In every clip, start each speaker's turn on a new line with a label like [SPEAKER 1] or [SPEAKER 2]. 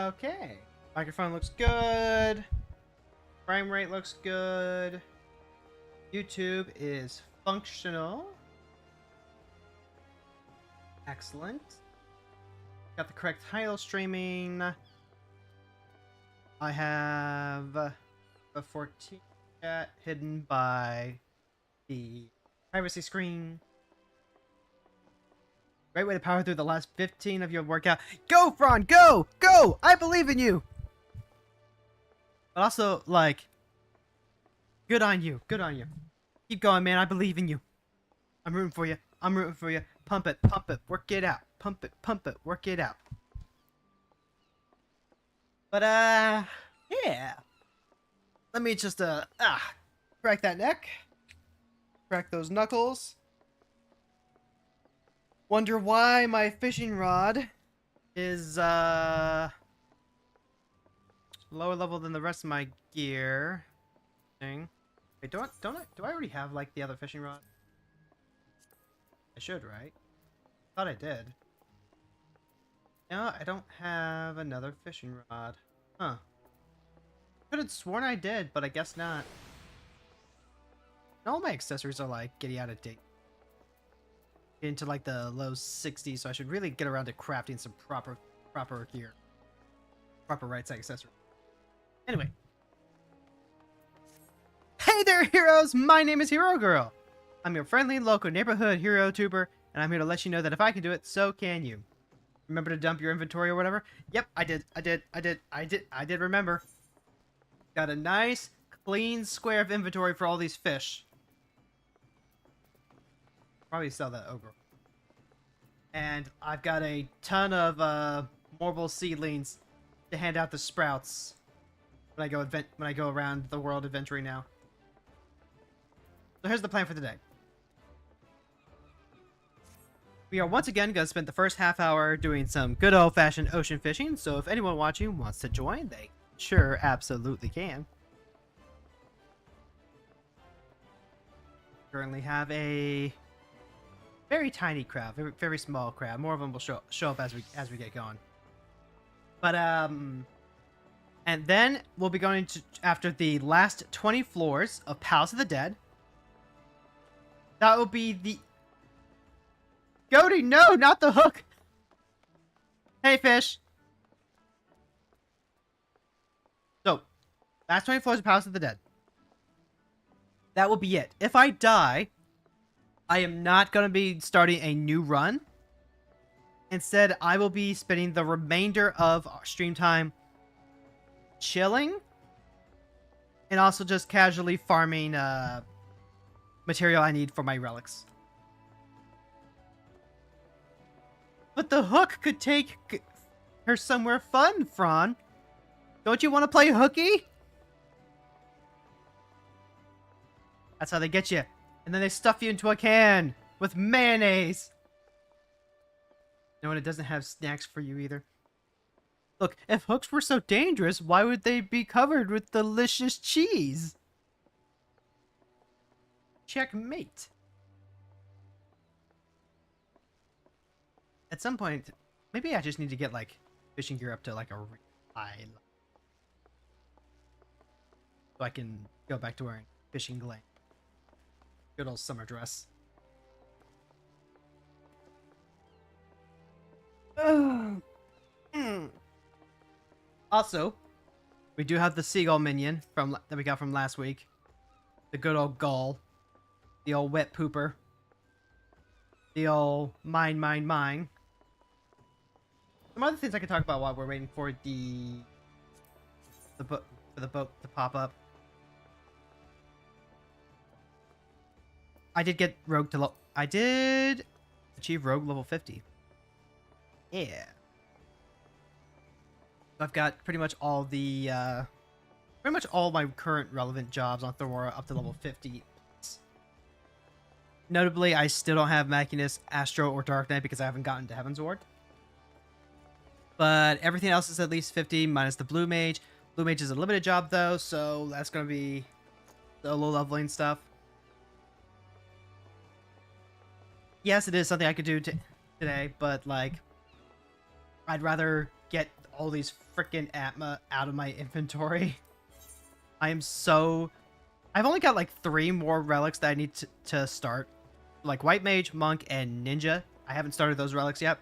[SPEAKER 1] Okay. Microphone looks good. Frame rate looks good. YouTube is functional. Excellent. Got the correct title streaming. I have a 14 chat hidden by the privacy screen. Great way to power through the last 15 of your workout. Go, Fron! Go! Go! I believe in you! But also, like, good on you. Good on you. Keep going, man. I believe in you. I'm rooting for you. I'm rooting for you. Pump it. Pump it. Work it out. Pump it. Pump it. Work it out. But, yeah. Let me just, crack that neck. Crack those knuckles. Wonder why my fishing rod is, lower level than the rest of my gear. Thing. Wait, do I already have, like, the other fishing rod? I should, right? Thought I did. No, I don't have another fishing rod. Huh. Could have sworn I did, but I guess not. All my accessories are, like, getting out of date. Into, like, the low 60s, so I should really get around to crafting some proper gear. Proper right-side accessories. Anyway. Hey there, heroes! My name is Hero Girl. I'm your friendly local neighborhood hero tuber, and I'm here to let you know that if I can do it, so can you. Remember to dump your inventory or whatever? Yep, I did remember. Got a nice, clean square of inventory for all these fish. Probably sell that ogre. And I've got a ton of marble seedlings to hand out to sprouts when I go around the world adventuring now. So here's the plan for today. We are once again going to spend the first half hour doing some good old-fashioned ocean fishing, so if anyone watching wants to join, they sure absolutely can. Currently have a very tiny crab, very small crab. More of them will show up as we get going. But and then we'll be going to after the last 20 floors of Palace of the Dead. That will be the Goaty, no, not the hook. Hey, fish. So, last 20 floors of Palace of the Dead. That will be it. If I die, I am not going to be starting a new run. Instead, I will be spending the remainder of our stream time chilling. And also just casually farming material I need for my relics. But the hook could take her somewhere fun, Fron. Don't you want to play hooky? That's how they get you. And then they stuff you into a can with mayonnaise. No, and it doesn't have snacks for you either. Look, if hooks were so dangerous, why would they be covered with delicious cheese? Checkmate. At some point, maybe I just need to get, like, fishing gear up to, like, a high level. So I can go back to wearing fishing glam. Good old summer dress. Also, we do have the seagull minion that we got from last week. The good old gull. The old wet pooper. The old mine. Some other things I can talk about while we're waiting for the boat to pop up. I did get rogue to I did achieve rogue level 50. Yeah. I've got pretty much all the pretty much all my current relevant jobs on Thorora up to level 50. Notably, I still don't have Machinus, Astro, or Dark Knight because I haven't gotten to Heaven's Ward. But everything else is at least 50, minus the Blue Mage. Blue Mage is a limited job, though, so that's going to be solo leveling stuff. Yes, it is something I could do today, but, like, I'd rather get all these freaking Atma out of my inventory. I am so... I've only got like 3 more relics that I need to start. Like White Mage, Monk, and Ninja. I haven't started those relics yet.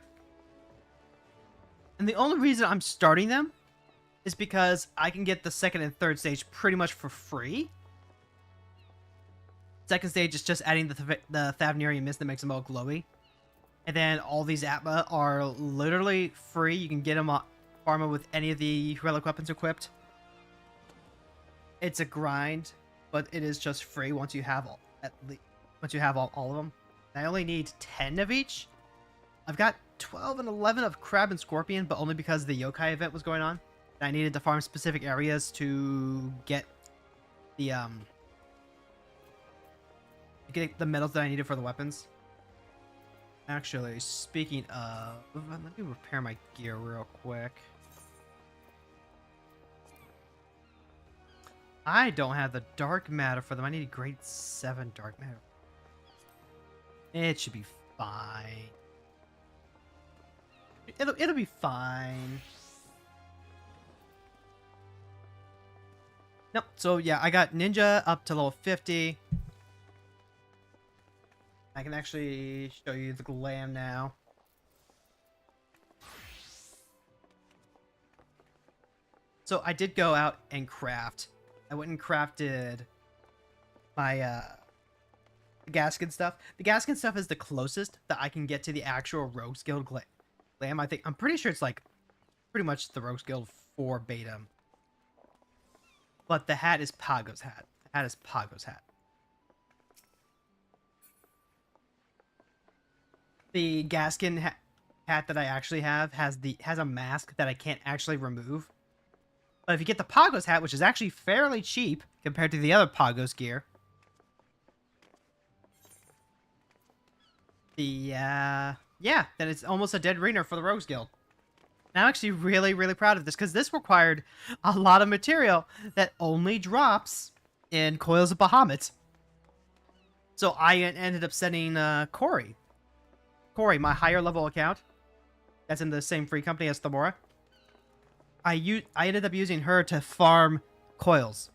[SPEAKER 1] And the only reason I'm starting them is because I can get the 2nd and 3rd stage pretty much for free. 2nd stage is just adding the Thavnerian Mist that makes them all glowy. And then all these Atma are literally free. You can get them farm them with any of the relic weapons equipped. It's a grind, but it is just free once you have all of them. I only need 10 of each. I've got 12 and 11 of Crab and Scorpion, but only because the Yokai event was going on. I needed to farm specific areas to get the medals that I needed for the weapons. Actually, speaking of, let me repair my gear real quick. I don't have the dark matter for them. I need grade 7 dark matter. It should be fine. It'll be fine. Nope. So yeah, I got Ninja up to level 50. I can actually show you the glam now. So I did go out and craft. I went and crafted my Gaskin stuff. The Gaskin stuff is the closest that I can get to the actual Rogues Guild glam. I'm pretty sure it's like pretty much the Rogues Guild for beta. But the hat is Pago's hat. The hat is Pago's hat. The Gaskin hat that I actually have has a mask that I can't actually remove. But if you get the Pago's hat, which is actually fairly cheap compared to the other Pago's gear, yeah, then it's almost a dead ringer for the Rogues Guild. And I'm actually really, really proud of this because this required a lot of material that only drops in Coils of Bahamut. So I ended up sending Corey, my higher level account, that's in the same free company as Thamora. I ended up using her to farm coils.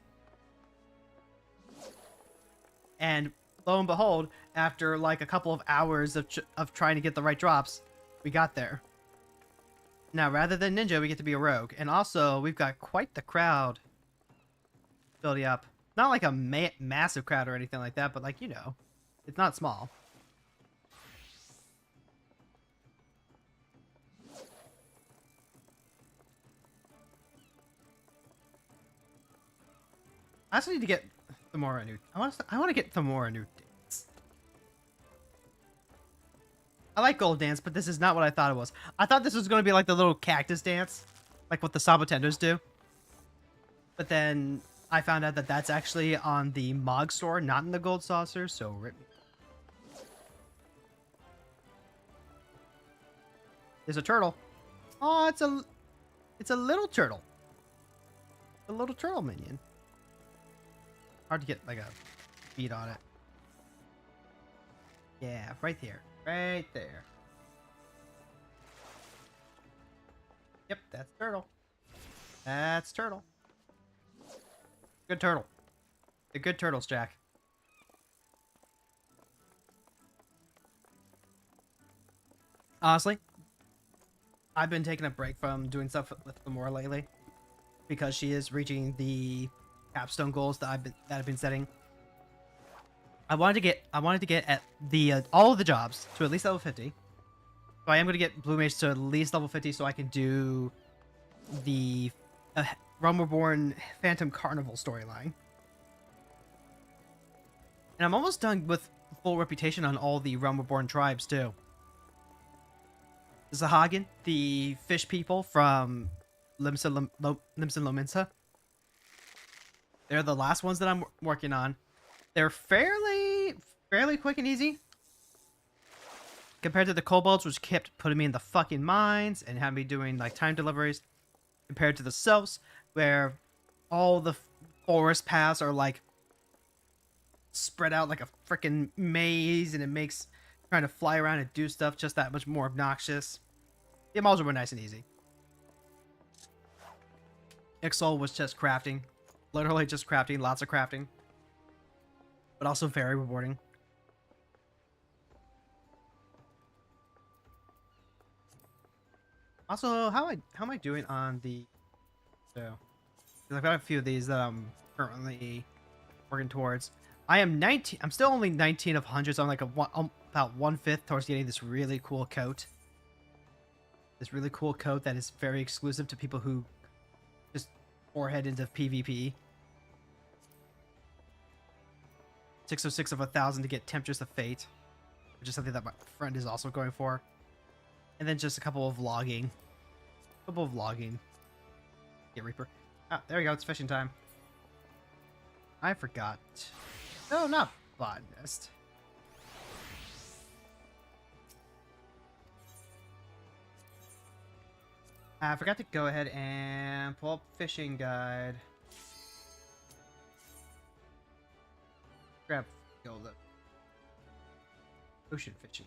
[SPEAKER 1] And lo and behold, after like a couple of hours of trying to get the right drops, we got there. Now, rather than Ninja, we get to be a rogue. And also, we've got quite the crowd building up. Not like a massive crowd or anything like that, but like, you know, it's not small. I also need to get Thamora new. I want to get Thamora new dance. I like Gold Dance, but this is not what I thought it was. I thought this was going to be like the little cactus dance, like what the Sabotendos do. But then I found out that that's actually on the Mog store, not in the Gold Saucer. So rip me. There's a turtle. Oh, it's a little turtle. A little turtle minion. Hard to get like a beat on it. Yeah, right there. Right there. Yep, that's turtle. That's turtle. Good turtle. The good turtles, Jack. Honestly, I've been taking a break from doing stuff with Thamora lately because she is reaching the capstone goals that I've been setting. I wanted to get at the all of the jobs to at least level 50. So I am going to get Blue Mage to at least level 50 so I can do the Realm Reborn Phantom Carnival storyline. And I'm almost done with full reputation on all the Realm Reborn tribes too. Zahagan, the fish people from Limsa Lominsa. They're the last ones that I'm working on. They're fairly quick and easy. Compared to the kobolds, which kept putting me in the fucking mines and had me doing like time deliveries. Compared to the sylphs, where all the forest paths are like spread out like a freaking maze, and it makes trying to fly around and do stuff just that much more obnoxious. The modules were nice and easy. Ixol was just crafting. Literally just crafting, lots of crafting. But also very rewarding. Also, how am I doing on the show? I've got a few of these that I'm currently working towards. I am 19. I'm still only 19 of hundreds. I'm like about 1/5 towards getting this really cool coat. This really cool coat that is very exclusive to people who just forehead into PvP. 606 of 1,000 to get Temptress of Fate, which is something that my friend is also going for. And then just a couple of logging. Get Reaper. Ah, there we go. It's fishing time. I forgot. No, not botanist. I forgot to go ahead and pull up fishing guide. Grab gold. Ocean fishing.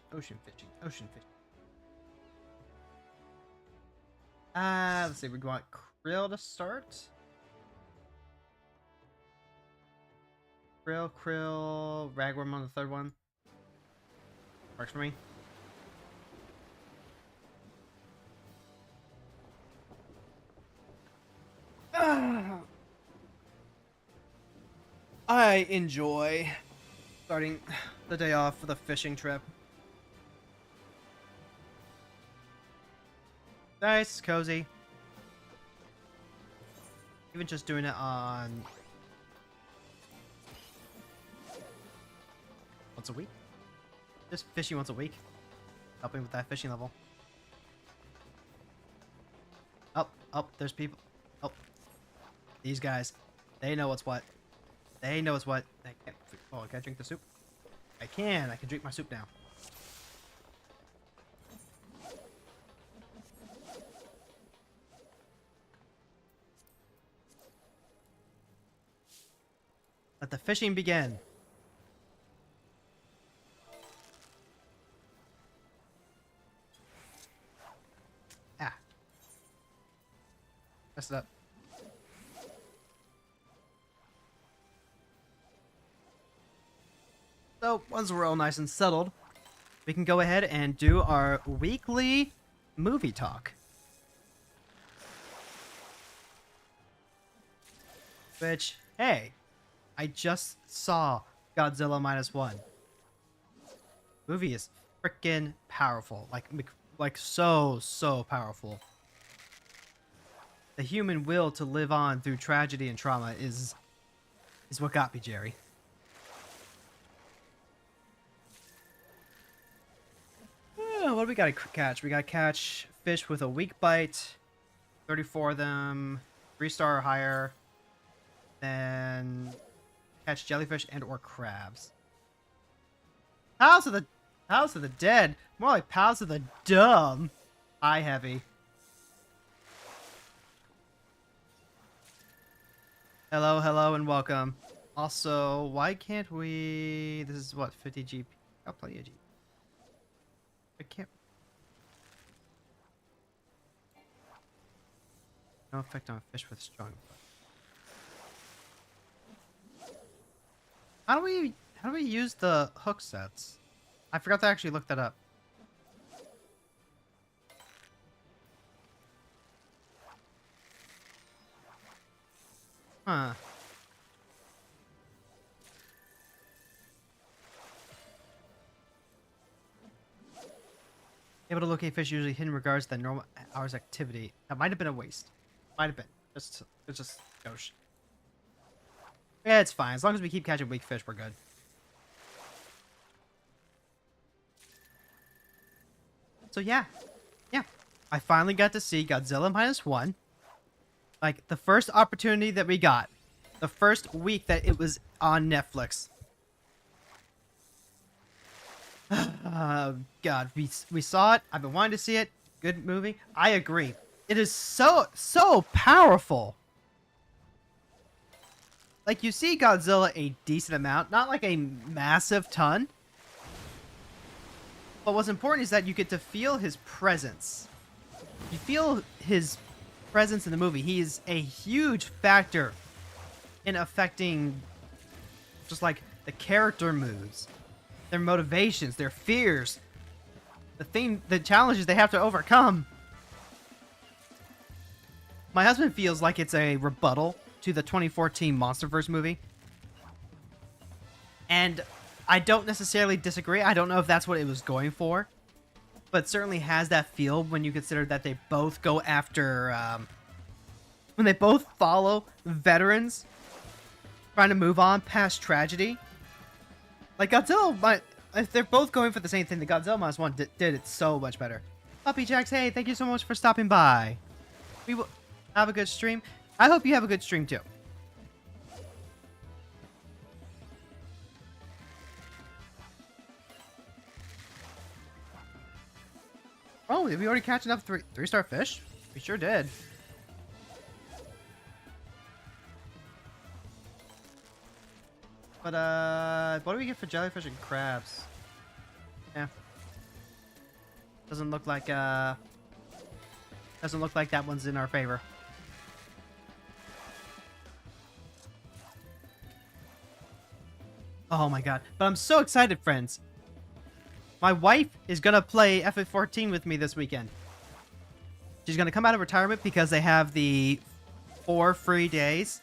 [SPEAKER 1] Let's see. We want krill to start. Krill, ragworm on the third one. Works for me. I enjoy starting the day off with a fishing trip. Nice, cozy. Even just doing it on once a week. Just fishing once a week. Helping with that fishing level. Oh, there's people. Oh, these guys. They know what's what. They know what's what. They can't. Oh, can I drink the soup? I can. I can drink my soup now. Let the fishing begin. Ah. Messed it up. So, once we're all nice and settled, we can go ahead and do our weekly movie talk. Which, hey, I just saw Godzilla -1. Movie is freaking powerful. Like so powerful. The human will to live on through tragedy and trauma is what got me, Jerry. What do we gotta catch? We gotta catch fish with a weak bite. 34 of them. 3-star or higher. Then catch jellyfish and or crabs. House of the dead. More like House of the dumb. Eye heavy. Hello, and welcome. Also, why can't we... This is what, 50 GP? I'll play a GP. I can't... No effect on fish with strong blood. How do we use the hook sets? I forgot to actually look that up. Huh. Able to locate fish usually hidden regards to the normal hours activity. That might have been a waste. Might have been. It's just gauche. Yeah, it's fine. As long as we keep catching weak fish, we're good. So yeah. I finally got to see Godzilla -1. Like, the first opportunity that we got. The first week that it was on Netflix. God, we saw it. I've been wanting to see it. Good movie. I agree. It is so powerful. Like, you see Godzilla a decent amount, not like a massive ton. But what's important is that you get to feel his presence. You feel his presence in the movie. He is a huge factor in affecting just like the character moves, their motivations, their fears, the challenges they have to overcome. My husband feels like it's a rebuttal to the 2014 MonsterVerse movie. And I don't necessarily disagree. I don't know if that's what it was going for, but certainly has that feel when you consider that they both go after, when they both follow veterans trying to move on past tragedy. Like Godzilla, if they're both going for the same thing, the Godzilla Minus One did it so much better. Puppy Jacks, hey, thank you so much for stopping by. We will have a good stream. I hope you have a good stream too. Oh, did we already catch enough three-star fish? We sure did. But, what do we get for jellyfish and crabs? Yeah. Doesn't look like that one's in our favor. Oh my god. But I'm so excited, friends. My wife is gonna play FF14 with me this weekend. She's gonna come out of retirement because they have the 4 free days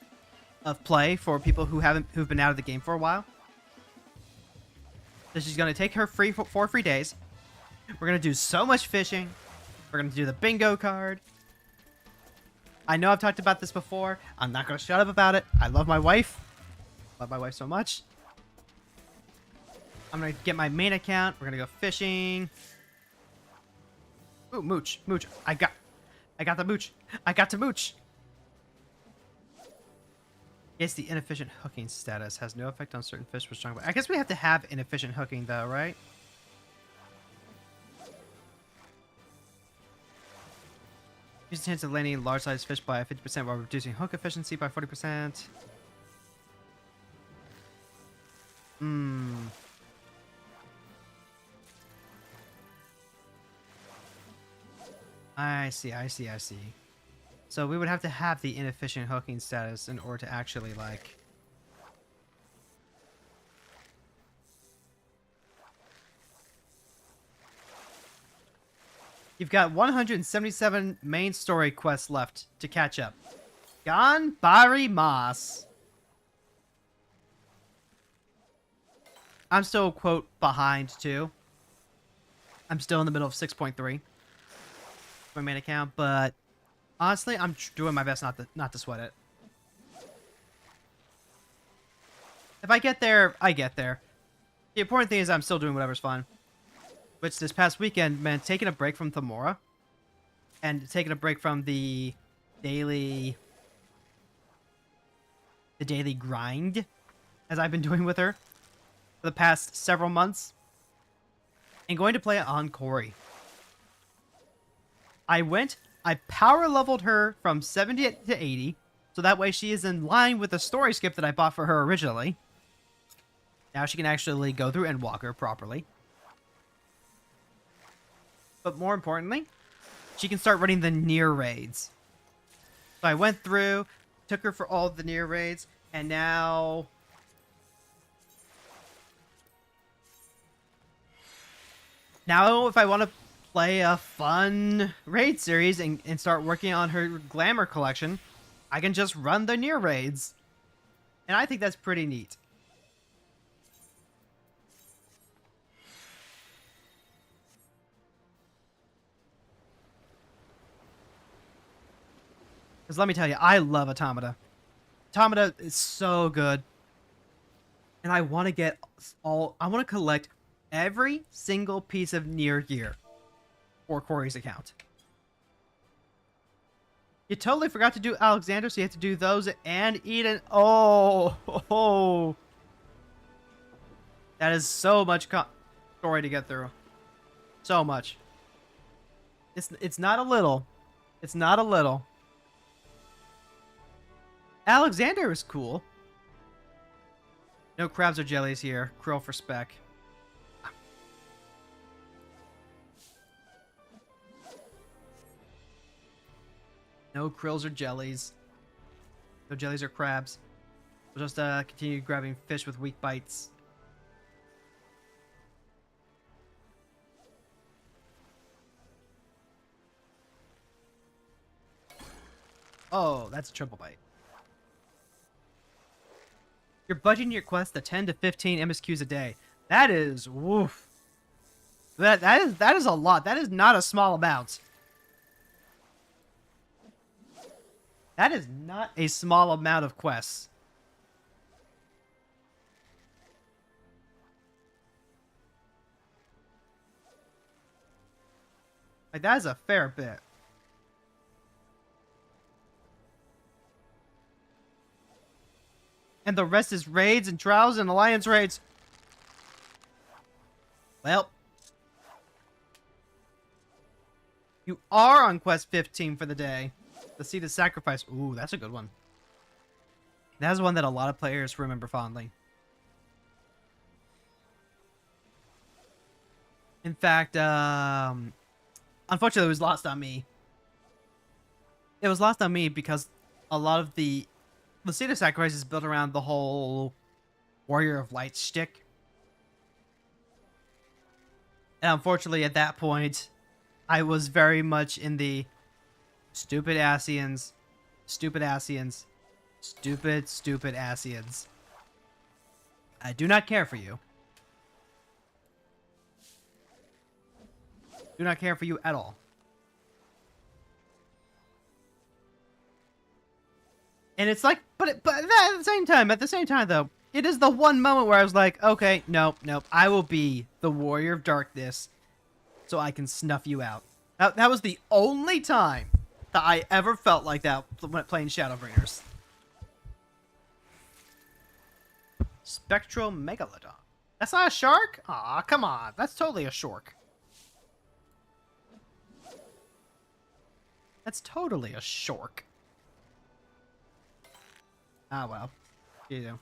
[SPEAKER 1] of play for people who've been out of the game for a while. So she's gonna take her 4 free days. We're gonna do so much fishing. We're gonna do the bingo card. I know I've talked about this before. I'm not gonna shut up about it. I love my wife. Love my wife so much. I'm gonna get my main account. We're gonna go fishing. Ooh, mooch, mooch. I got the mooch. I got to mooch. Yes, the inefficient hooking status has no effect on certain fish with strong. I guess we have to have inefficient hooking though, right? Use the chance of landing large-sized fish by 50% while reducing hook efficiency by 40%. I see. So we would have to have the inefficient hooking status in order to actually, like... You've got 177 main story quests left to catch up. Ganbare Mas. I'm still, quote, behind, too. I'm still in the middle of 6.3. My main account, but honestly, I'm doing my best not to sweat it. If I get there, I get there. The important thing is I'm still doing whatever's fun. Which this past weekend meant taking a break from Thamora and taking a break from the daily grind as I've been doing with her for the past several months and going to play it on Corey. I power leveled her from 70 to 80, so that way she is in line with the story skip that I bought for her originally. Now she can actually go through Endwalker properly. But more importantly, she can start running the near raids. So I went through, took her for all the near raids, and now... Now if I want to play a fun raid series and start working on her glamour collection, I can just run the near raids. And I think that's pretty neat. Because let me tell you, I love Automata. Automata is so good. And I want to I want to collect every single piece of near gear for Corey's account. You totally forgot to do Alexander, so you have to do those and Eden. Oh. That is so much story to get through. So much. It's not a little. It's not a little. Alexander is cool. No crabs or jellies here. Krill for spec. No krills or jellies. No jellies or crabs. We'll just continue grabbing fish with weak bites. Oh, that's a triple bite. You're budgeting your quest to 10 to 15 MSQs a day. That is woof. That is a lot. That is not a small amount. That is not a small amount of quests. Like, that is a fair bit. And the rest is raids and trials and alliance raids. Well. You are on quest 15 for the day. The Seed of Sacrifice. Ooh, that's a good one. That's one that a lot of players remember fondly. In fact, unfortunately, it was lost on me. It was lost on me because a lot of the Seed of Sacrifice is built around the whole Warrior of Light shtick. And unfortunately, at that point, I was very much in the stupid Asians, stupid Asians, stupid Asians. I do not care for you. Do not care for you at all. And it's like, but at the same time though, it is the one moment where I was like, okay, nope, I will be the Warrior of Darkness so I can snuff you out. That was the only time that I ever felt like that when playing Shadowbringers. Spectral Megalodon. That's not a shark? Aw, come on. That's totally a shark. That's totally a shark. Ah, well. You know.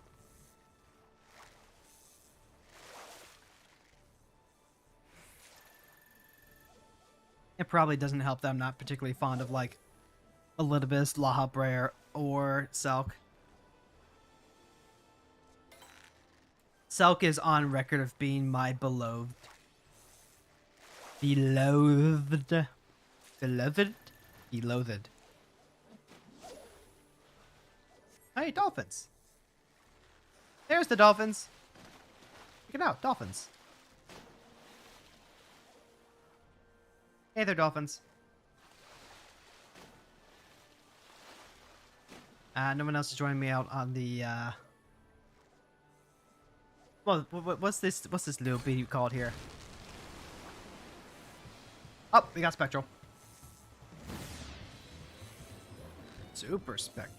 [SPEAKER 1] It probably doesn't help that I'm not particularly fond of, like, Elidibus, Lahabrea, or Selk. Selk is on record of being my beloved. Beloved. Beloved? Beloved. Hey, dolphins. There's the dolphins. Check it out, dolphins. Hey there, dolphins. No one else is joining me out on the, Well, what's this little beat called here? Oh, we got Spectral. Super Spectral.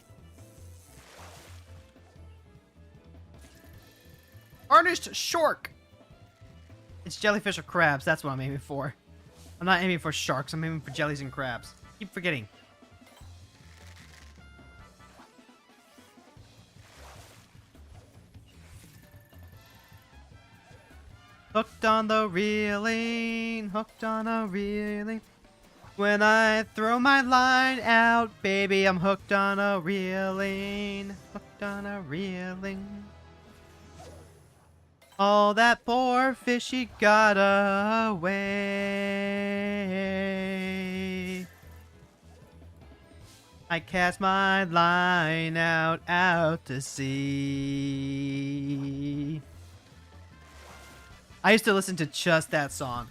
[SPEAKER 1] Tarnished Shark! It's jellyfish or crabs, that's what I'm aiming for. I'm not aiming for sharks, I'm aiming for jellies and crabs. Keep forgetting. Hooked on the reeling, hooked on a reeling. When I throw my line out, baby, I'm hooked on a reeling, hooked on a reeling. All that poor fishy got away. I cast my line out to sea. I used to listen to just that song.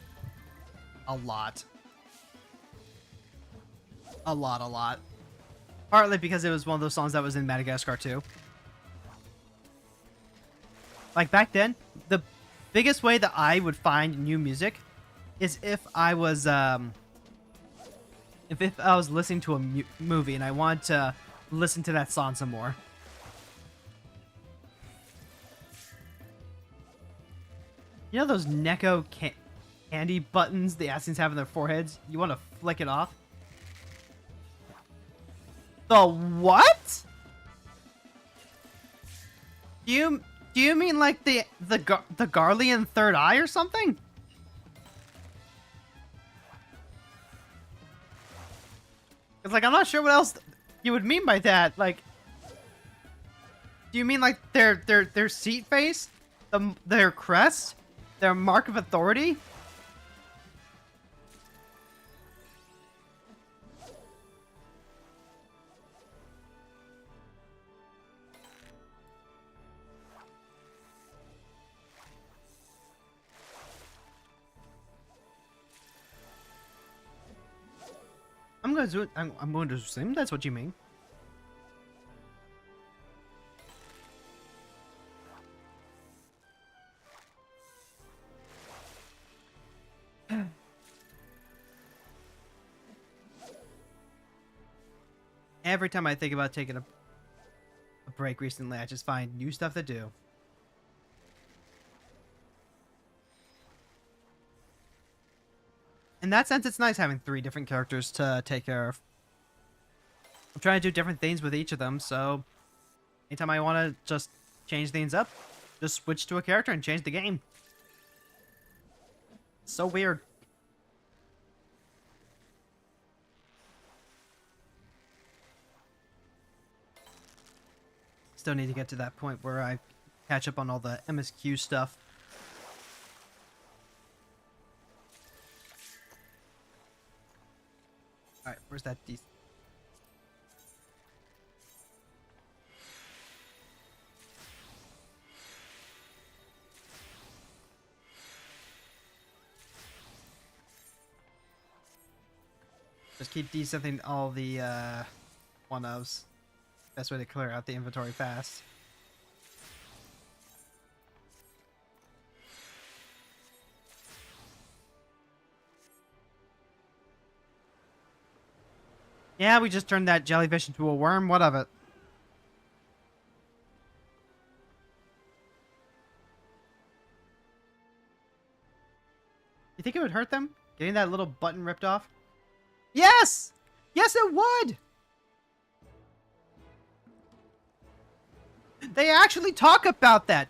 [SPEAKER 1] A lot. A lot. Partly because it was one of those songs that was in Madagascar too. Like back then, the biggest way that I would find new music is if I was if I was listening to a movie and I wanted to listen to that song some more. You know those Neko candy buttons the Asians have on their foreheads? You want to flick it off? The what? Do you mean like the Garlean third eye or something? It's like, I'm not sure what else you would mean by that. Like, do you mean like their seat face? Their crest? Their mark of authority? I'm going to assume that's what you mean. Every time I think about taking a break recently, I just find new stuff to do. In that sense, it's nice having 3 different characters to take care of. I'm trying to do different things with each of them, so anytime I want to just change things up, just switch to a character and change the game. So weird. Still need to get to that point where I catch up on all the MSQ stuff. Alright, where's that D? Just keep de-synthing all the one-ofs. Best way to clear out the inventory fast. Yeah, we just turned that jellyfish into a worm. What of it? You think it would hurt them? Getting that little button ripped off? Yes! Yes, it would! They actually talk about that.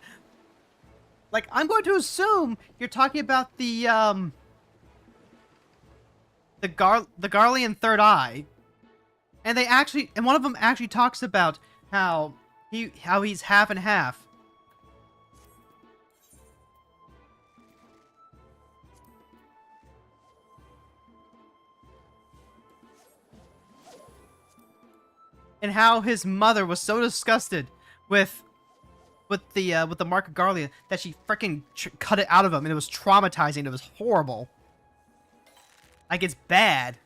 [SPEAKER 1] Like, I'm going to assume you're talking about the Garlean third eye. And they actually, and one of them actually talks about how he's half and half. And how his mother was so disgusted with the mark of Garlean that she freaking cut it out of him, and it was traumatizing. It was horrible. Like, it's bad.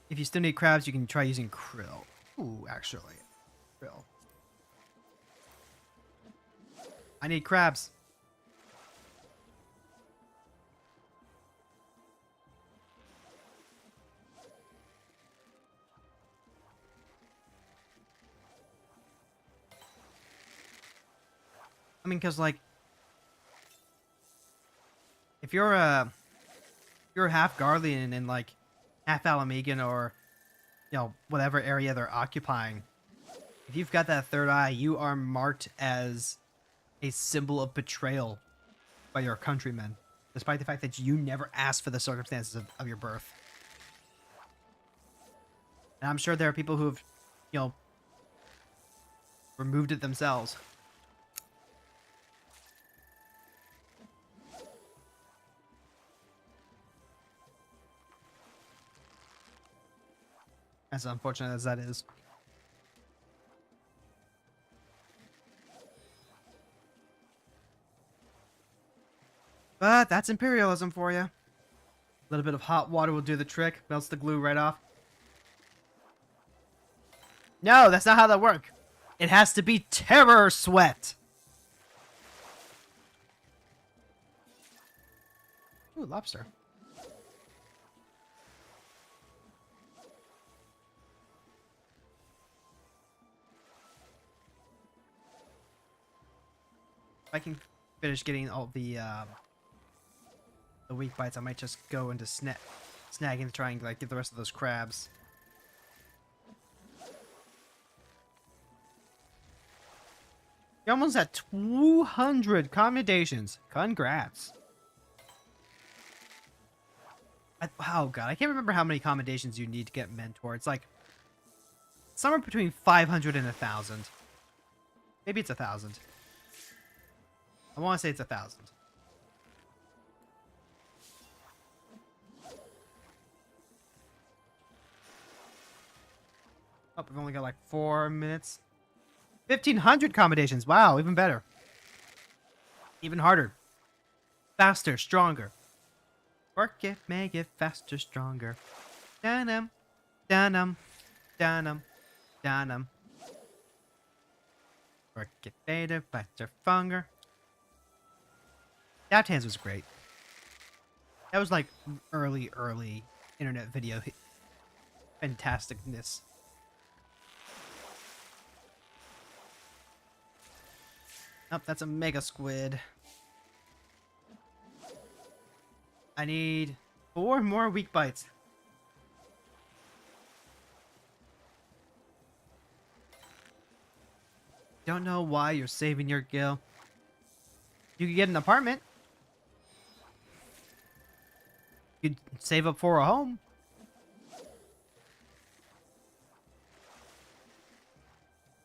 [SPEAKER 1] If you still need crabs, you can try using krill. Ooh, actually, krill. I need crabs. I mean, because, like, if you're half Garlean and, like, half Alamegan or, you know, whatever area they're occupying, if you've got that third eye, you are marked as a symbol of betrayal by your countrymen, despite the fact that you never asked for the circumstances of your birth. And I'm sure there are people who have, you know, removed it themselves. As unfortunate as that is. But that's imperialism for you. A little bit of hot water will do the trick. Melts the glue right off. No, that's not how that works. It has to be terror sweat. Ooh, lobster. If I can finish getting all the weak bites, I might just go into snagging to try and like get the rest of those crabs. You're almost at 200 commendations. Congrats. Oh god, I can't remember how many commendations you need to get mentor. It's like somewhere between 500 and 1,000. Maybe it's 1,000. I want to say it's 1,000. Oh, we've only got like 4 minutes. 1,500 commendations. Wow, even better. Even harder. Faster, stronger. Work it, make it faster, stronger. Dun-dum, dun-dum, dun-dum, dun-dum. Work it better, faster, stronger. Daft Hands was great. That was like early internet video fantasticness. Oh, that's a mega squid. I need 4 more weak bites. Don't know why you're saving your gil. You could get an apartment. You could save up for a home.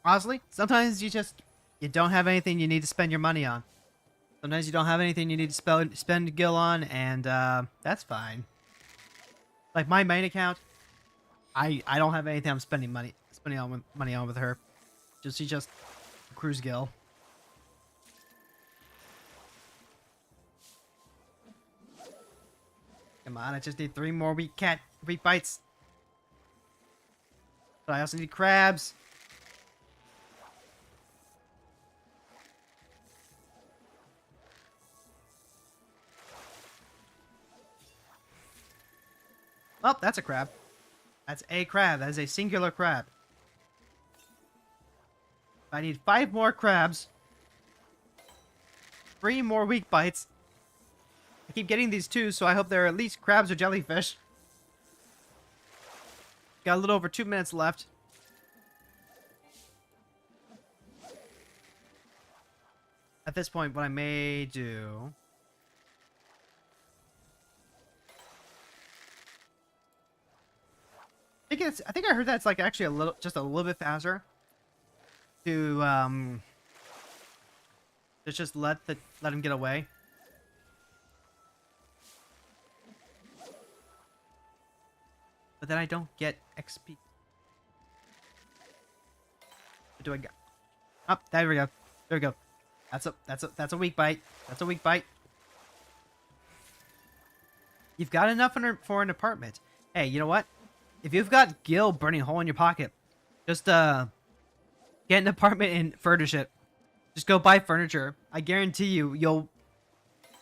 [SPEAKER 1] Honestly, sometimes you don't have anything you need to spend your money on. Sometimes you don't have anything you need to spend gil on, and that's fine. Like my main account, I don't have anything I'm spending money on with her. She's just cruise gil. Come on, I just need 3 more weak bites. But I also need crabs. Oh, that's a crab. That's a crab. That is a singular crab. I need 5 more crabs. 3 more weak bites. I keep getting these 2, so I hope they're at least crabs or jellyfish. Got a little over 2 minutes left. At this point, what I may do... I think I heard that's like actually just a little bit faster to just let him get away. But then I don't get XP. What do I got? Oh, there we go. There we go. That's a weak bite. That's a weak bite. You've got enough for an apartment. Hey, you know what? If you've got gil burning a hole in your pocket, just get an apartment and furnish it. Just go buy furniture. I guarantee you'll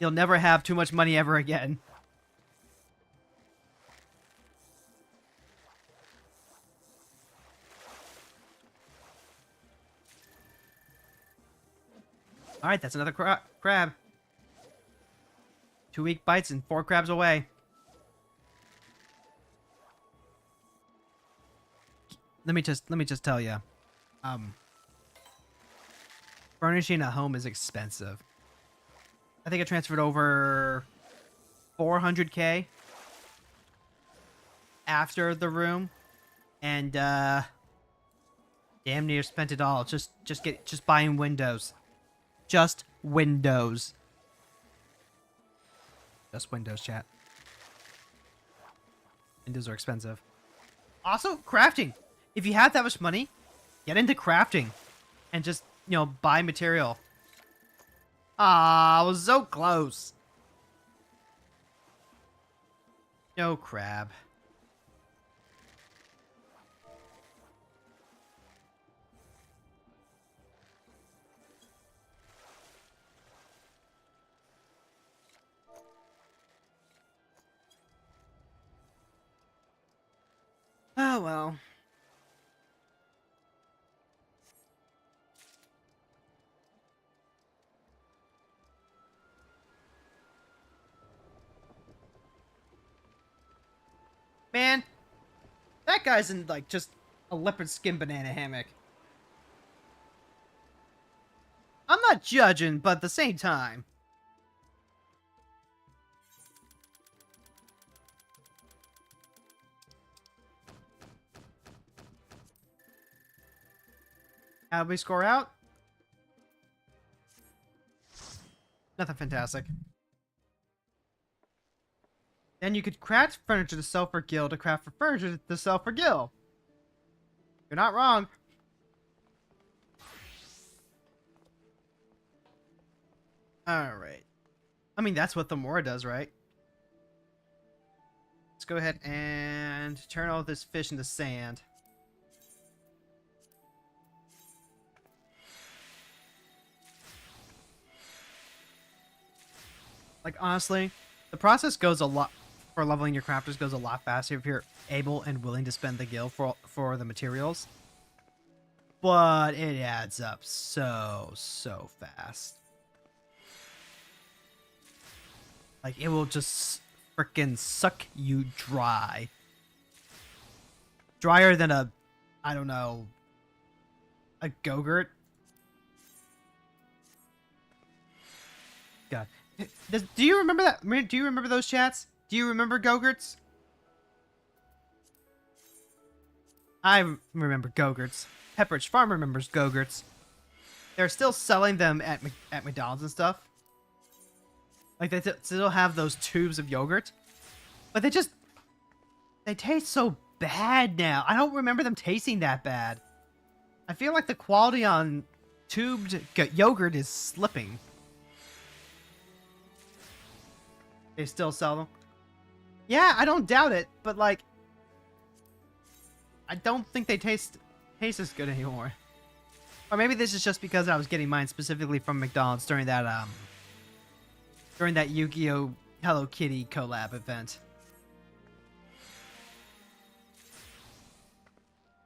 [SPEAKER 1] never have too much money ever again. All right, that's another crab. 2 weak bites and 4 crabs away. Let me just tell you, furnishing a home is expensive. I think I transferred over 400K after the room, and damn near spent it all just buying windows, just windows, chat. Windows are expensive. Also, crafting. If you have that much money, get into crafting and just, buy material. Ah, I was so close. No crab. Oh, well. Man, that guy's in, like, just a leopard skin banana hammock. judging, but at the same time. How did we score out? Nothing fantastic. Then you could craft furniture to sell for gil to craft for furniture to sell for gil. You're not wrong. Alright. I mean, that's what the Mora does, right? Let's go ahead and turn all this fish into sand. Like, honestly, the process goes a lot, for leveling your crafters goes a lot faster if you're able and willing to spend the gil for the materials. But it adds up so fast. Like, it will just frickin' suck you dry. Drier than a, I don't know, a Go-Gurt. God. Do you remember that? Do you remember those chats? Do you remember Go-Gurts? I remember Go-Gurts. Pepperidge Farm remembers Go-Gurts. They're still selling them at McDonald's and stuff. Like, they still have those tubes of yogurt. But they taste so bad now. I don't remember them tasting that bad. I feel like the quality on tubed yogurt is slipping. They still sell them? Yeah, I don't doubt it, but like, I don't think they taste as good anymore. Or maybe this is just because I was getting mine specifically from McDonald's during that Yu-Gi-Oh! Hello Kitty collab event.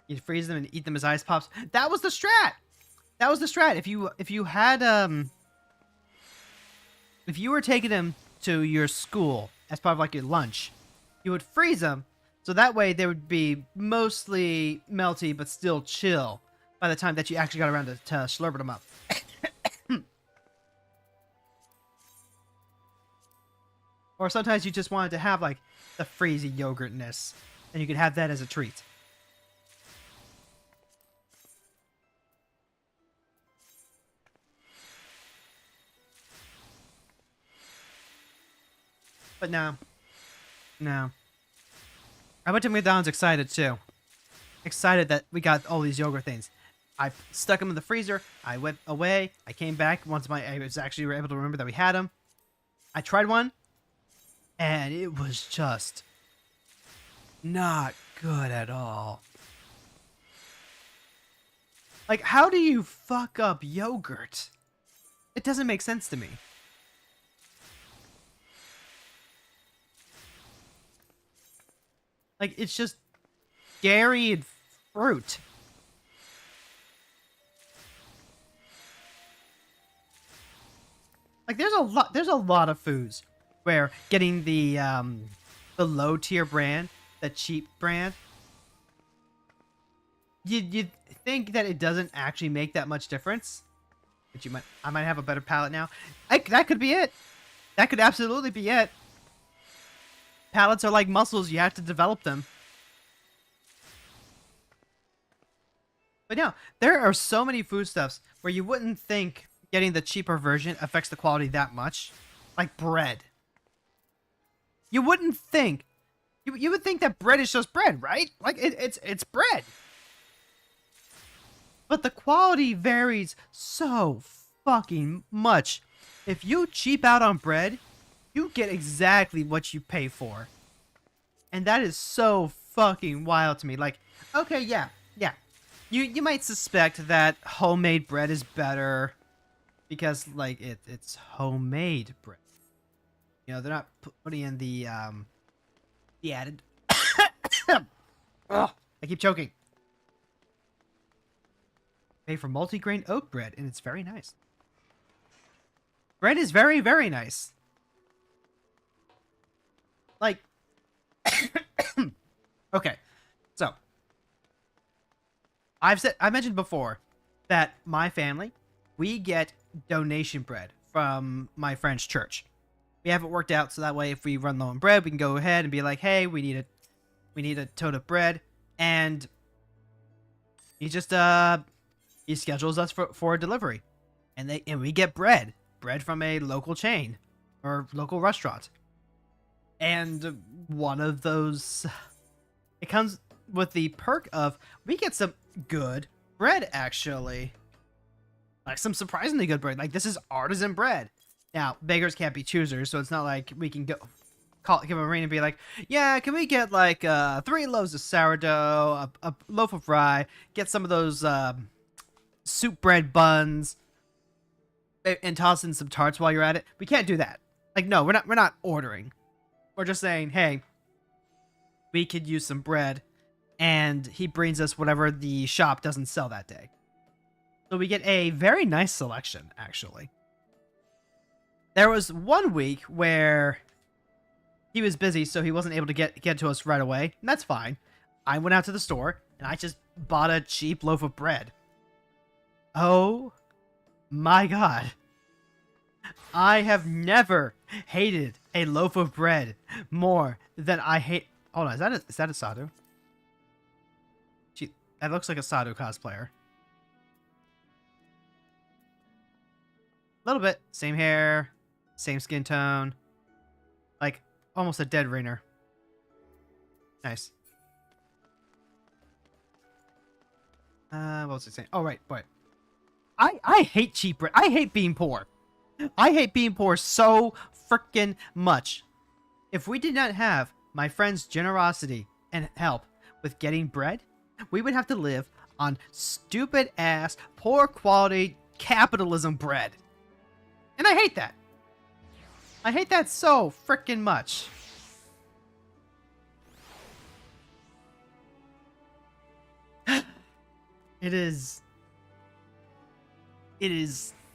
[SPEAKER 1] You freeze them and eat them as ice pops. That was the strat. That was the strat. If you had if you were taking them to your school as part of like your lunch, you would freeze them so that way they would be mostly melty but still chill by the time that you actually got around to slurping them up. Or sometimes you just wanted to have like the freezy yogurtness and you could have that as a treat. But no. I went to McDonald's excited too. Excited that we got all these yogurt things. I stuck them in the freezer. I went away. I came back once I was actually able to remember that we had them. I tried one, and it was just not good at all. Like, how do you fuck up yogurt? It doesn't make sense to me. Like, it's just dairy and fruit. Like, there's a lot of foods where getting the low tier brand, the cheap brand, you think that it doesn't actually make that much difference. But I might have a better palate now. That could be it. That could absolutely be it. Palates are like muscles, you have to develop them. But no, there are so many foodstuffs where you wouldn't think getting the cheaper version affects the quality that much. Like bread. You wouldn't think. You would think that bread is just bread, right? Like, it's bread. But the quality varies so fucking much. If you cheap out on bread, you get exactly what you pay for. And that is so fucking wild to me. Like, okay, yeah. You might suspect that homemade bread is better because, like, it's homemade bread. You know, they're not putting in the added... Ugh, I keep choking. Pay for multigrain oat bread, and it's very nice. Bread is very, very nice. Like, okay, so I mentioned before that my family, we get donation bread from my friend's church. We have it worked out so that way if we run low on bread, we can go ahead and be like, hey, we need a tote of bread, and he just he schedules us for a delivery, and we get bread from a local chain or local restaurant. And one of those, it comes with the perk of we get some good bread, actually. Like some surprisingly good bread. Like this is artisan bread. Now, beggars can't be choosers, so it's not like we can give a ring and be like, yeah, can we get like 3 loaves of sourdough, a loaf of rye, get some of those soup bread buns, and toss in some tarts while you're at it. We can't do that. Like, no, we're not ordering. We're just saying, hey, we could use some bread, and he brings us whatever the shop doesn't sell that day. So we get a very nice selection, actually. There was one week where he was busy, so he wasn't able to get to us right away, and that's fine. I went out to the store, and I just bought a cheap loaf of bread. Oh my god. I have never hated a loaf of bread more than I hate... Hold on, is that a Sadu? That looks like a Sadu cosplayer. A little bit. Same hair, same skin tone. Like, almost a dead Rainer. Nice. What was it saying? Oh, right, boy. I hate cheap bread. I hate being poor. I hate being poor so freaking much. If we did not have my friend's generosity and help with getting bread, we would have to live on stupid ass, poor quality capitalism bread. And I hate that. I hate that so freaking much. It is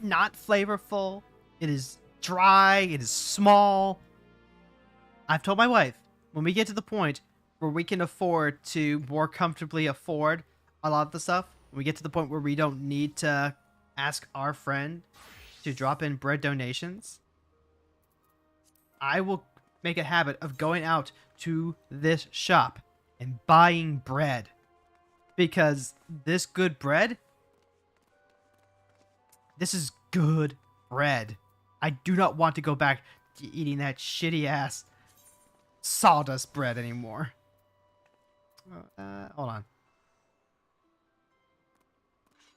[SPEAKER 1] not flavorful. It is dry. It is small. I've told my wife, when we get to the point where we can afford to more comfortably afford a lot of the stuff, when we get to the point where we don't need to ask our friend to drop in bread donations, I will make a habit of going out to this shop and buying bread. Because this good bread, this is good bread. I do not want to go back to eating that shitty ass sawdust bread anymore. Hold on.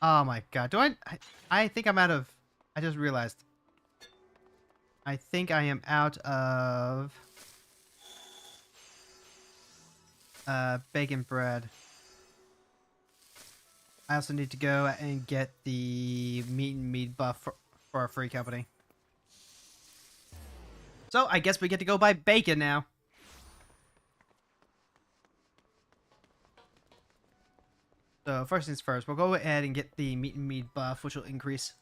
[SPEAKER 1] Oh my god. I think I'm out of... I just realized. I think I am out of... bacon bread. I also need to go and get the meat and meat buff for our free company. So, I guess we get to go buy bacon now. So, first things first, we'll go ahead and get the meat and meat buff, which will increase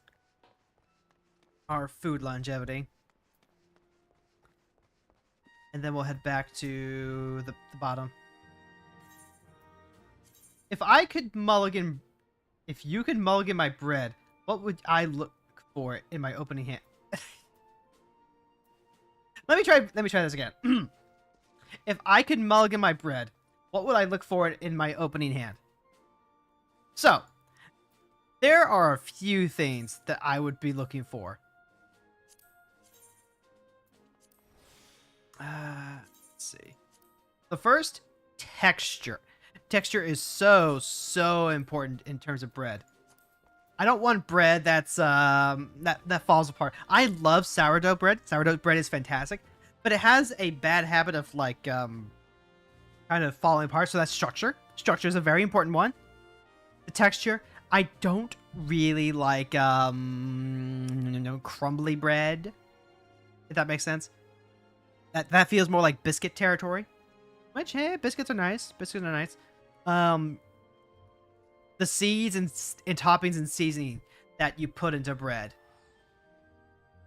[SPEAKER 1] our food longevity. And then we'll head back to the bottom. If I could mulligan... If you could mulligan my bread, what would I look for in my opening hand? Let me try this again. If I could mulligan my bread, what would I look for in my opening hand? So, there are a few things that I would be looking for. Let's see. The first, texture. Texture is so important in terms of bread. I don't want bread that's that falls apart. I love sourdough bread. Sourdough bread is fantastic, but it has a bad habit of like kind of falling apart. So that's structure. Structure is a very important one. The texture, I don't really like crumbly bread. If that makes sense. That feels more like biscuit territory. Which, hey, biscuits are nice. Biscuits are nice. The seeds and toppings and seasoning that you put into bread.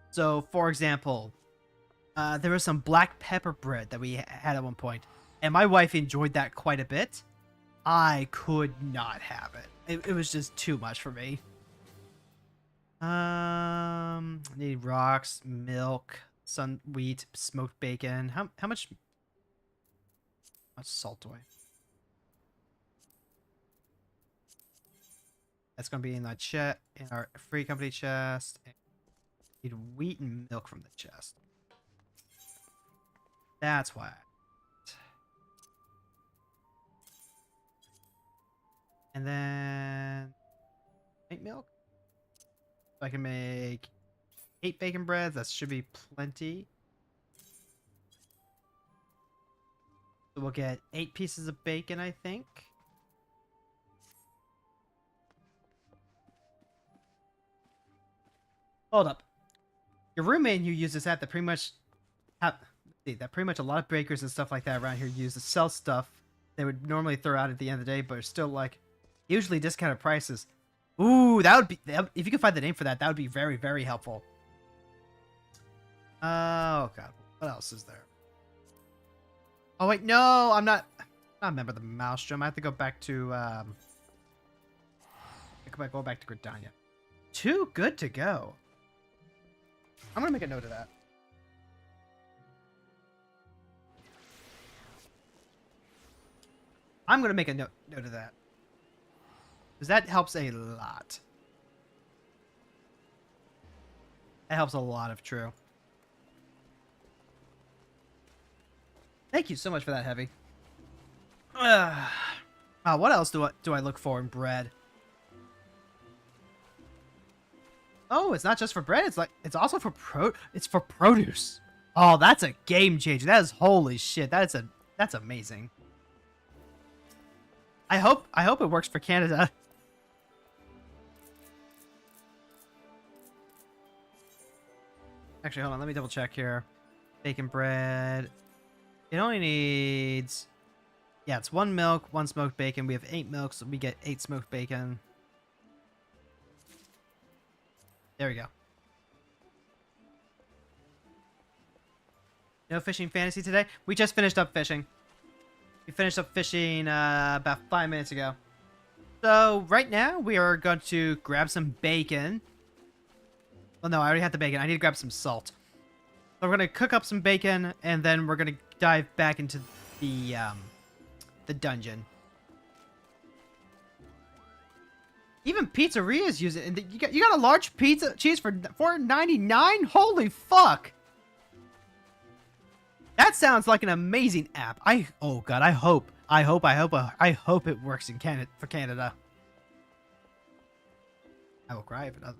[SPEAKER 1] So, for example, there was some black pepper bread that we had at one point, and my wife enjoyed that quite a bit. I could not have it. It was just too much for me. Need rocks, milk, sun wheat, smoked bacon. How much salt do I? That's gonna be in the chest, in our free company chest. Need wheat and milk from the chest. That's why. And then make milk. So I can make 8 bacon breads. That should be plenty. So we'll get 8 pieces of bacon, I think. Hold up. Your roommate and you use this app that pretty much have, that pretty much a lot of bakers and stuff like that around here use to sell stuff they would normally throw out at the end of the day, but are still like usually discounted prices. Ooh, that would be, if you could find the name for that, that would be very, very helpful. Oh god, what else is there? Oh wait, no, I'm not a member of the Maelstrom. I have to go back to go back to Gridania. Too good to go. I'm gonna make a note of that. I'm gonna make a note of that. Because that helps a lot. That helps a lot if true. Thank you so much for that, Heavy. What else do I look for in bread? Oh, it's not just for bread. It's also for produce. Oh, that's a game changer. That is holy shit. That's amazing. I hope it works for Canada. Actually, hold on. Let me double check here. Bacon bread. It only needs... Yeah, it's 1 milk, 1 smoked bacon. We have 8 milk, so we get 8 smoked bacon. There we go. No fishing fantasy today? We just finished up fishing. We finished up fishing about 5 minutes ago. So, right now, we are going to grab some bacon. Well, no, I already had the bacon. I need to grab some salt. So we're going to cook up some bacon, and then we're going to dive back into the dungeon. Even pizzerias use it. And you got a large pizza cheese for $4.99? Holy fuck! That sounds like an amazing app. Oh god, I hope it works in Canada for Canada. I will cry if it doesn't.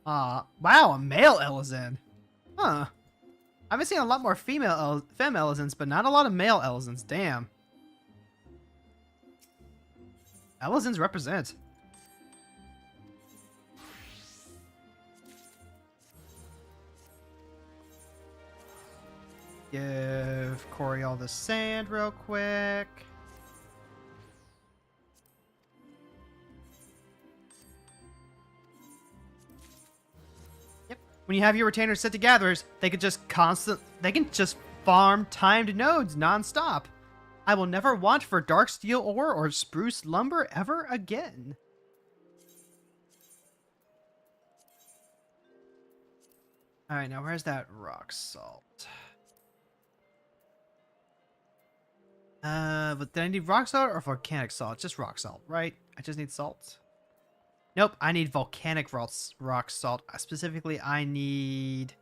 [SPEAKER 1] Wow, a male Elizin. Huh. I've been seeing a lot more femme Elizins, but not a lot of male Elizins. Damn. Elizins represent. Give Corey all the sand real quick. Yep. When you have your retainers set to gatherers, they can just farm timed nodes non-stop. I will never want for dark steel ore or spruce lumber ever again. Alright, now where's that rock salt? But did I need rock salt or volcanic salt? Just rock salt, right? I just need salt. Nope, I need volcanic rock salt. Specifically, I need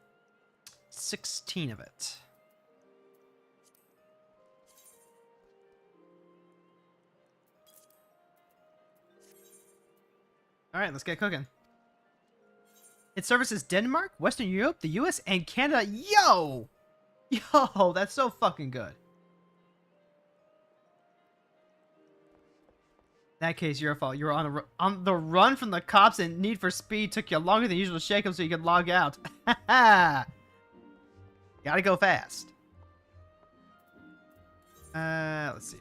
[SPEAKER 1] 16 of it. Alright, let's get cooking. It services Denmark, Western Europe, the US, and Canada. Yo! Yo, that's so fucking good. In that case, your fault. You were on the run from the cops, and Need for Speed took you longer than usual to shake them so you could log out. Gotta go fast. Let's see.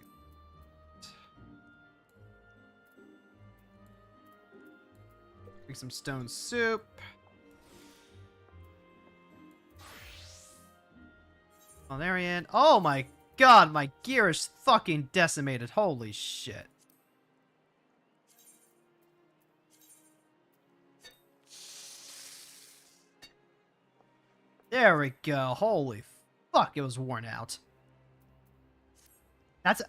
[SPEAKER 1] Make some stone soup. Valerian. Oh my god, my gear is fucking decimated. Holy shit. There we go. Holy fuck, it was worn out.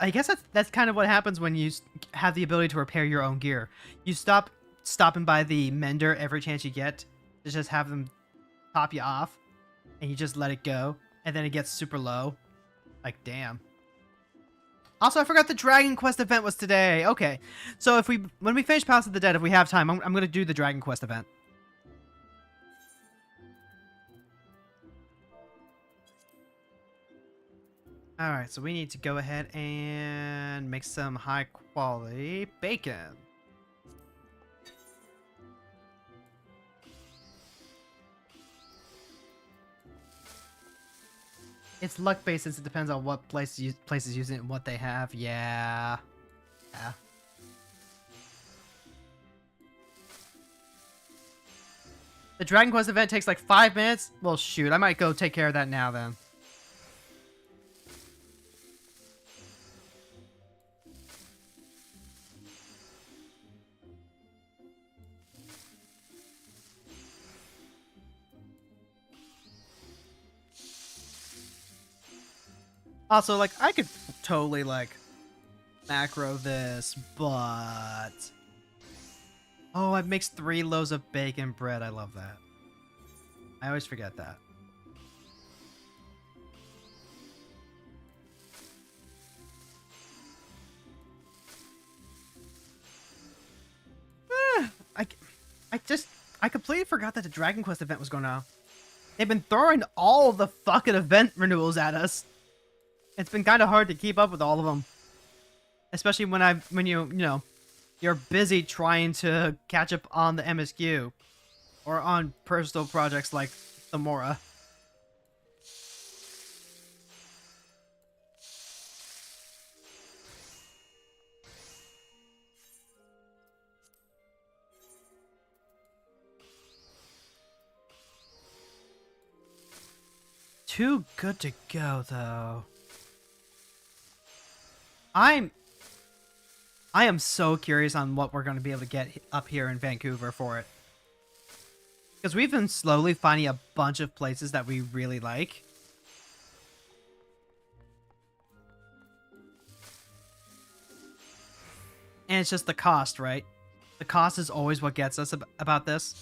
[SPEAKER 1] I guess that's kind of what happens when you have the ability to repair your own gear. You stop stopping by the mender every chance you get to just have them top you off, and you just let it go, and then it gets super low. Like, damn. Also, I forgot the Dragon Quest event was today. Okay, so when we finish Palace of the Dead, if we have time, I'm gonna do the Dragon Quest event. Alright, so we need to go ahead and make some high quality bacon. It's luck based since it depends on what places use it and what they have. Yeah. Yeah. The Dragon Quest event takes like 5 minutes? Well, shoot, I might go take care of that now then. Also, like, I could totally, like, macro this, but... Oh, it makes 3 loaves of bacon bread. I love that. I always forget that. I completely forgot that the Dragon Quest event was going on. They've been throwing all the fucking event renewals at us. It's been kind of hard to keep up with all of them. Especially when you're busy trying to catch up on the MSQ. Or on personal projects like Thamora. Too good to go, though. I am so curious on what we're going to be able to get up here in Vancouver for it. Because we've been slowly finding a bunch of places that we really like. And it's just the cost, right? The cost is always what gets us about this.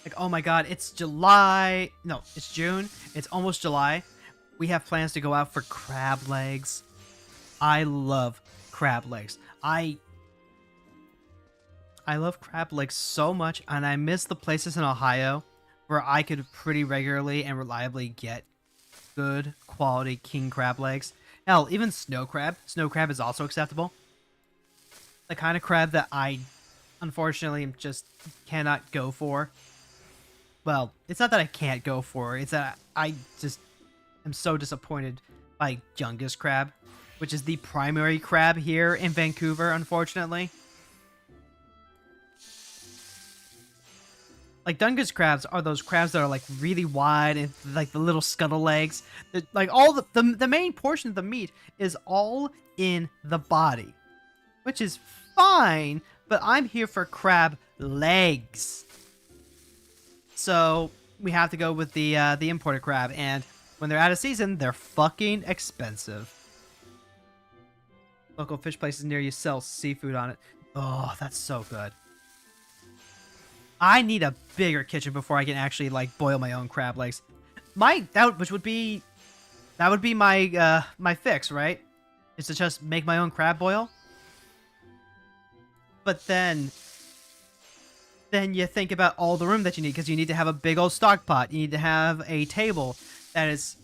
[SPEAKER 1] Like, oh my god, it's July. No, it's June. It's almost July. We have plans to go out for crab legs. I love crab legs. I love crab legs so much, and I miss the places in Ohio where I could pretty regularly and reliably get good quality king crab legs. Hell, even snow crab. Snow crab is also acceptable. The kind of crab that I, unfortunately, just cannot go for. Well, it's not that I can't go for it. It's that I just am so disappointed by Jungus crab, which is the primary crab here in Vancouver, unfortunately. Like, Dungus crabs are those crabs that are, like, really wide and, like, the little scuttle legs. Like, all the main portion of the meat is all in the body, which is fine, but I'm here for crab legs. So, we have to go with the imported crab, and when they're out of season, they're fucking expensive. Local fish places near you sell seafood on it. Oh, that's so good. I need a bigger kitchen before I can actually, like, boil my own crab legs. That would be my my fix, right? Is to just make my own crab boil. But then you think about all the room that you need, because you need to have a big old stock pot. You need to have a table that is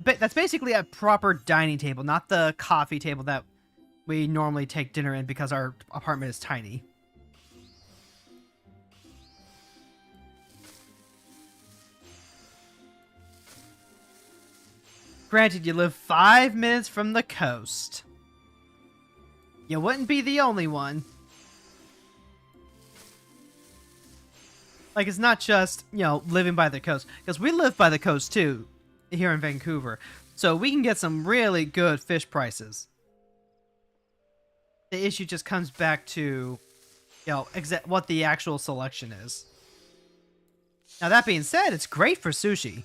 [SPEAKER 1] that's basically a proper dining table, not the coffee table that we normally take dinner in because our apartment is tiny. Granted, you live 5 minutes from the coast. You wouldn't be the only one. Like, it's not just, living by the coast. Because we live by the coast, too, here in Vancouver. So we can get some really good fish prices. The issue just comes back to, what the actual selection is. Now, that being said, it's great for sushi.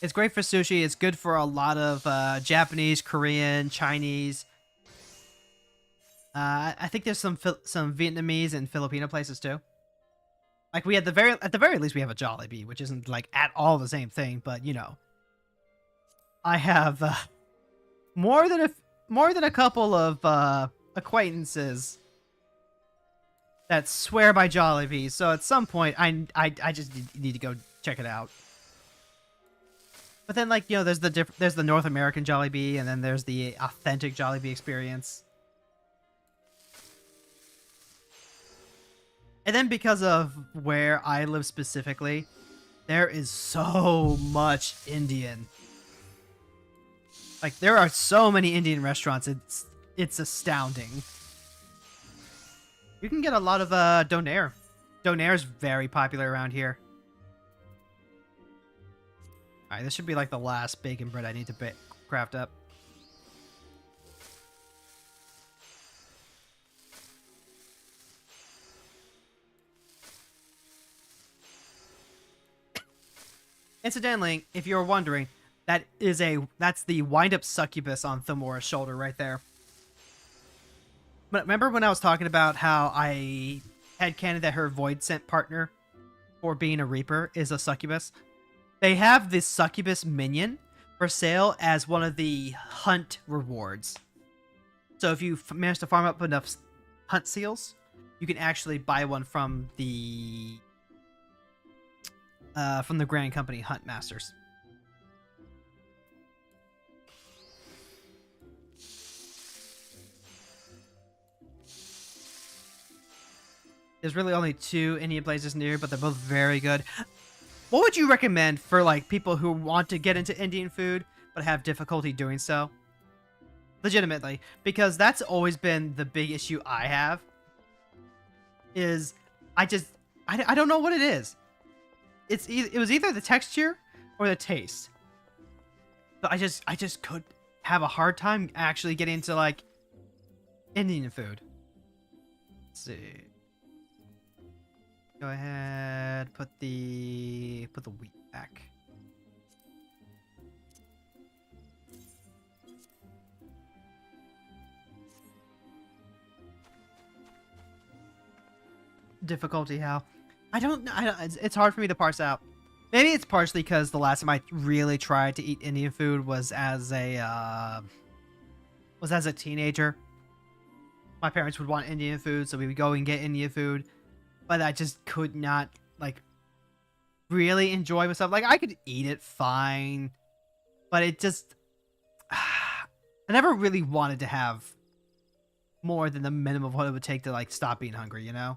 [SPEAKER 1] It's great for sushi. It's good for a lot of Japanese, Korean, Chinese. I think there's some Vietnamese and Filipino places too. Like we at the very least we have a Jollibee, which isn't like at all the same thing, but you know, I have more than a couple of acquaintances that swear by Jollibee. So at some point, I just need to go check it out. But then, like, you know, there's the North American Jollibee, and then there's the authentic Jollibee experience. And then because of where I live specifically, there is so much Indian. Like, there are so many Indian restaurants. It's astounding. You can get a lot of donair. Donair is very popular around here. Alright, this should be like the last bacon bread I need to craft up. Incidentally, if you're wondering, that's the wind-up succubus on Thamora's shoulder right there. But remember when I was talking about how I headcanon that her void scent partner for being a reaper is a succubus? They have this succubus minion for sale as one of the hunt rewards. So if you manage to farm up enough hunt seals, you can actually buy one from the Grand Company Hunt Masters. There's really only 2 Indian places near, but they're both very good. What would you recommend for like people who want to get into Indian food but have difficulty doing so? Legitimately, because that's always been the big issue I have. Is I don't know what it is. It was either the texture or the taste. But I just could have a hard time actually getting into like Indian food. Let's see. Go ahead, put the wheat back. Difficulty how? I don't know. It's hard for me to parse out. Maybe it's partially because the last time I really tried to eat Indian food was as a teenager. My parents would want Indian food, so we would go and get Indian food. But I just could not, like, really enjoy myself. Like, I could eat it fine. But it just... I never really wanted to have more than the minimum of what it would take to, like, stop being hungry, you know?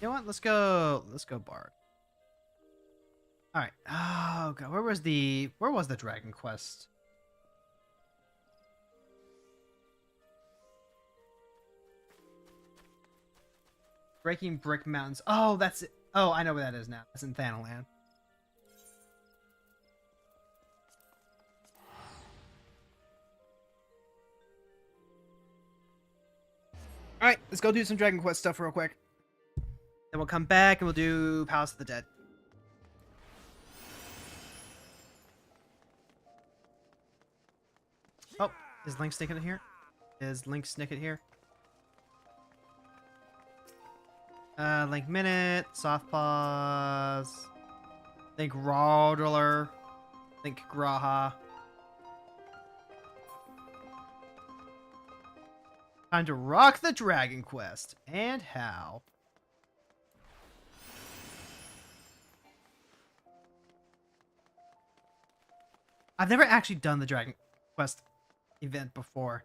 [SPEAKER 1] You know what? Let's go Bard. All right. Oh god, where was the Dragon Quest? Breaking Brick Mountains. Oh, that's it. Oh, I know where that is now. That's in Thanalan. All right, let's go do some Dragon Quest stuff real quick. Then we'll come back and we'll do Palace of the Dead. Oh, is Link sticking it here? Is Link snicket here? Link Minute, Soft Paws, Link Rawdler, Link Graha. Time to rock the Dragon Quest. And how? I've never actually done the Dragon Quest event before.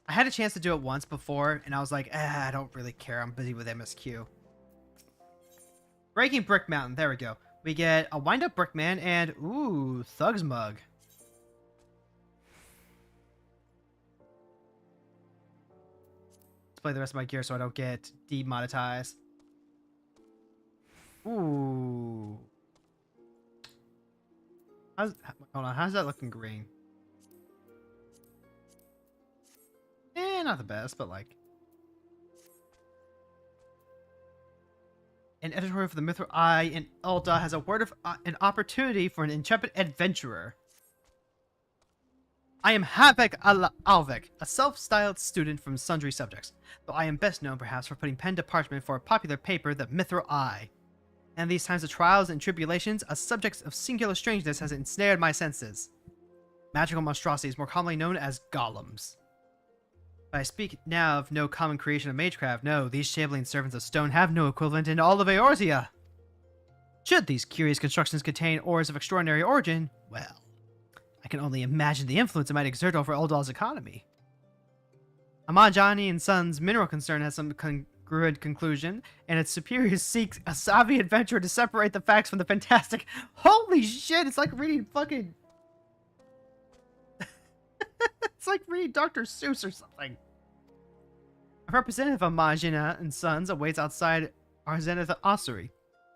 [SPEAKER 1] I had a chance to do it once before, and I was like, I don't really care. I'm busy with MSQ. Breaking Brick Mountain. There we go. We get a wind-up Brickman and, ooh, Thug's Mug. Let's play the rest of my gear so I don't get demonetized. Ooh. Hold on, how's that looking green? not the best, but like... An editorial for the Mithril Eye in Ulda has a word of an opportunity for an intrepid adventurer. I am Havek Alvek, a self-styled student from sundry subjects, though I am best known perhaps for putting pen to parchment for a popular paper, the Mithril Eye. And these times of trials and tribulations, a subject of singular strangeness has ensnared my senses. Magical monstrosities, more commonly known as golems. But I speak now of no common creation of magecraft. No, these shaveling servants of stone have no equivalent in all of Eorzea. Should these curious constructions contain ores of extraordinary origin, well, I can only imagine the influence it might exert over Uldal's economy. Amajani and Sons' mineral concern has some congruent conclusion, and its superiors seek a savvy adventurer to separate the facts from the fantastic. Holy shit, it's like reading fucking... it's like reading Dr. Seuss or something. A representative of Majina and Sons awaits outside Arzenith Ossuary.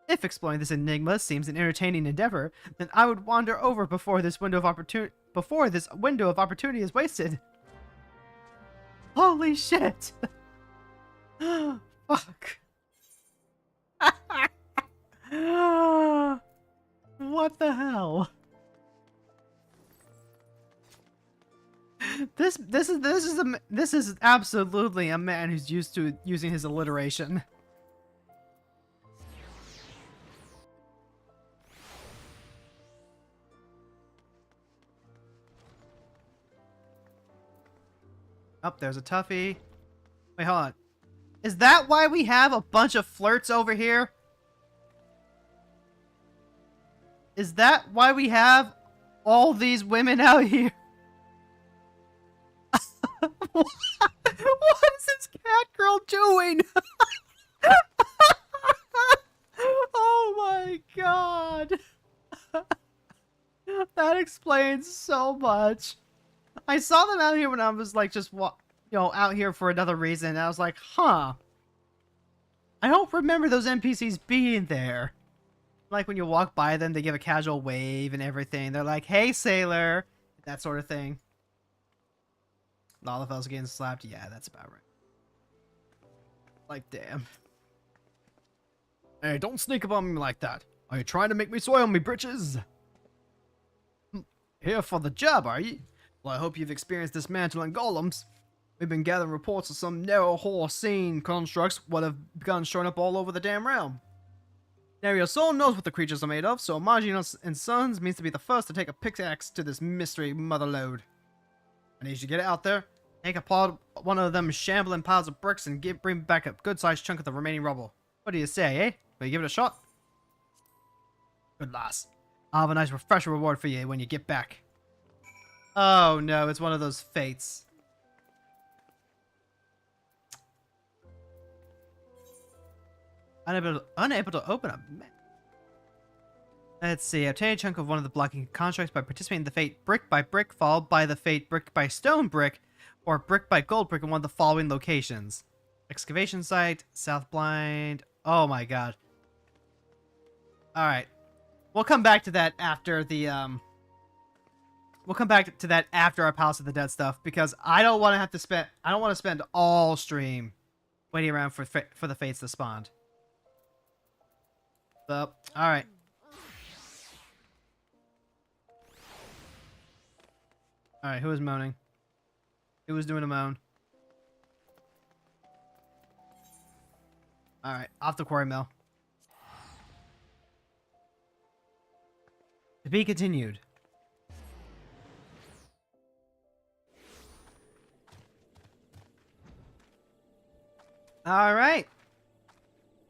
[SPEAKER 1] If exploring this enigma seems an entertaining endeavor, then I would wander over before this window of opportunity is wasted. Holy shit! Fuck. What the hell? This is absolutely a man who's used to using his alliteration. Oh, there's a toughie. Wait, hold on. Is that why we have a bunch of flirts over here? Is that why we have all these women out here? What is this cat girl doing? Oh my god. That explains so much. I saw them out here when I was like just out here for another reason. And I was like, huh. I don't remember those NPCs being there. Like when you walk by them, they give a casual wave and everything. They're like, hey, sailor. That sort of thing. Lalafel's getting slapped. Yeah, that's about right. Like, damn. Hey, don't sneak up on me like that. Are you trying to make me soil me britches? Here for the job, are you? Well, I hope you've experienced dismantling golems. We've been gathering reports of some narrow hole scene constructs what have begun showing up all over the damn realm. Now your soul knows what the creatures are made of, so Maginos and Sons means to be the first to take a pickaxe to this mystery motherlode. I need you to get it out there, take apart one of them shambling piles of bricks, and bring back a good-sized chunk of the remaining rubble. What do you say, eh? Will you give it a shot? Good lass. I'll have a nice refresher reward for you when you get back. Oh no, it's one of those fates. Unable to open a map. Let's see. Obtain a chunk of one of the blocking constructs by participating in the fate brick by brick, followed by the fate brick by stone brick, or brick by gold brick in one of the following locations. Excavation site, south blind. Oh my god. Alright. We'll come back to that after the, We'll come back to that after our Palace of the Dead stuff, because I don't want to have to spend... I don't want to spend all stream waiting around for the fates to spawn. So, alright. Alright, who was moaning? Who was doing a moan? Alright, off the quarry mill. To be continued. Alright.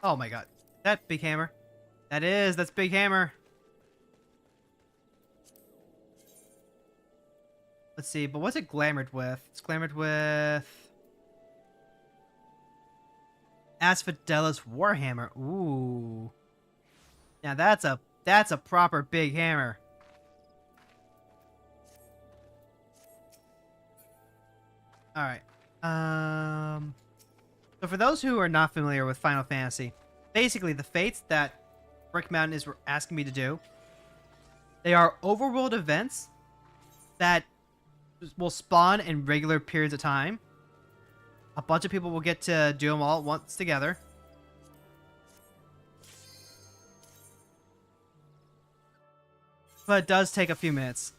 [SPEAKER 1] Oh my god. That big hammer. That's big hammer. Let's see, but what's it glamored with? It's glamored with Asphodelos Warhammer. Ooh. Now that's a proper big hammer. Alright. So for those who are not familiar with Final Fantasy, basically the fates that Brick Mountain is asking me to do, they are overworld events that will spawn in regular periods of time. a bunch of people will get to do them all at once together. But it does take a few minutes.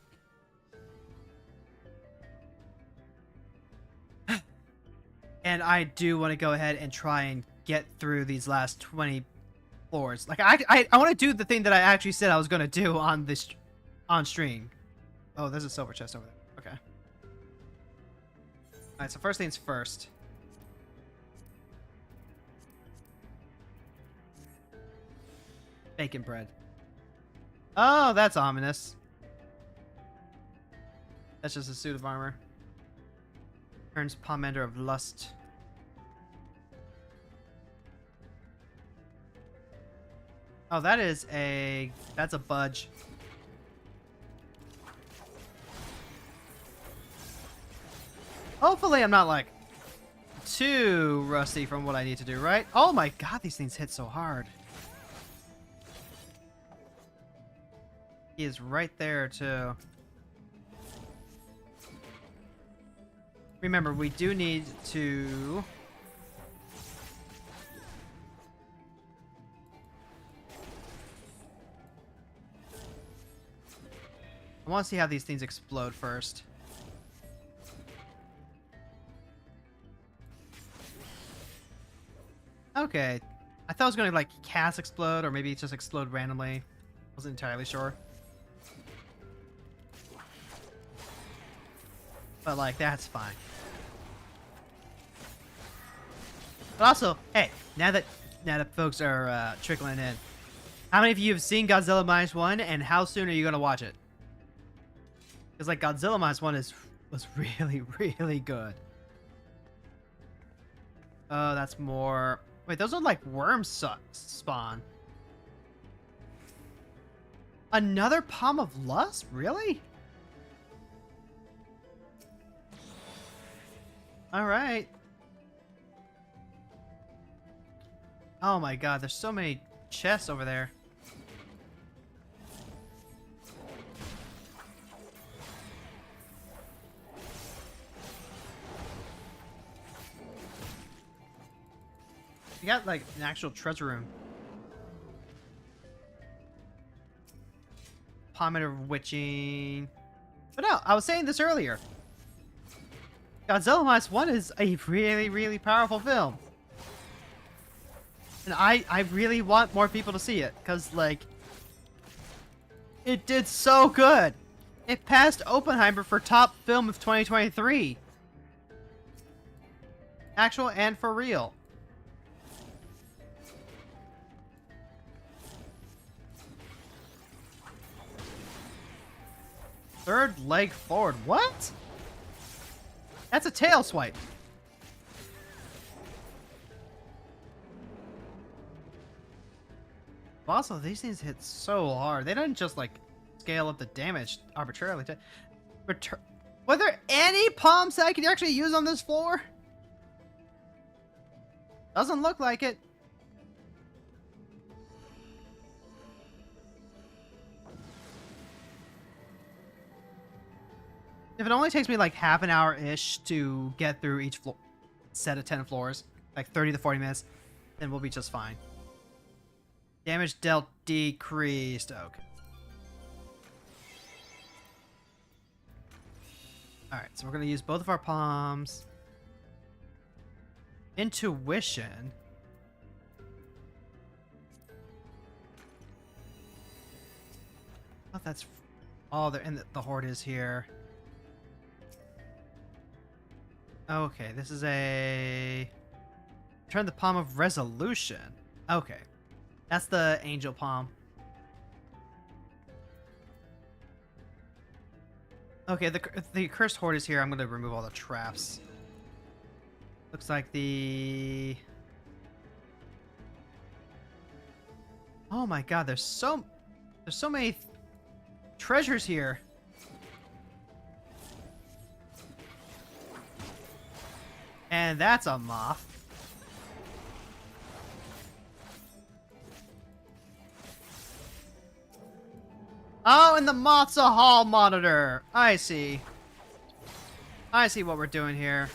[SPEAKER 1] And I do want to go ahead and try and get through these last 20 floors. Like, I want to do the thing that I actually said I was going to do on this on stream. Oh, there's a silver chest over there. Okay. Alright, so first things first. Bacon bread. Oh, that's ominous. That's just a suit of armor. Turns Pomander of Lust. Oh, that's a budge. Hopefully I'm not like too rusty from what I need to do, right? Oh my god, these things hit so hard. He is right there too. Remember, we do need to... I want to see how these things explode first. Okay. I thought it was going to, like, cast explode, or maybe it just explode randomly. Wasn't entirely sure. But, like, that's fine. But also, hey, now that folks are trickling in, how many of you have seen Godzilla -1, and how soon are you gonna watch it? Because like Godzilla -1 was really, really good. Oh, that's more. Wait, those are like worms spawn. Another Palm of Lust, really? All right. Oh my god, there's so many chests over there. You got like an actual treasure room. Pomander of Witching. But no, I was saying this earlier. Godzilla -1 is a really, really powerful film. And I really want more people to see it, because, like, it did so good. It passed Oppenheimer for top film of 2023. Actual and for real. Third leg forward. What? That's a tail swipe. Also, these things hit so hard. They didn't just, like, scale up the damage arbitrarily. Were there any palms that I could actually use on this floor? Doesn't look like it. If it only takes me, like, half an hour-ish to get through each set of 10 floors, like 30 to 40 minutes, then we'll be just fine. Damage dealt decreased. Okay. Alright, so we're going to use both of our palms. Intuition. Oh, that's... Oh, they're in the horde is here. Okay, this is a... Turn the Palm of Resolution. Okay. That's the angel palm. Okay, the cursed horde is here. I'm gonna remove all the traps. Looks like the... Oh my god, there's so many treasures here. And that's a moth. Oh, and the moth's a hall monitor. I see. I see what we're doing here.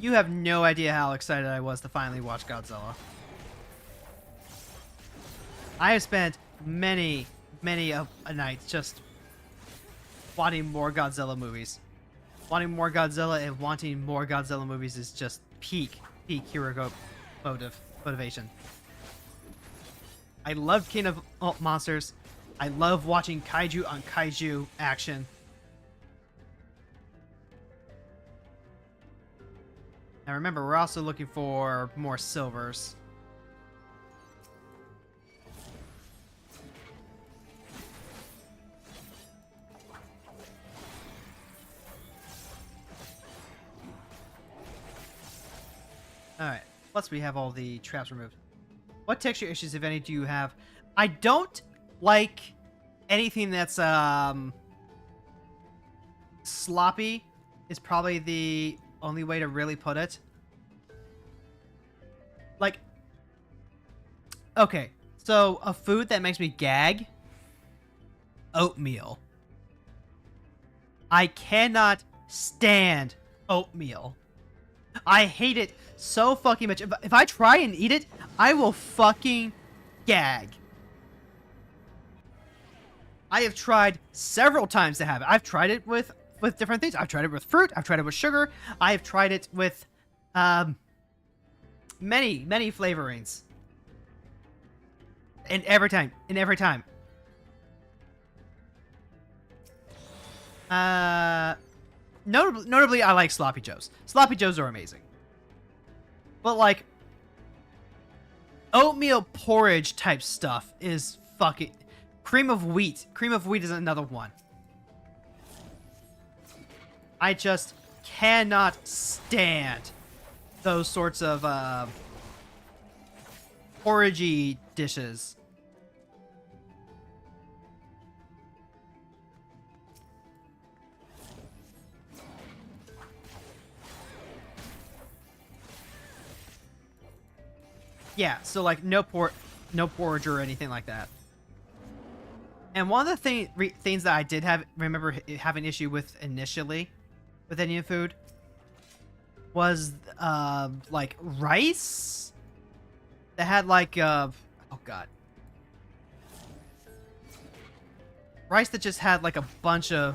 [SPEAKER 1] You have no idea how excited I was to finally watch Godzilla. I have spent many nights just wanting more Godzilla movies. Wanting more Godzilla and wanting more Godzilla movies is just peak hero motivation. I love King of Monsters. I love watching kaiju on kaiju action. Now remember, we're also looking for more silvers. Alright, plus we have all the traps removed. What texture issues, if any, do you have? I don't like anything that's sloppy is probably the only way to really put it. Like, okay, so a food that makes me gag, oatmeal. I cannot stand oatmeal. I hate it so fucking much. If I try and eat it, I will fucking gag. I have tried several times to have it. I've tried it with different things. I've tried it with fruit. I've tried it with sugar. I have tried it with many flavorings. And every time. Notably, I like Sloppy Joes. Sloppy Joes are amazing. But, like, oatmeal porridge type stuff is fucking... Cream of wheat. Cream of wheat is another one. I just cannot stand those sorts of porridgey dishes. Yeah, so like no porridge or anything like that. And one of the things that I did remember having issue with initially with Indian food was like rice that had like oh god, rice that just had like a bunch of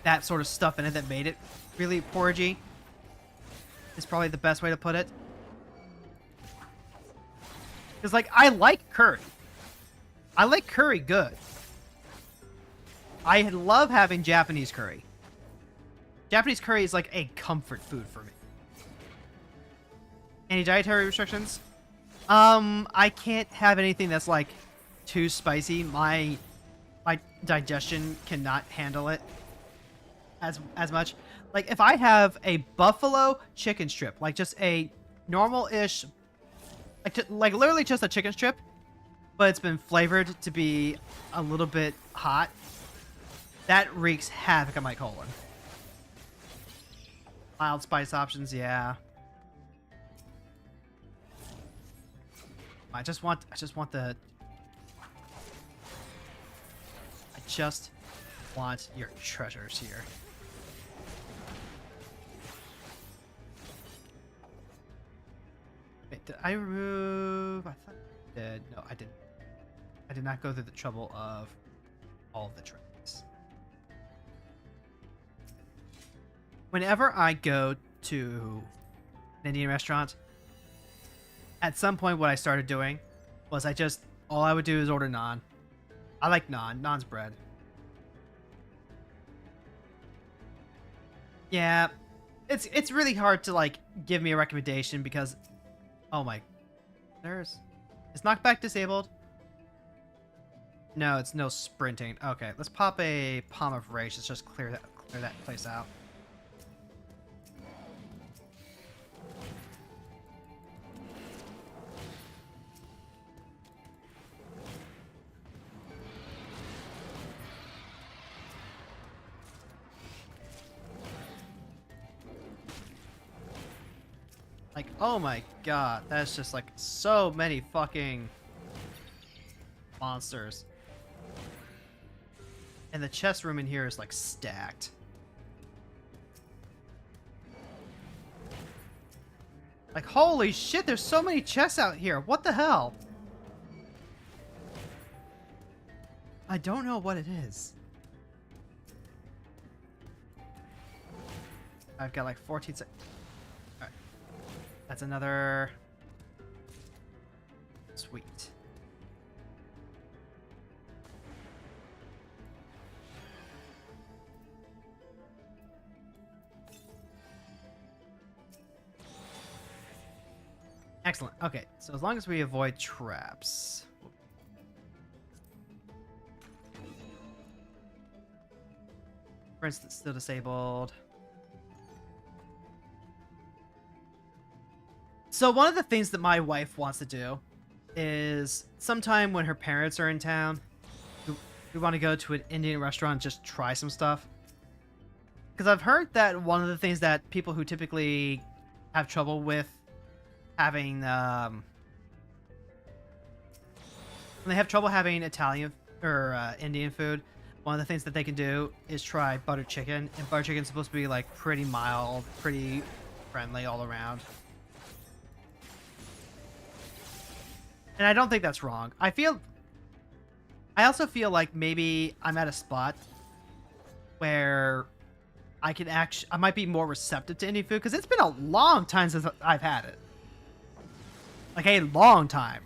[SPEAKER 1] that sort of stuff in it that made it really porridgey is probably the best way to put it. Because like I like curry. I like curry good. I love having Japanese curry. Japanese curry is like a comfort food for me. Any dietary restrictions? I can't have anything that's like too spicy. My digestion cannot handle it as much. Like if I have a buffalo chicken strip, like just a normal-ish, like literally just a chicken strip, but it's been flavored to be a little bit hot, that wreaks havoc on my colon. Mild spice options, yeah. I just want your treasures here. Wait, did I remove? I thought I did. No, I didn't. I did not go through the trouble of all of the trays. Whenever I go to an Indian restaurant, at some point what I started doing was all I would do is order naan. I like naan. Naan's bread. Yeah, it's really hard to like give me a recommendation because, oh my, is knockback disabled? No, it's no sprinting. Okay, let's pop a palm of rage. Let's just clear that place out. Like, oh my god, that's just like so many fucking monsters. And the chest room in here is like stacked. Like, holy shit, there's so many chests out here. What the hell? I don't know what it is. I've got like 14 seconds. Alright. That's another... Sweet. Excellent. Okay, so as long as we avoid traps. For instance, still disabled. So one of the things that my wife wants to do is sometime when her parents are in town, we want to go to an Indian restaurant and just try some stuff. Because I've heard that one of the things that people who typically have trouble with having, when they have trouble having Italian or Indian food, one of the things that they can do is try butter chicken. And butter chicken is supposed to be like pretty mild, pretty friendly all around. And I don't think that's wrong. I also feel like maybe I'm at a spot where I might be more receptive to Indian food, because it's been a long time since I've had it. Like a long time.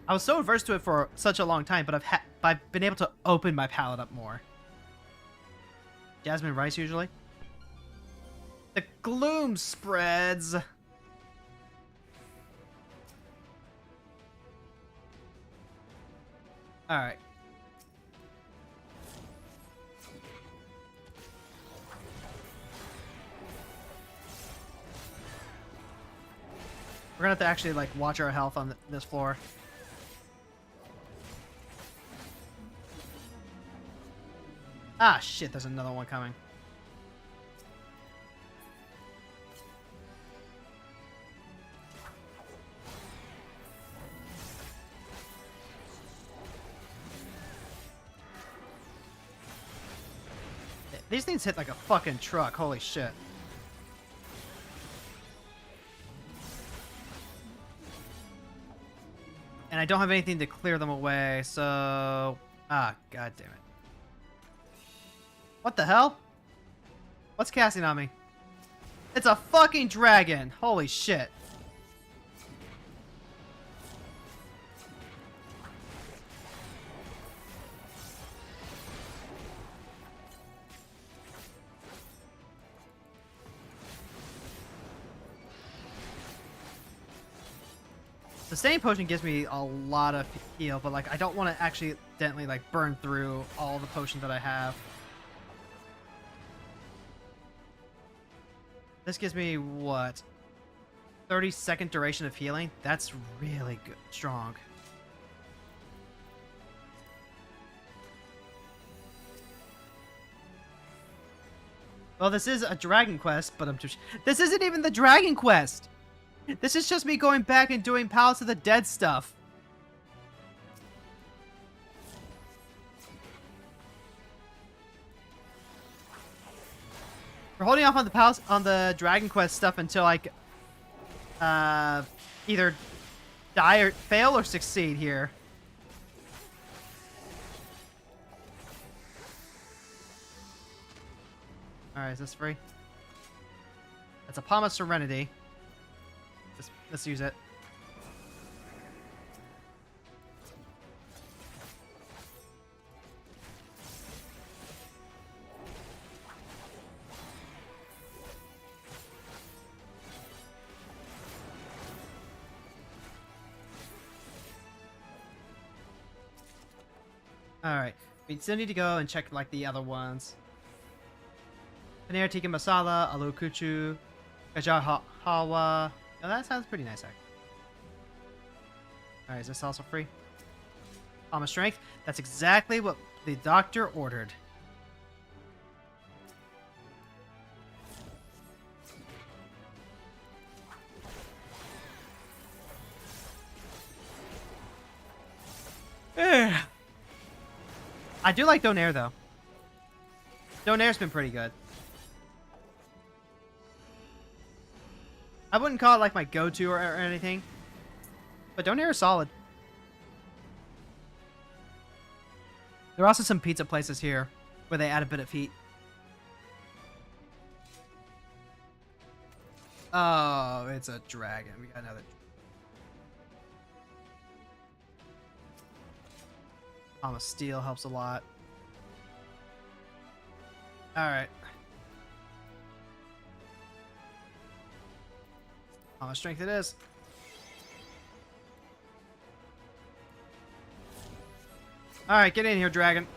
[SPEAKER 1] I was so averse to it for such a long time, but I've been able to open my palate up more. Jasmine rice usually. The gloom spreads. All right. We're gonna have to actually like watch our health on this floor. Ah, shit, there's another one coming. These things hit like a fucking truck, holy shit. And I don't have anything to clear them away, so... Ah, god damn it. What the hell? What's casting on me? It's a fucking dragon! Holy shit. The Staying Potion gives me a lot of heal, but like I don't want to accidentally like burn through all the potions that I have. This gives me what? 30-second duration of healing? That's really good, strong. Well, this is a Dragon Quest, but this isn't even the Dragon Quest! This is just me going back and doing Palace of the Dead stuff. We're holding off on the Dragon Quest stuff until I either die or fail or succeed here. Alright, is this free? That's a Palm of Serenity. Let's use it. Alright. We still need to go and check like the other ones. Paneer Tikka Masala, Aloo Kuchu, Gajar Hawa. Oh, that sounds pretty nice, actually. Alright, is this also free? Palm of Strength. That's exactly what the doctor ordered. I do like Donair, though. Donair's been pretty good. I wouldn't call it like my go-to or anything, but donair is solid. There are also some pizza places here where they add a bit of heat. Oh, it's a dragon. We got another. Steel helps a lot. All right. Strength it is. All right, get in here, dragon.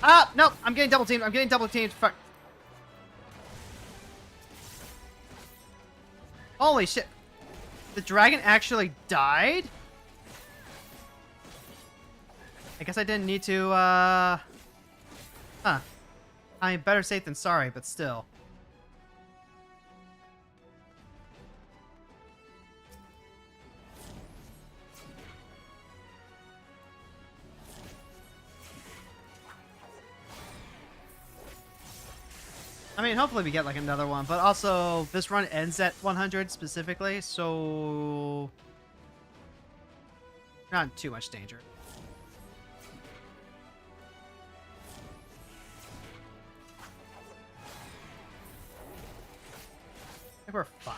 [SPEAKER 1] Ah, no, I'm getting double teamed. I'm getting double teamed. Fuck. Holy shit. The dragon actually died? I guess I didn't need to, Huh. I mean, better safe than sorry, but still. I mean, hopefully we get, like, another one, but also, this run ends at 100 specifically, so... not in too much danger. I think we're fine.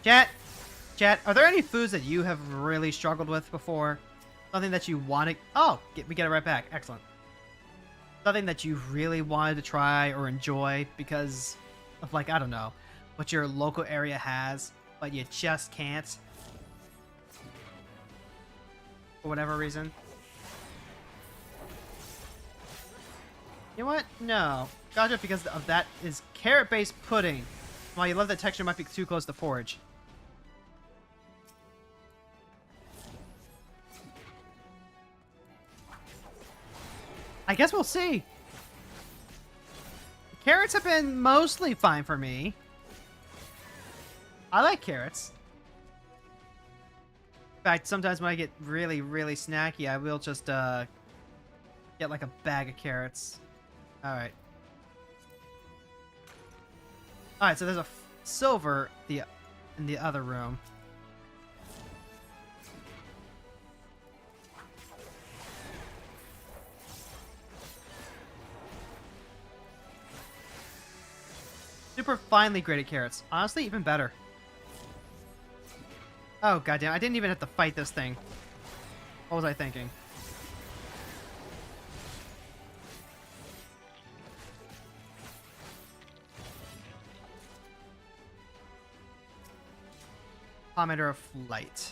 [SPEAKER 1] Chat, are there any foods that you have really struggled with before? Something that you want to... oh, we get it right back. Excellent. Something that you really wanted to try or enjoy because of, like, I don't know, what your local area has, but you just can't. For whatever reason. You know what? No. Gotcha, because of that is carrot-based pudding. While you love that texture, might be too close to forage. I guess we'll see. Carrots have been mostly fine for me. I like carrots. In fact, sometimes when I get really, really snacky, I will just get like a bag of carrots. Alright. Alright, so there's a silver in the other room. Super finely grated carrots. Honestly, even better. Oh, goddamn. I didn't even have to fight this thing. What was I thinking? Commenter of Flight.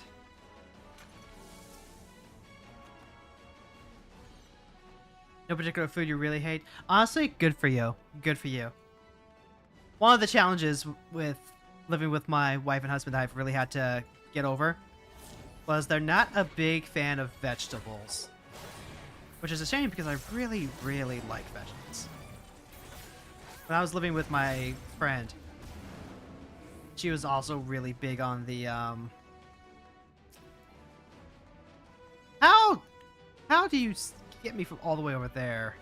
[SPEAKER 1] No particular food you really hate? Honestly, good for you. Good for you. One of the challenges with living with my wife and husband that I've really had to get over was they're not a big fan of vegetables. Which is a shame because I really, really like vegetables. When I was living with my friend, she was also really big on the, How do you get me from all the way over there?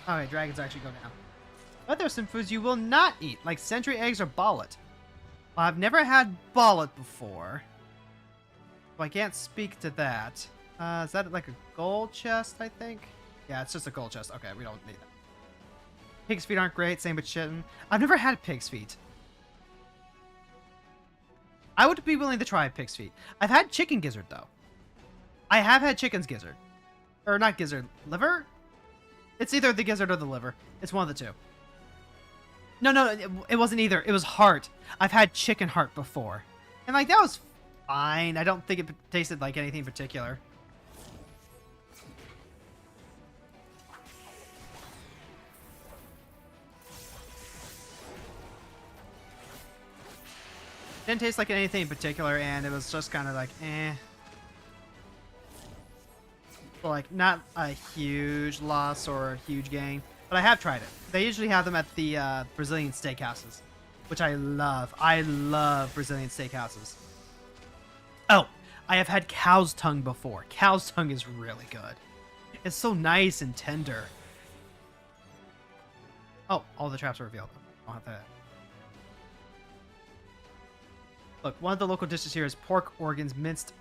[SPEAKER 1] Alright, dragons actually go down. But there's some foods you will not eat, like century eggs or bollet. Well, I've never had bollet before, so I can't speak to that. Is that like a gold chest, I think? Yeah, it's just a gold chest. Okay, we don't need that. Pig's feet aren't great, same with chitin. I've never had pig's feet. I would be willing to try pig's feet. I've had chicken gizzard, though. I have had chicken's gizzard. Or not gizzard, liver? It's either the gizzard or the liver. It's one of the two. No, it wasn't either. It was heart. I've had chicken heart before. And, like, that was fine. I don't think it tasted like anything particular. Didn't taste like anything in particular, and it was just kind of like, eh. So, like, not a huge loss or a huge gain, but I have tried it. They usually have them at the Brazilian steakhouses, which I love. I love Brazilian steakhouses. Oh, I have had cow's tongue before. Cow's tongue is really good. It's so nice and tender. Oh, all the traps are revealed. I'll have that. Look, one of the local dishes here is pork organs minced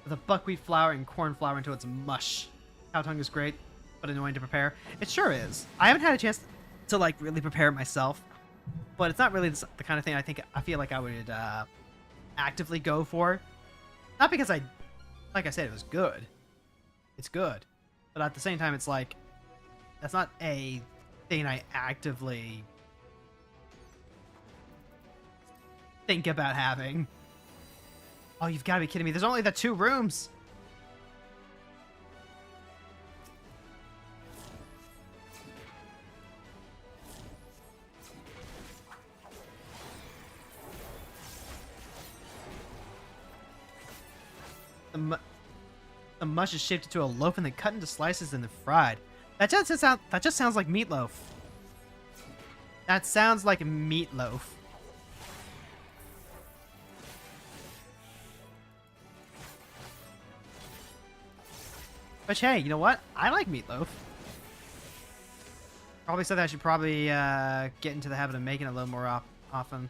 [SPEAKER 1] with a buckwheat flour and corn flour until it's mush. Cow tongue is great, but annoying to prepare. It sure is. I haven't had a chance to like really prepare it myself, but it's not really the kind of thing I feel like I would actively go for. Not because like I said, it was good. It's good, but at the same time, it's like that's not a thing I actively think about having. Oh, you've got to be kidding me. There's only the 2 rooms. The mush is shaped into a loaf and then cut into slices and then fried. That just sounds like meatloaf. That sounds like meatloaf. But hey, you know what? I like meatloaf. Probably said that I should probably get into the habit of making it a little more often.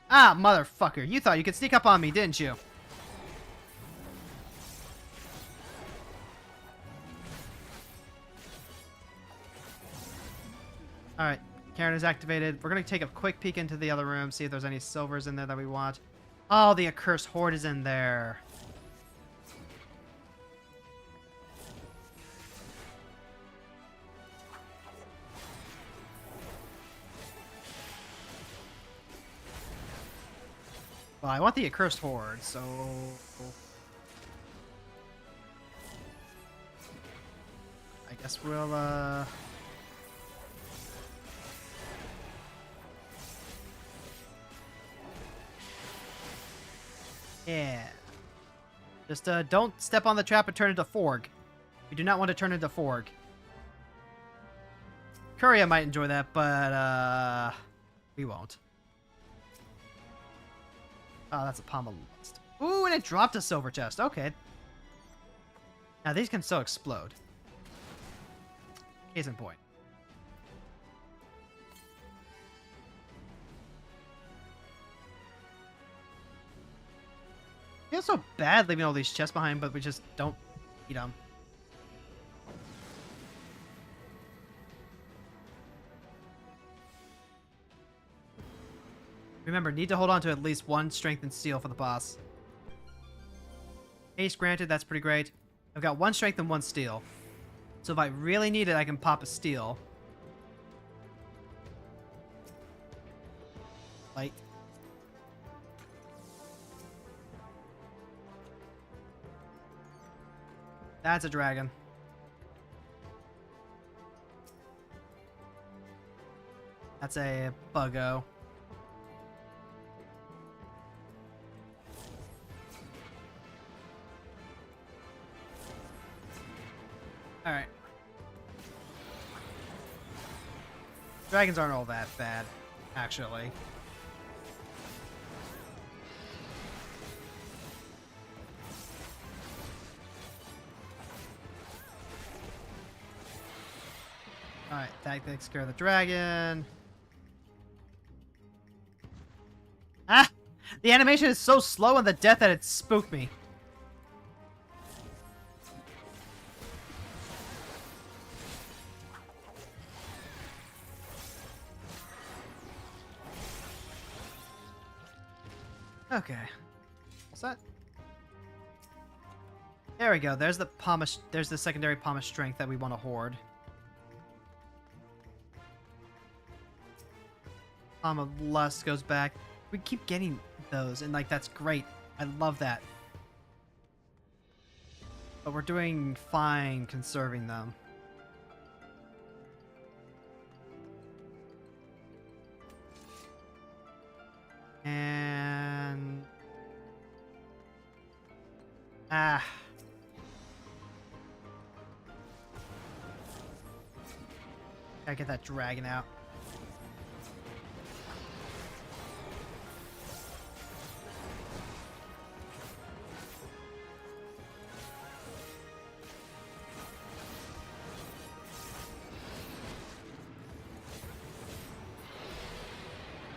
[SPEAKER 1] Ah, motherfucker. You thought you could sneak up on me, didn't you? Alright. Karen is activated. We're going to take a quick peek into the other room, see if there's any silvers in there that we want. Oh, the accursed horde is in there. Well, I want the accursed horde, so... I guess we'll, yeah. Just, don't step on the trap and turn into Forg. We do not want to turn into Forg. Courier might enjoy that, but, we won't. Oh, that's a pommel list. Ooh, and it dropped a silver chest. Okay. Now, these can still explode. Case in point. Feels so bad leaving all these chests behind, but we just don't eat them. Remember, need to hold on to at least 1 strength and steel for the boss. Haste granted, that's pretty great. I've got 1 strength and 1 steel. So if I really need it, I can pop a steel. Light. That's a dragon. That's a buggo. Alright. Dragons aren't all that bad, actually. Alright, that takes care of the dragon. Ah! The animation is so slow on the death that it spooked me. Okay. What's that? There we go. There's the there's the secondary Palma strength that we want to hoard. Palma lust goes back. We keep getting those, and like that's great. I love that. But we're doing fine conserving them. And... gotta get that dragon out.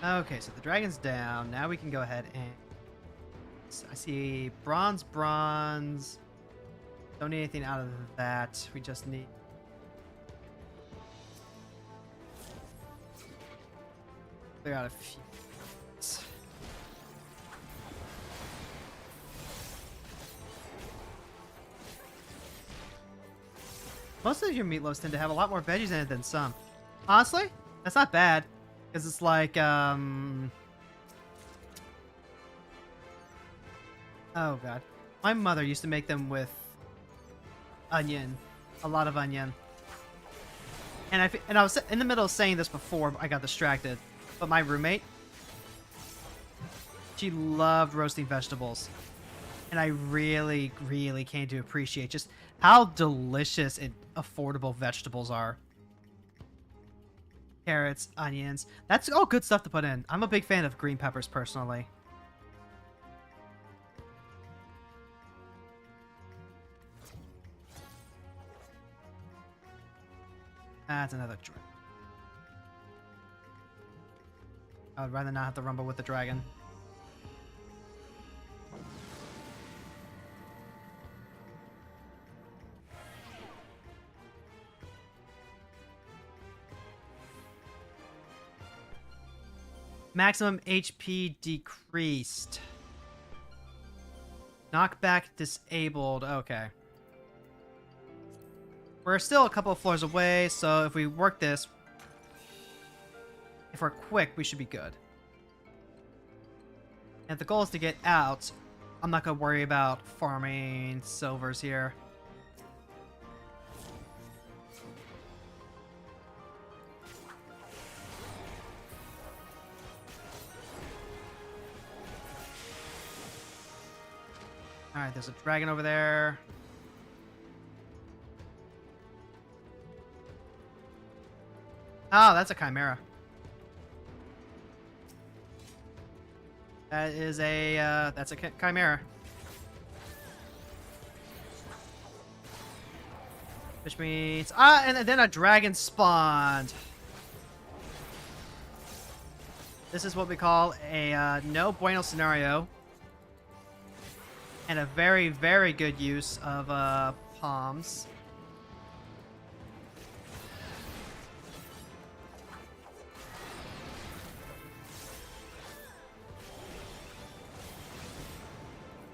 [SPEAKER 1] Okay, so the dragon's down. Now we can go ahead and... I see bronze. Don't need anything out of that. We just need... clear out a few... Most of your meatloaves tend to have a lot more veggies in it than some. Honestly, that's not bad. Because it's like, oh god. My mother used to make them with onion. A lot of onion. And I was in the middle of saying this before I got distracted. But my roommate, she loved roasting vegetables. And I really, really came to appreciate just how delicious and affordable vegetables are. Carrots, onions. That's all good stuff to put in. I'm a big fan of green peppers, personally. That's another dragon. I would rather not have to rumble with the dragon. Maximum HP decreased. Knockback disabled. Okay. We're still a couple of floors away, so if we work this, if we're quick, we should be good. And if the goal is to get out, I'm not going to worry about farming silvers here. Alright, there's a dragon over there. Oh, that's a chimera. That is a, that's a chimera. Which means, and then a dragon spawned. This is what we call a, no bueno scenario. And a very, very good use of, palms.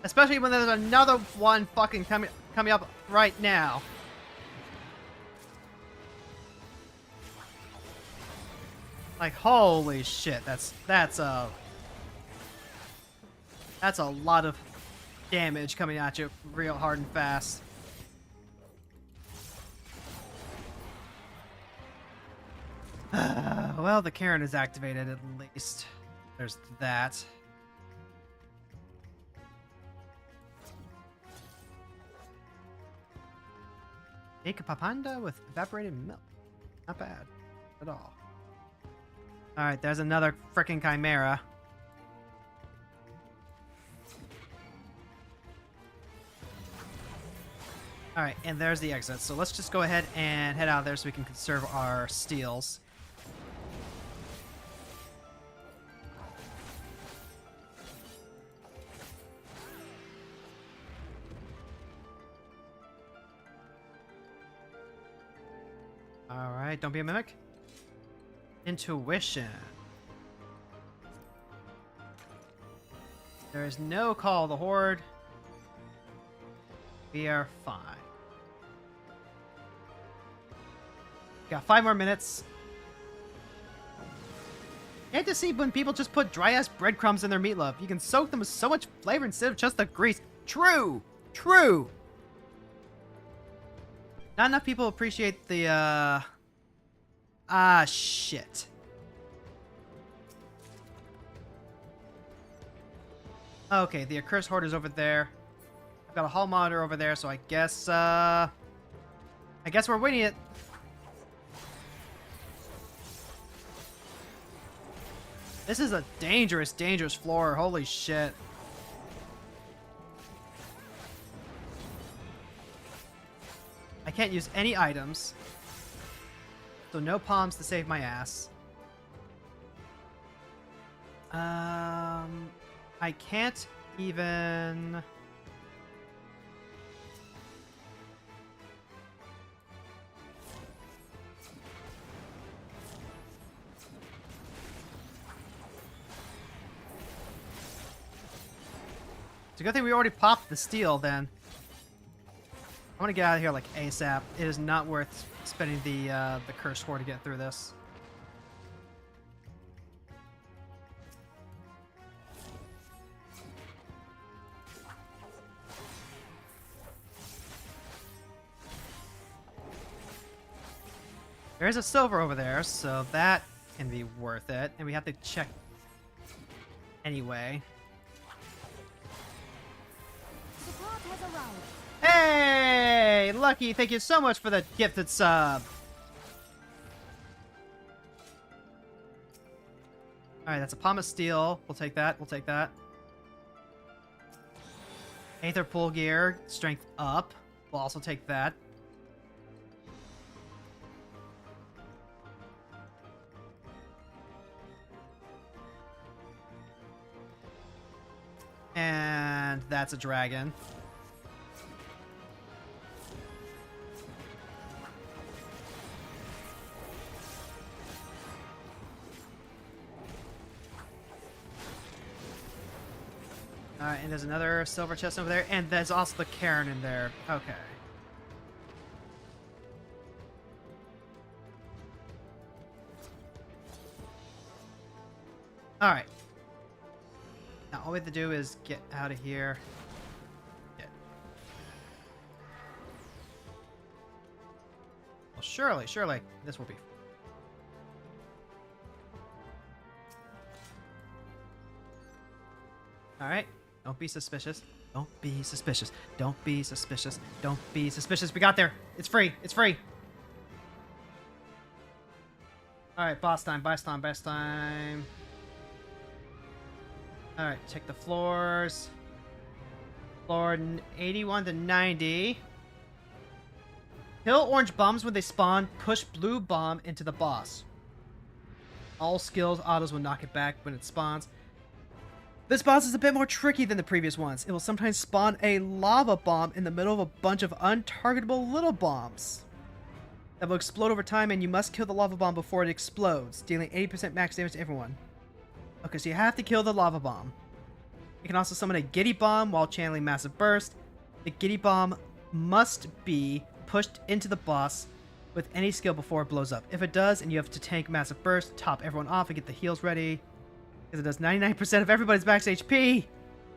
[SPEAKER 1] Especially when there's another one fucking coming up right now. Like, holy shit, that's a lot of damage coming at you real hard and fast. Well, the Karen is activated at least. There's that. Make a papanda with evaporated milk. Not bad at all. Alright, there's another frickin' chimera. Alright, and there's the exit. So let's just go ahead and head out there so we can conserve our steels. Alright, don't be a mimic. Intuition. There is no call of the horde. We are fine. Got 5 more minutes. You hate to see when people just put dry-ass breadcrumbs in their meatloaf. You can soak them with so much flavor instead of just the grease. True! True! Not enough people appreciate the, shit. Okay, the accursed horde is over there. I've got a hall monitor over there, so I guess we're winning it. This is a dangerous, dangerous floor. Holy shit. I can't use any items. So no palms to save my ass. I can't even... It's a good thing we already popped the steel, then. I want to get out of here, like, ASAP. It is not worth spending the cursed horde to get through this. There is a silver over there, so that can be worth it. And we have to check anyway. Hey, Lucky, thank you so much for the gifted sub. Alright, that's a palm of steel. We'll take that. We'll take that. Aether pull gear, strength up. We'll also take that. And that's a dragon. Alright, and there's another silver chest over there, and there's also the cairn in there. Okay. Alright. Now all we have to do is get out of here. Yeah. Well, surely, this will be... Alright. Don't be suspicious. Don't be suspicious. Don't be suspicious. Don't be suspicious. We got there. It's free. It's free. Alright, boss time, boss time, boss time. Alright, check the floors. Floor 81 to 90. Kill orange bombs when they spawn. Push blue bomb into the boss. All skills autos will knock it back when it spawns. This boss is a bit more tricky than the previous ones. It will sometimes spawn a lava bomb in the middle of a bunch of untargetable little bombs that will explode over time, and you must kill the lava bomb before it explodes, dealing 80% max damage to everyone. Okay, so you have to kill the lava bomb. You can also summon a giddy bomb while channeling massive burst. The giddy bomb must be pushed into the boss with any skill before it blows up. If it does, and you have to tank massive burst, top everyone off and get the heals ready, because it does 99% of everybody's max HP.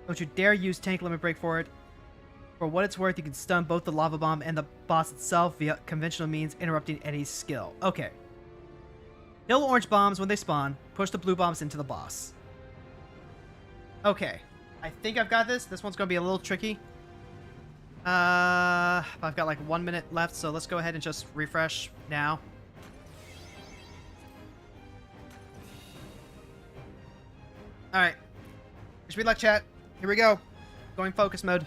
[SPEAKER 1] Don't you dare use tank limit break for it. For what it's worth, you can stun both the lava bomb and the boss itself via conventional means, interrupting any skill. Okay. Kill orange bombs when they spawn. Push the blue bombs into the boss. Okay. I think I've got this. This one's going to be a little tricky. I've got like 1 minute left, so let's go ahead and just refresh now. Alright. Wish me luck, chat. Here we go. Going focus mode.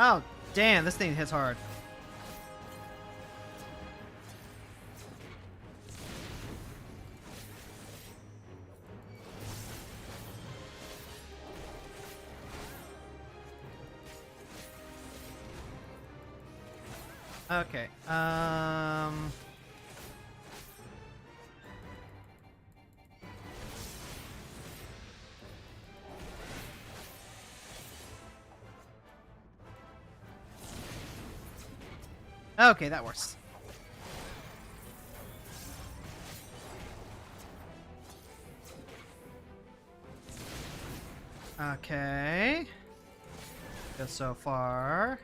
[SPEAKER 1] Oh, damn, this thing hits hard. Okay, Okay, that works. Okay. Good so far.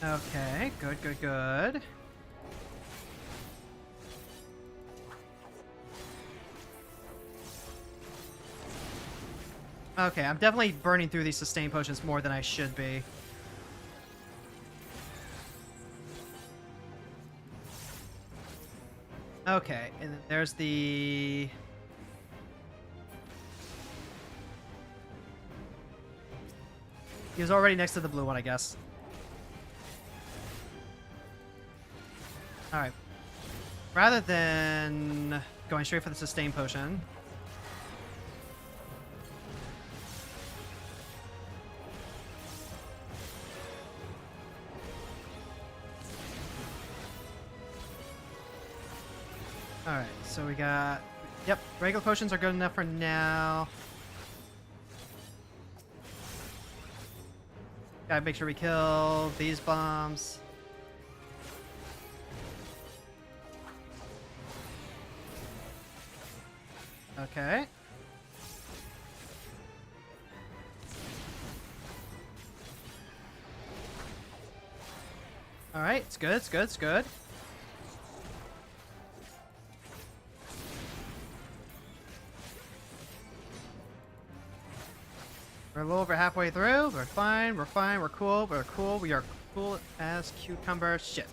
[SPEAKER 1] Okay, good, good, good. Okay, I'm definitely burning through these sustain potions more than I should be. Okay, and then there's the... He was already next to the blue one, I guess. Alright. Rather than going straight for the sustain potion... Alright, so we got... Yep, regular potions are good enough for now. Gotta make sure we kill these bombs. Okay. Alright, it's good, it's good, it's good. We're a little over halfway through. We're fine, we're fine, we're cool, we're cool. We are cool as cucumber shit.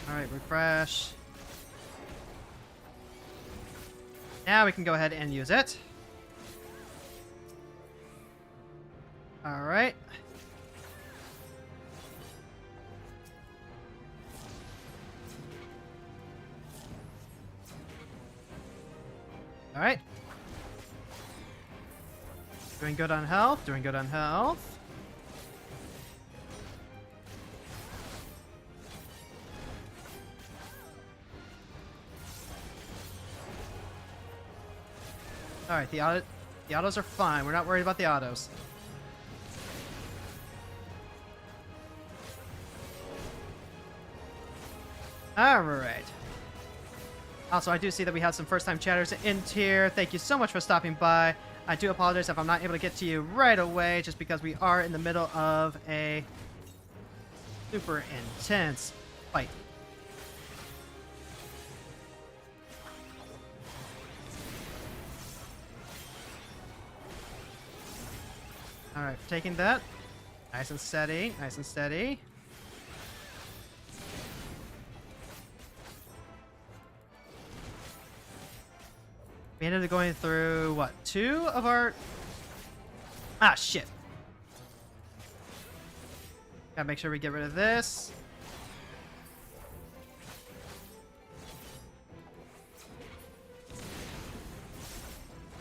[SPEAKER 1] Alright, refresh. Now we can go ahead and use it. Alright. Alright. Doing good on health, doing good on health. Alright, the autos are fine. We're not worried about the autos. Alright. Also, I do see that we have some first-time chatters in here. Thank you so much for stopping by. I do apologize if I'm not able to get to you right away, just because we are in the middle of a super intense fight. Alright, taking that. Nice and steady, nice and steady. We ended up going through, what, 2 of our... Ah, shit. Gotta make sure we get rid of this.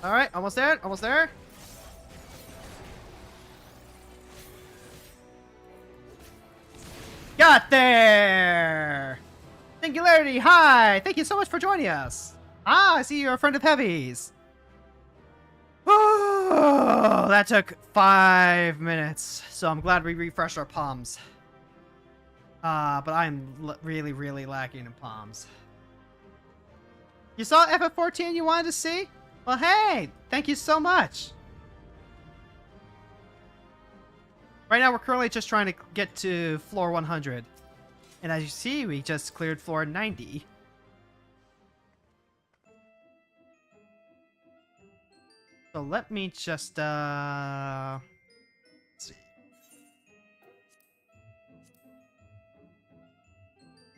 [SPEAKER 1] Alright, almost there, almost there. Got there! Singularity, hi! Thank you so much for joining us. Ah, I see you're a friend of Heavy's. Oh, that took 5 minutes, so I'm glad we refreshed our palms. But I'm really, really lacking in palms. You saw FF14 you wanted to see? Well, hey, thank you so much. Right now, we're currently just trying to get to floor 100. And as you see, we just cleared floor 90. So let me just, let's see.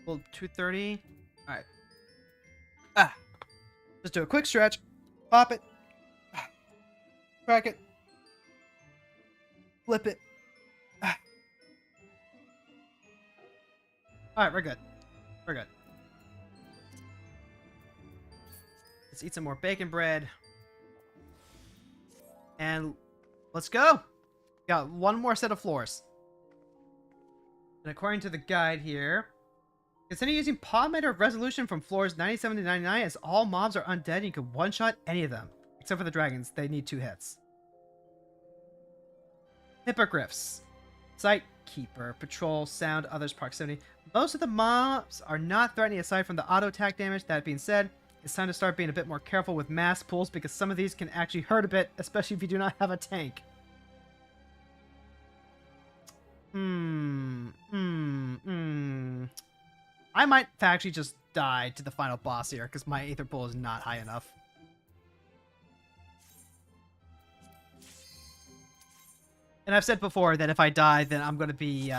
[SPEAKER 1] Well, 230. All right. Just do a quick stretch. Pop it. Crack it. Flip it. Alright, we're good. We're good. Let's eat some more bacon bread. And let's go! Got one more set of floors. And according to the guide here, consider using Pomander Resolution from floors 97 to 99 as all mobs are undead and you can one-shot any of them. Except for the dragons, they need 2 hits. Hippogriffs. Sight, Keeper, Patrol, Sound, Others, Proximity. Most of the mobs are not threatening aside from the auto attack damage. That being said, it's time to start being a bit more careful with mass pulls because some of these can actually hurt a bit, especially if you do not have a tank. I might actually just die to the final boss here because my Aether Pool is not high enough. And I've said before that if I die, then I'm going to be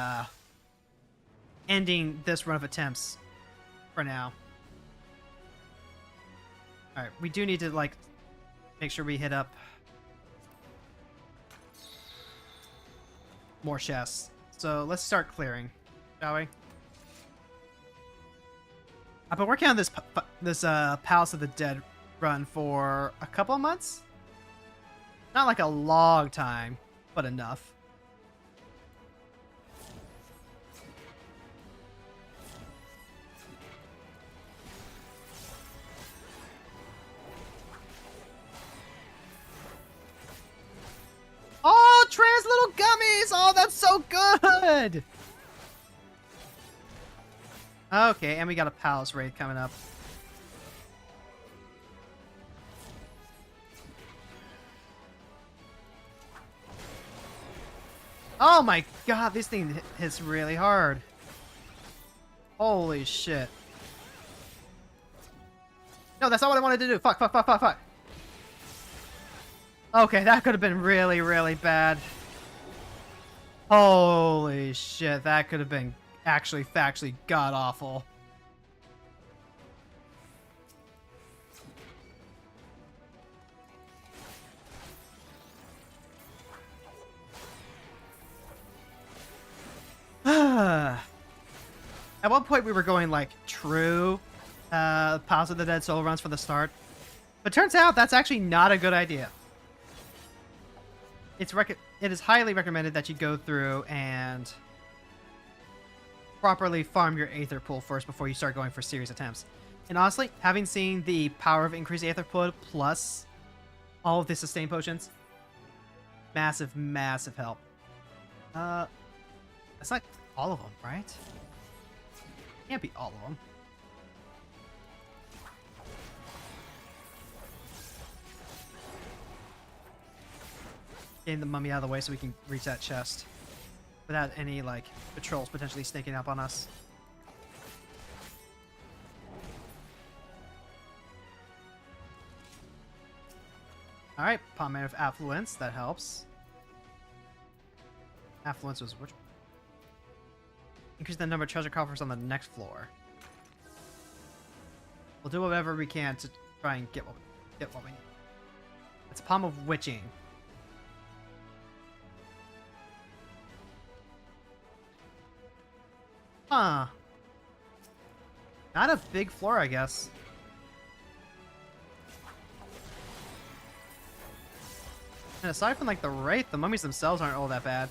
[SPEAKER 1] ending this run of attempts for now. Alright, we do need to, like, make sure we hit up more chests. So let's start clearing, shall we? I've been working on this Palace of the Dead run for a couple of months. Not like a long time, but enough. Oh, trans little gummies! Oh, that's so good! Okay, and we got a palace raid coming up. Oh my god, this thing hits really hard. Holy shit. No, that's not what I wanted to do. Fuck, fuck, fuck, fuck, fuck. Okay, that could have been really, really bad. Holy shit, that could have been actually factually god-awful. At one point we were going like true Palace of the Dead solo runs for the start. But turns out that's actually not a good idea. It is highly recommended that you go through and properly farm your Aether Pool first before you start going for serious attempts. And honestly, having seen the power of increased Aether Pool plus all of the sustain potions, massive, massive help. That's like all of them, right? Can't be all of them. Getting the mummy out of the way so we can reach that chest without any, like, patrols potentially sneaking up on us. Alright, Pomade of Affluence, that helps. Affluence was which? Increase the number of treasure coffers on the next floor. We'll do whatever we can to try and get what we need. It's a Palm of Witching. Huh. Not a big floor, I guess. And aside from, like, the Wraith, the mummies themselves aren't all that bad.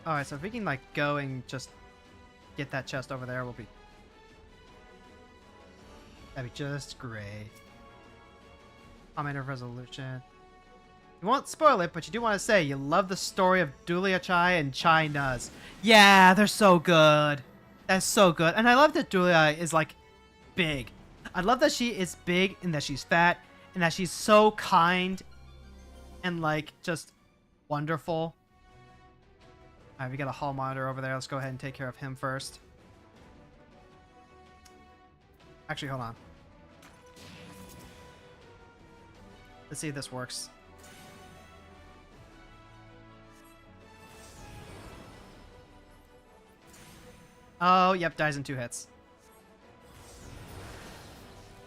[SPEAKER 1] Alright, so if we can, like, go and just get that chest over there, that'd be just great. Comment of resolution. You won't spoil it, but you do want to say you love the story of Dulia Chai and Chai Nuz. Yeah, they're so good. That's so good. And I love that Dulia is, like, big. I love that she is big and that she's fat and that she's so kind and, like, just wonderful. Alright, we got a hall monitor over there. Let's go ahead and take care of him first. Actually, hold on. Let's see if this works. Oh, yep, dies in 2 hits.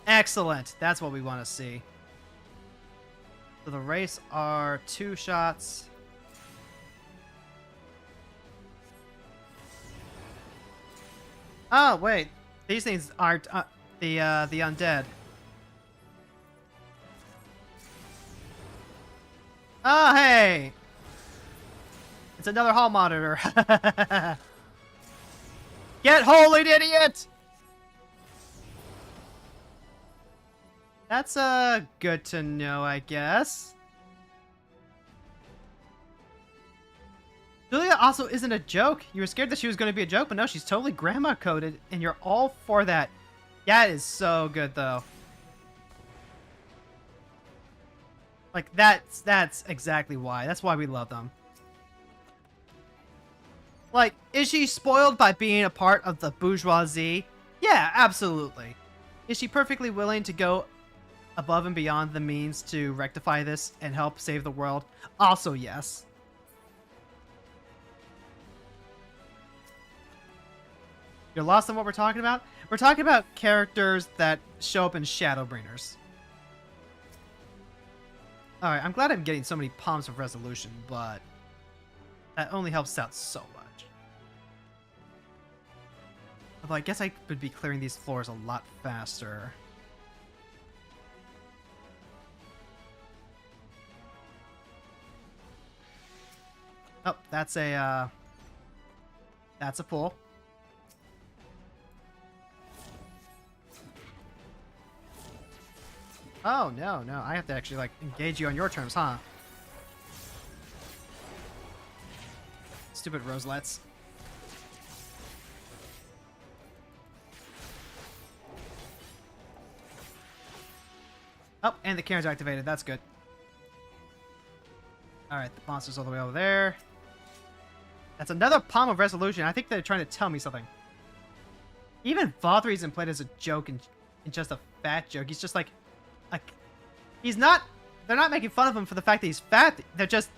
[SPEAKER 1] Excellent. That's what we want to see. So the race are 2 shots. Oh, wait. These things aren't the undead. Oh, hey! It's another hall monitor. Get holy, idiot! That's good to know, I guess. Julia also isn't a joke. You were scared that she was going to be a joke, but no, she's totally grandma coded, and you're all for that. That is so good, though. Like, that's exactly why. That's why we love them. Like, is she spoiled by being a part of the bourgeoisie? Yeah, absolutely. Is she perfectly willing to go above and beyond the means to rectify this and help save the world? Also, yes. You're lost on what we're talking about? We're talking about characters that show up in Shadowbringers. Alright, I'm glad I'm getting so many palms of resolution, but that only helps out so much. Although I guess I would be clearing these floors a lot faster. Oh, that's a pull. Oh, no, no. I have to actually, like, engage you on your terms, huh? Stupid roselets. Oh, and the Karen's activated. That's good. Alright, the monster's all the way over there. That's another Palm of Resolution. I think they're trying to tell me something. Even Valtteri isn't played as a joke and just a fat joke. He's just like... he's not... They're not making fun of him for the fact that he's fat. They're just...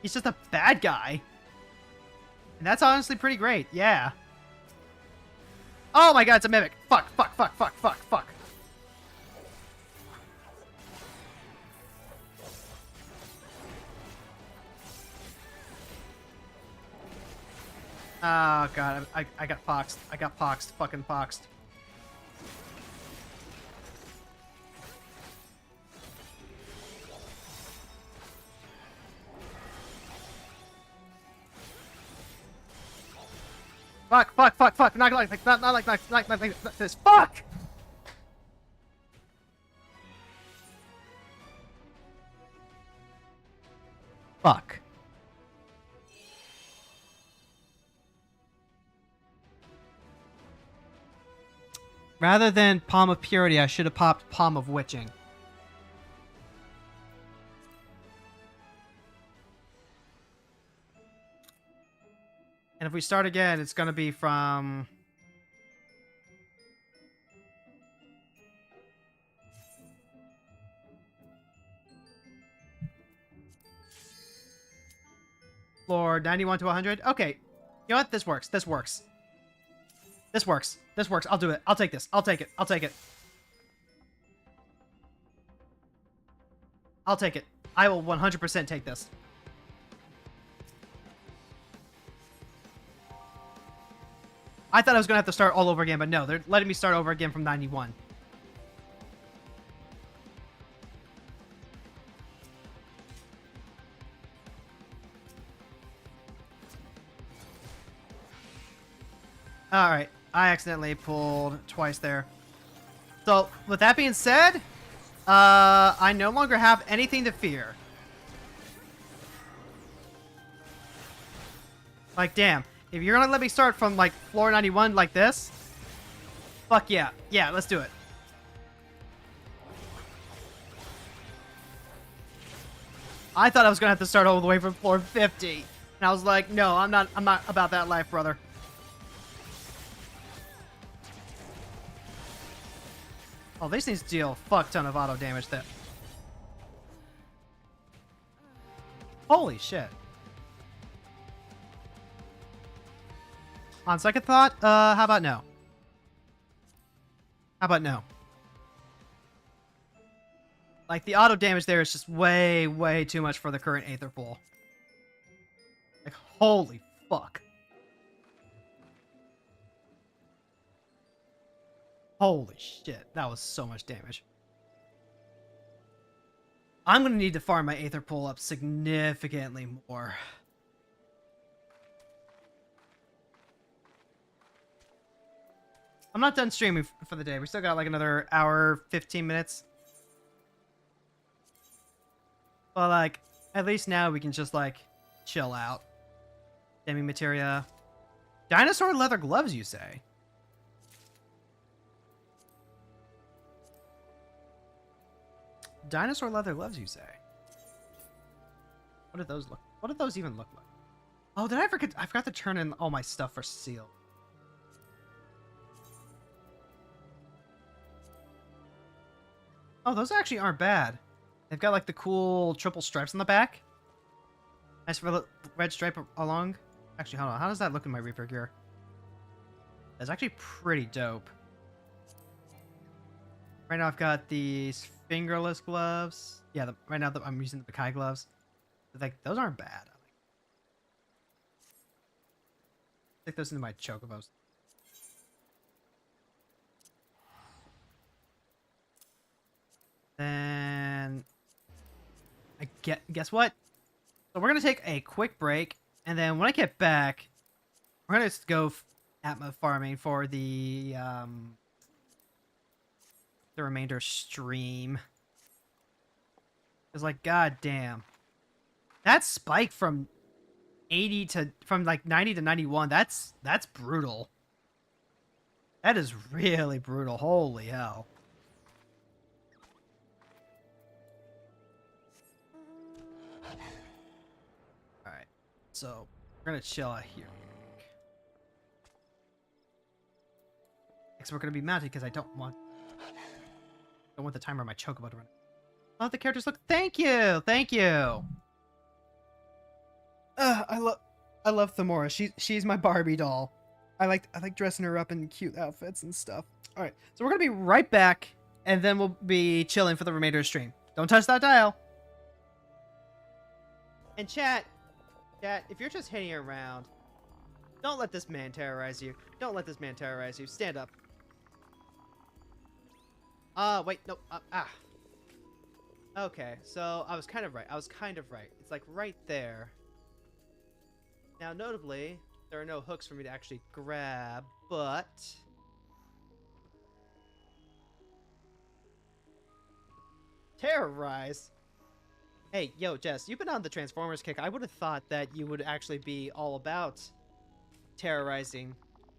[SPEAKER 1] He's just a bad guy. And that's honestly pretty great. Yeah. Oh my god, it's a mimic. Fuck, fuck, fuck, fuck, fuck, fuck. Oh god, I got poxed. I got poxed. Fucking poxed. Fuck, fuck, fuck, fuck. Not like this. Fuck! Fuck. Rather than Palm of Purity, I should have popped Palm of Witching. And if we start again, it's going to be from... floor 91 to 100. Okay. You know what? This works. This works. This works. This works. I'll do it. I'll take this. I'll take it. I'll take it. I'll take it. I will 100% take this. I thought I was going to have to start all over again, but no, they're letting me start over again from 91. Alright, I accidentally pulled twice there. So, with that being said, I no longer have anything to fear. Like, damn. If you're gonna let me start from, like, floor 91 like this, fuck yeah. Yeah, let's do it. I thought I was gonna have to start all the way from floor 50. And I was like, no, I'm not about that life, brother. Oh, these things deal a fuck ton of auto damage there. Holy shit. On second thought, how about no? How about no? Like, the auto damage there is just way, way too much for the current Aether Pool. Like, holy fuck. Holy shit, that was so much damage. I'm gonna need to farm my Aether Pool up significantly more. I'm not done streaming for the day. We still got like another hour, 15 minutes. But like, at least now we can just like chill out. Demi Materia. Dinosaur leather gloves, you say? Dinosaur leather gloves, you say? What do those look? What do those even look like? Oh, did I forget? I forgot to turn in all my stuff for seal. Oh, those actually aren't bad. They've got like the cool triple stripes on the back. Nice red stripe along. Actually, hold on. How does that look in my Reaper gear? That's actually pretty dope. Right now I've got these fingerless gloves. Yeah, right now I'm using the Bakai gloves. But like, those aren't bad. Stick those into my chocobos. Then guess what? So we're gonna take a quick break, and then when I get back, we're gonna just go Atma farming for the remainder stream. It's like, god damn, that spike from 80 to like 90 to 91. That's brutal. That is really brutal. Holy hell. Alright, so we're gonna chill out here. Next, we're gonna be mounted because I don't want the timer on my chocobo to run. Oh, the characters look. Thank you, thank you. I love Thamora. She's my Barbie doll. I like dressing her up in cute outfits and stuff. All right, so we're gonna be right back, and then we'll be chilling for the remainder of the stream. Don't touch that dial. And chat, if you're just hanging around, don't let this man terrorize you. Don't let this man terrorize you. Stand up. Wait, no, Okay, so I was kind of right. It's like right there. Now, notably, there are no hooks for me to actually grab, but... Terrorize? Hey, yo, Jess, you've been on the Transformers kick. I would have thought that you would actually be all about terrorizing,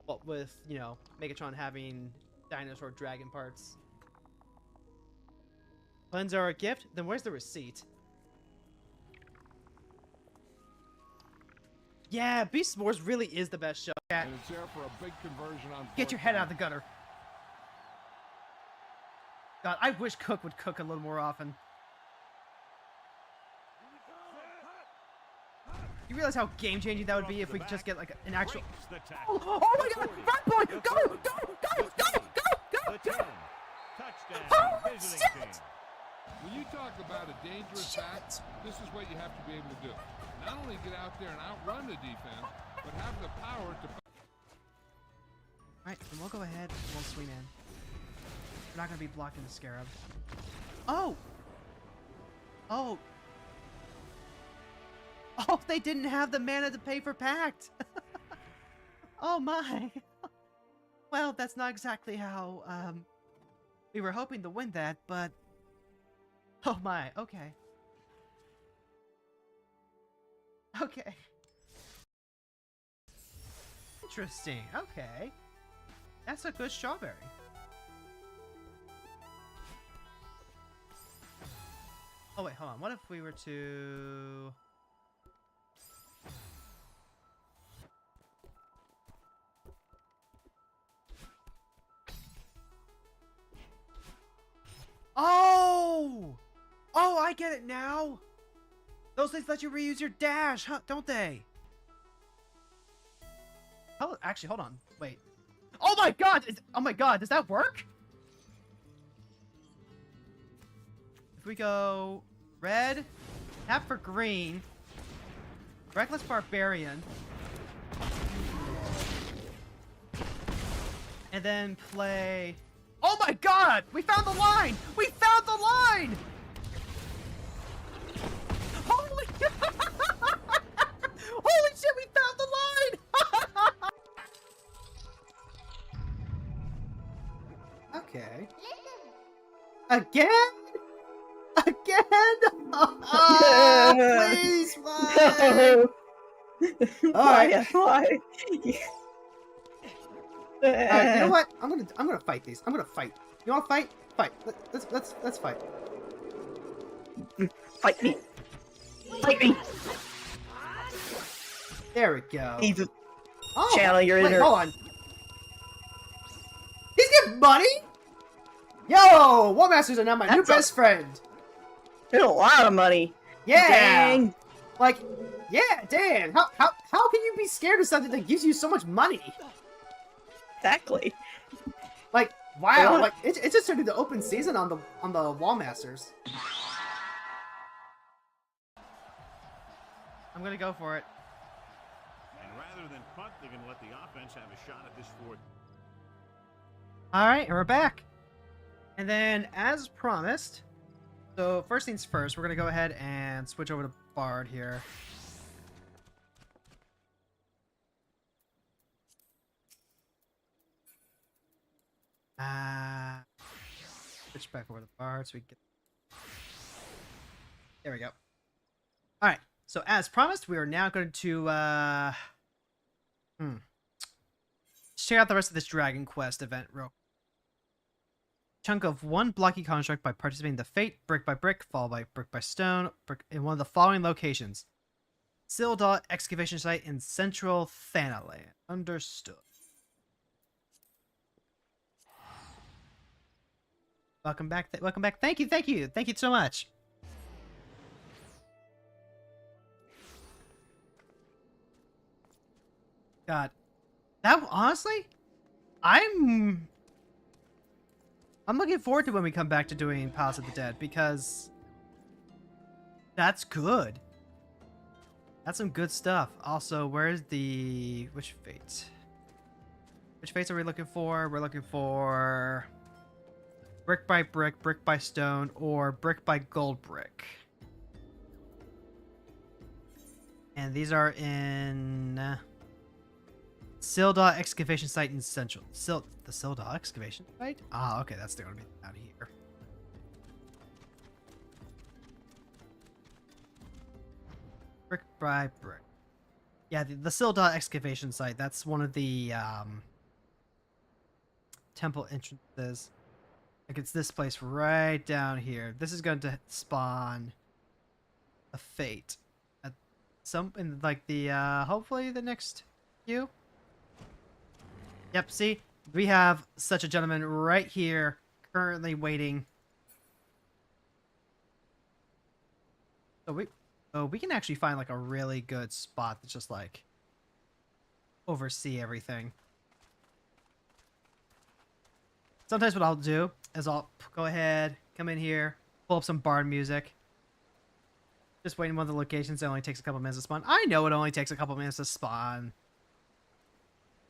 [SPEAKER 1] what with, you know, Megatron having dinosaur dragon parts. Puns are a gift? Then where's the receipt? Yeah, Beast Wars really is the best show.
[SPEAKER 2] And it's there for a big conversion on.
[SPEAKER 1] Get your head out of the gutter. God, I wish Cook would cook a little more often. You realize how game-changing that would be if we could just get like an actual... Oh my god! Front point! Go! Go! Go! Go! Go! Go!
[SPEAKER 3] Touchdown.
[SPEAKER 1] Oh,
[SPEAKER 3] Visiting
[SPEAKER 1] shit!
[SPEAKER 3] team.
[SPEAKER 2] When you talk about a dangerous back, this is what you have to be able to do. Not only get out there and outrun the defense, but have the power to...
[SPEAKER 1] Alright, then we'll go ahead and we'll swing in. We're not going to be blocking the Scarab. Oh! Oh! Oh, they didn't have the mana to pay for Pact! Oh my! Well, that's not exactly how, we were hoping to win that, but... Oh my, okay. Okay. Interesting, okay. That's a good strawberry. Oh wait, hold on. What if we were to... Oh! Oh, I get it now! Those things let you reuse your dash, huh? Don't they? Oh, actually, hold on. Wait. Oh my god! Oh my god, does that work? if we go red, tap for green, reckless barbarian, and then play. Oh my god! We found the line! We found the line! Holy Holy shit, we found the line! Okay. Again? Again? Oh, please, why? Alright.
[SPEAKER 3] Why?
[SPEAKER 1] You know what? I'm gonna fight these. I'm gonna fight. You wanna fight? Fight. Let's fight.
[SPEAKER 3] Fight me. Fight me.
[SPEAKER 1] There we go.
[SPEAKER 3] He's a
[SPEAKER 1] Oh,
[SPEAKER 3] channel your
[SPEAKER 1] wait,
[SPEAKER 3] inner.
[SPEAKER 1] hold on. He's getting money? Yo, War Masters are now my new
[SPEAKER 3] That's a-
[SPEAKER 1] best friend.
[SPEAKER 3] There's a lot of money.
[SPEAKER 1] Yeah.
[SPEAKER 3] Dang.
[SPEAKER 1] Like, yeah, Dan. How can you be scared of something that gives you so much money?
[SPEAKER 3] Exactly.
[SPEAKER 1] Like, wow.
[SPEAKER 3] wanna-
[SPEAKER 1] Like, it just started the open season on the Wall Masters. I'm gonna go for it.
[SPEAKER 4] And rather than punt, they're going to let the offense have a shot at this fourth.
[SPEAKER 1] All right, and we're back. And then, as promised, so first things first, we're gonna go ahead and switch over to Bard here. Switch back over to Bard so we get. There we go. All right. So as promised, we are now going to check out the rest of this Dragon Quest event real. Chunk of one blocky construct by participating in the Fate brick by brick, followed by brick by stone, brick in one of the following locations: Sildar excavation site in central Thanaland. Understood. Welcome back. Welcome back. Thank you. Thank you. Thank you so much. God, that honestly, I'm looking forward to when we come back to doing Palace of the Dead because that's good. That's some good stuff. Also, where's the which fate? Which fates are we looking for? We're looking for brick by stone, or brick by gold brick. And these are in Sildar excavation site in central. The Sildar excavation site? Ah, okay, that's going to be out here. Brick by brick. Yeah, the Sildar excavation site. That's one of the temple entrances. Like it's this place right down here. This is going to spawn a fate at some in like the hopefully the next few. Yep, see? We have such a gentleman right here currently waiting. So we can actually find like a really good spot to just like oversee everything. Sometimes what I'll do is I'll go ahead, come in here, pull up some Bard music. Just wait in one of the locations that only takes a couple minutes to spawn. I know it only takes a couple minutes to spawn.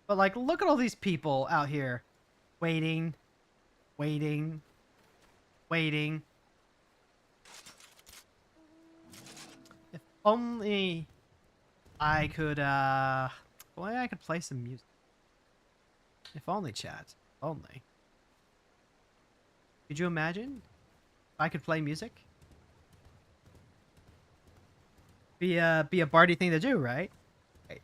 [SPEAKER 1] But like, look at all these people out here. Waiting. Waiting. Waiting. If only I could, well, I could play some music. If only, chat. If only. Could you imagine if I could play music? Be a bardy thing to do, right? Right.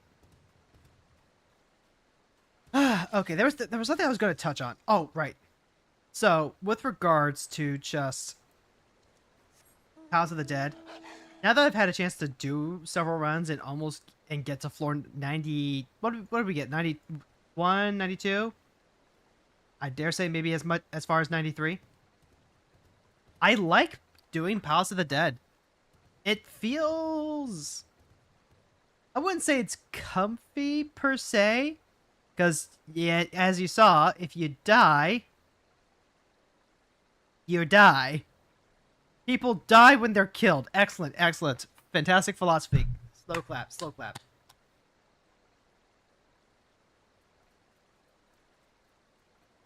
[SPEAKER 1] Okay, there was something I was going to touch on. Oh, right. So, with regards to just House of the Dead, now that I've had a chance to do several runs and get to floor 90, what did we get? 91, 92? I dare say maybe as far as 93. I like doing Palace of the Dead. It feels, I wouldn't say it's comfy per se, because yeah, as you saw, if you die, you die. People die when they're killed. Excellent, excellent. Fantastic philosophy. Slow clap, slow clap.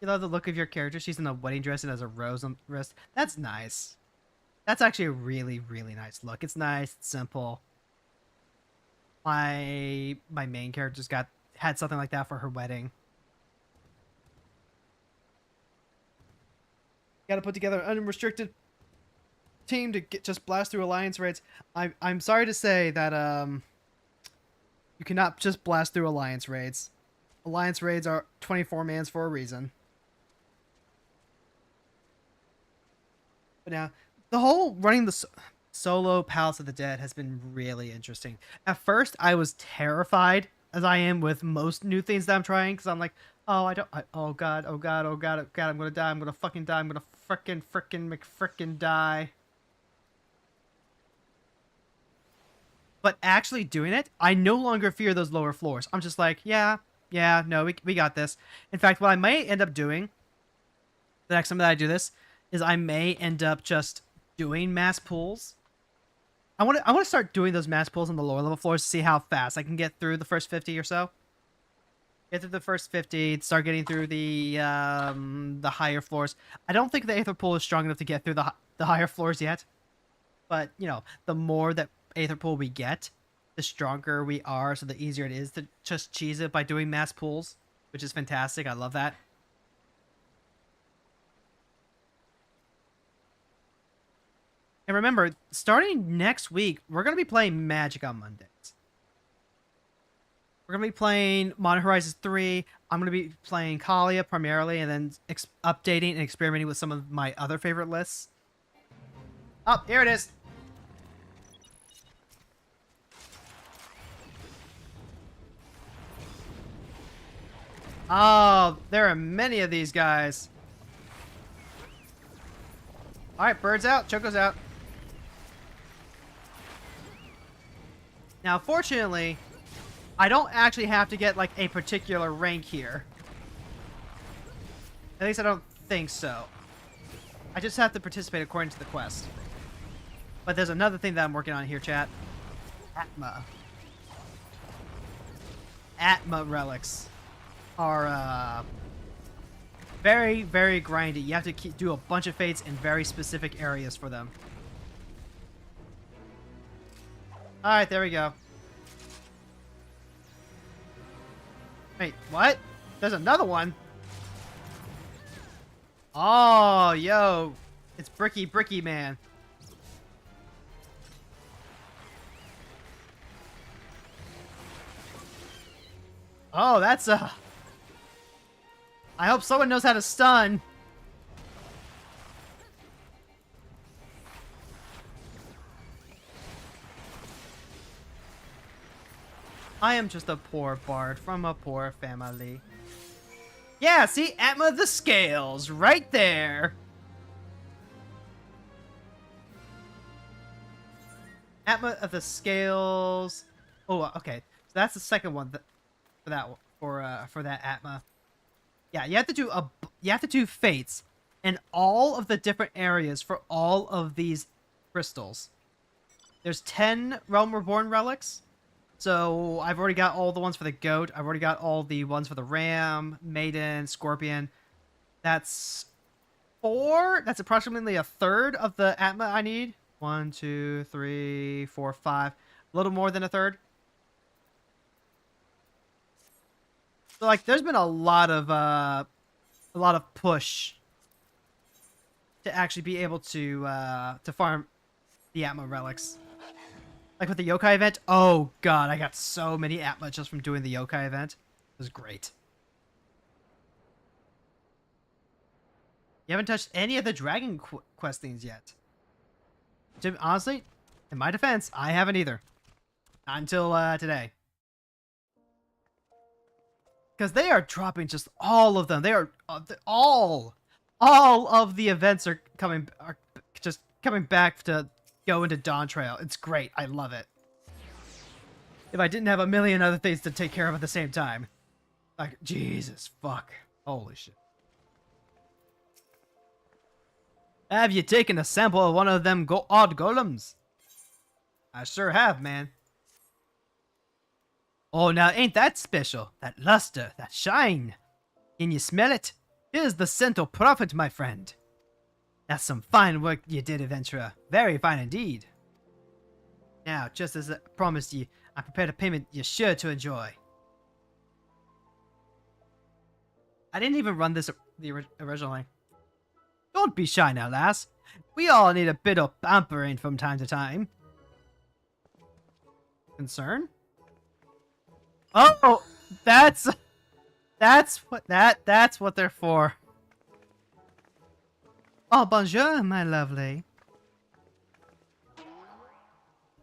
[SPEAKER 1] You love the look of your character. She's in a wedding dress and has a rose on the wrist. That's nice. That's actually a really, really nice look. It's nice, it's simple. My main character's had something like that for her wedding. Gotta put together an unrestricted team to just blast through alliance raids. I'm sorry to say that you cannot just blast through alliance raids. Alliance raids are 24 mans for a reason. But now, the whole running the solo Palace of the Dead has been really interesting. At first, I was terrified, as I am with most new things that I'm trying, because I'm like, oh, oh god, oh god, oh god, oh god, I'm gonna die, I'm gonna fucking die, I'm gonna frickin' die. But actually doing it, I no longer fear those lower floors. I'm just like, yeah, no, we got this. In fact, what I may end up doing, the next time that I do this, is I may end up just doing mass pulls. I want to start doing those mass pulls on the lower level floors to see how fast I can get through the first 50 or so. Get through the first 50, start getting through the higher floors. I don't think the Aether Pool is strong enough to get through the higher floors yet. But, you know, the more that Aether Pool we get, the stronger we are, so the easier it is to just cheese it by doing mass pulls, which is fantastic. I love that. And remember, starting next week, we're going to be playing Magic on Mondays. We're going to be playing Modern Horizons 3. I'm going to be playing Kalia primarily, and then updating and experimenting with some of my other favorite lists. Oh, here it is. Oh, there are many of these guys. Alright, birds out, Choco's out. Now, fortunately, I don't actually have to get, like, a particular rank here. At least I don't think so. I just have to participate according to the quest. But there's another thing that I'm working on here, chat. Atma. Atma relics are, very, very grindy. You have to do a bunch of fates in very specific areas for them. Alright, there we go. Wait, what? There's another one? Oh, yo. It's Bricky Man. Oh, that's I hope someone knows how to stun. I am just a poor bard from a poor family. Yeah, see? Atma the Scales, right there. Atma of the Scales. Oh, okay. So that's the second one for that Atma. Yeah, you have to do fates in all of the different areas for all of these crystals. There's 10 Realm Reborn relics. So I've already got all the ones for the goat. I've already got all the ones for the ram, maiden, scorpion. That's 4. That's approximately a third of the Atma I need. 1, 2, 3, 4, 5. A little more than a third. So like, there's been a lot of push to actually be able to farm the Atma relics. Like with the yokai event, oh god, I got so many Atma just from doing the yokai event. It was great. You haven't touched any of the Dragon Quest things yet. Honestly, in my defense, I haven't either. Not until today. Because they are dropping just all of them. They are all of the events are just coming back to go into Dawn Trail. It's great. I love it. If I didn't have a million other things to take care of at the same time. Like, Jesus, fuck. Holy shit. Have you taken a sample of one of them odd golems? I sure have, man. Oh, now ain't that special? That luster, that shine. Can you smell it? Here's the scent of profit, my friend. That's some fine work you did, adventurer. Very fine indeed. Now, just as I promised you, I prepared a payment you're sure to enjoy. I didn't even run this originally. Don't be shy now, lass. We all need a bit of pampering from time to time. Concern? Oh, that's what they're for. Oh, bonjour, my lovely.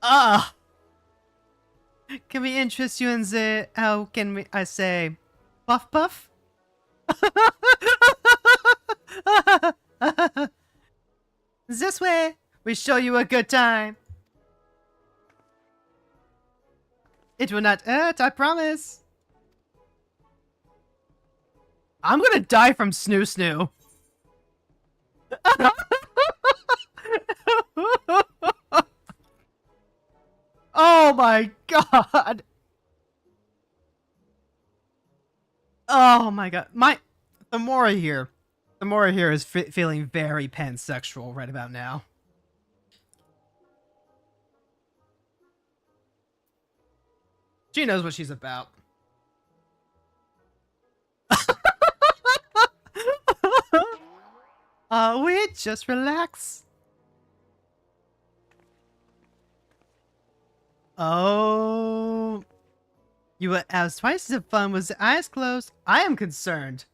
[SPEAKER 1] Ah, can we interest you in the, how can I say, puff puff? This way, we show you a good time. It will not hurt, I promise. I'm gonna die from snoo snoo. Oh my god. Oh my god. The Mora here is feeling very pansexual right about now. She knows what she's about. Wait, just relax. Oh, you were as twice as fun with the eyes closed. I am concerned.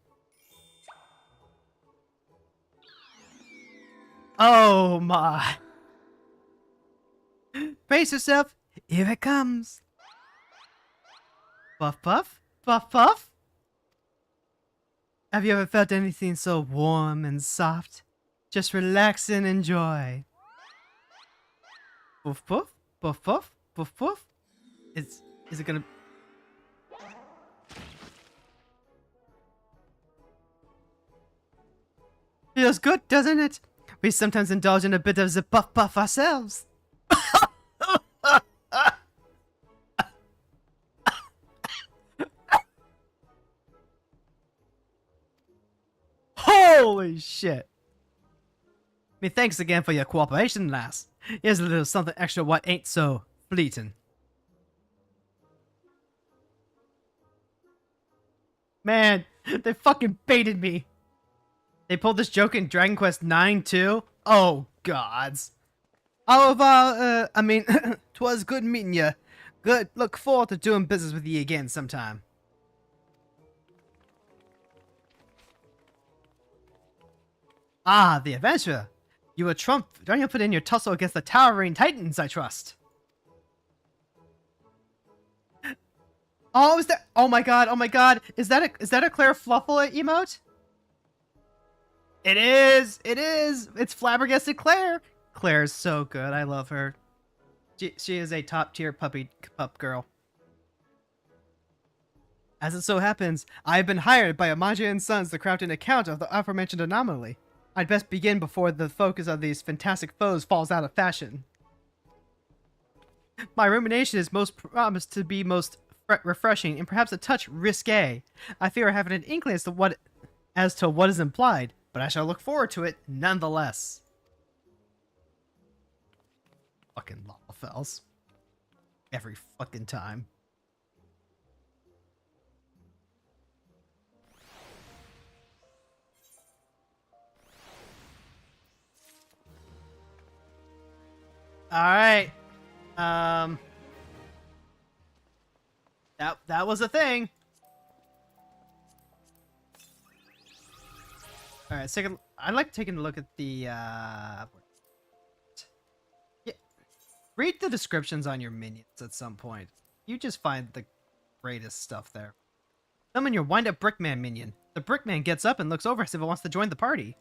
[SPEAKER 1] Oh my. Brace yourself. Here it comes. Puff puff, puff puff. Have you ever felt anything so warm and soft? Just relax and enjoy. Puff puff, puff puff, puff puff. Is it gonna... Feels good, doesn't it? We sometimes indulge in a bit of the puff puff ourselves. Holy shit. I mean, thanks again for your cooperation, lass. Here's a little something extra what ain't so fleeting. Man, they fucking baited me. They pulled this joke in Dragon Quest 9 too? Oh, gods. However, I mean, 'twas good meeting ya. Good, look forward to doing business with ye again sometime. Ah, the adventurer. You were Trump. Don't you put in your tussle against the towering titans, I trust. Oh, is that? Oh my god! Oh my god! Is that a Claire Fluffle emote? It is! It is! It's flabbergasted Claire. Claire is so good. I love her. She is a top tier pup girl. As it so happens, I have been hired by Amaja & Sons to craft an account of the aforementioned anomaly. I'd best begin before the focus of these fantastic foes falls out of fashion. My rumination is most promised to be most refreshing and perhaps a touch risque. I fear I haven't an inkling as to what is implied, but I shall look forward to it nonetheless. Fucking Lalafels. Every fucking time. Alright. That was a thing. Alright, second. I like taking a look at the yeah. Read the descriptions on your minions at some point. You just find the greatest stuff there. Summon your wind-up Brickman minion. The Brickman gets up and looks over as if it wants to join the party.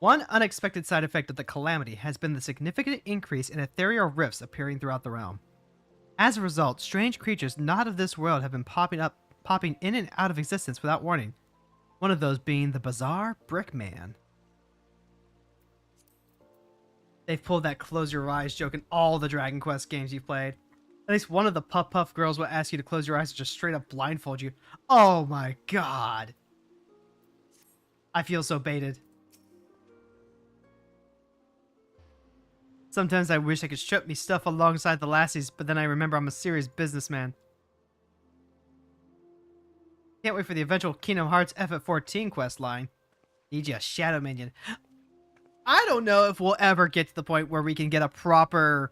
[SPEAKER 1] One unexpected side effect of the calamity has been the significant increase in ethereal rifts appearing throughout the realm. As a result, strange creatures not of this world have been popping in and out of existence without warning. One of those being the bizarre Brickman. They've pulled that close your eyes joke in all the Dragon Quest games you've played. At least one of the Puff Puff girls will ask you to close your eyes and just straight up blindfold you. Oh my god. I feel so baited. Sometimes I wish I could strip me stuff alongside the lassies, but then I remember I'm a serious businessman. Can't wait for the eventual Kingdom Hearts FF14 quest line. Need you a shadow minion. I don't know if we'll ever get to the point where we can get a proper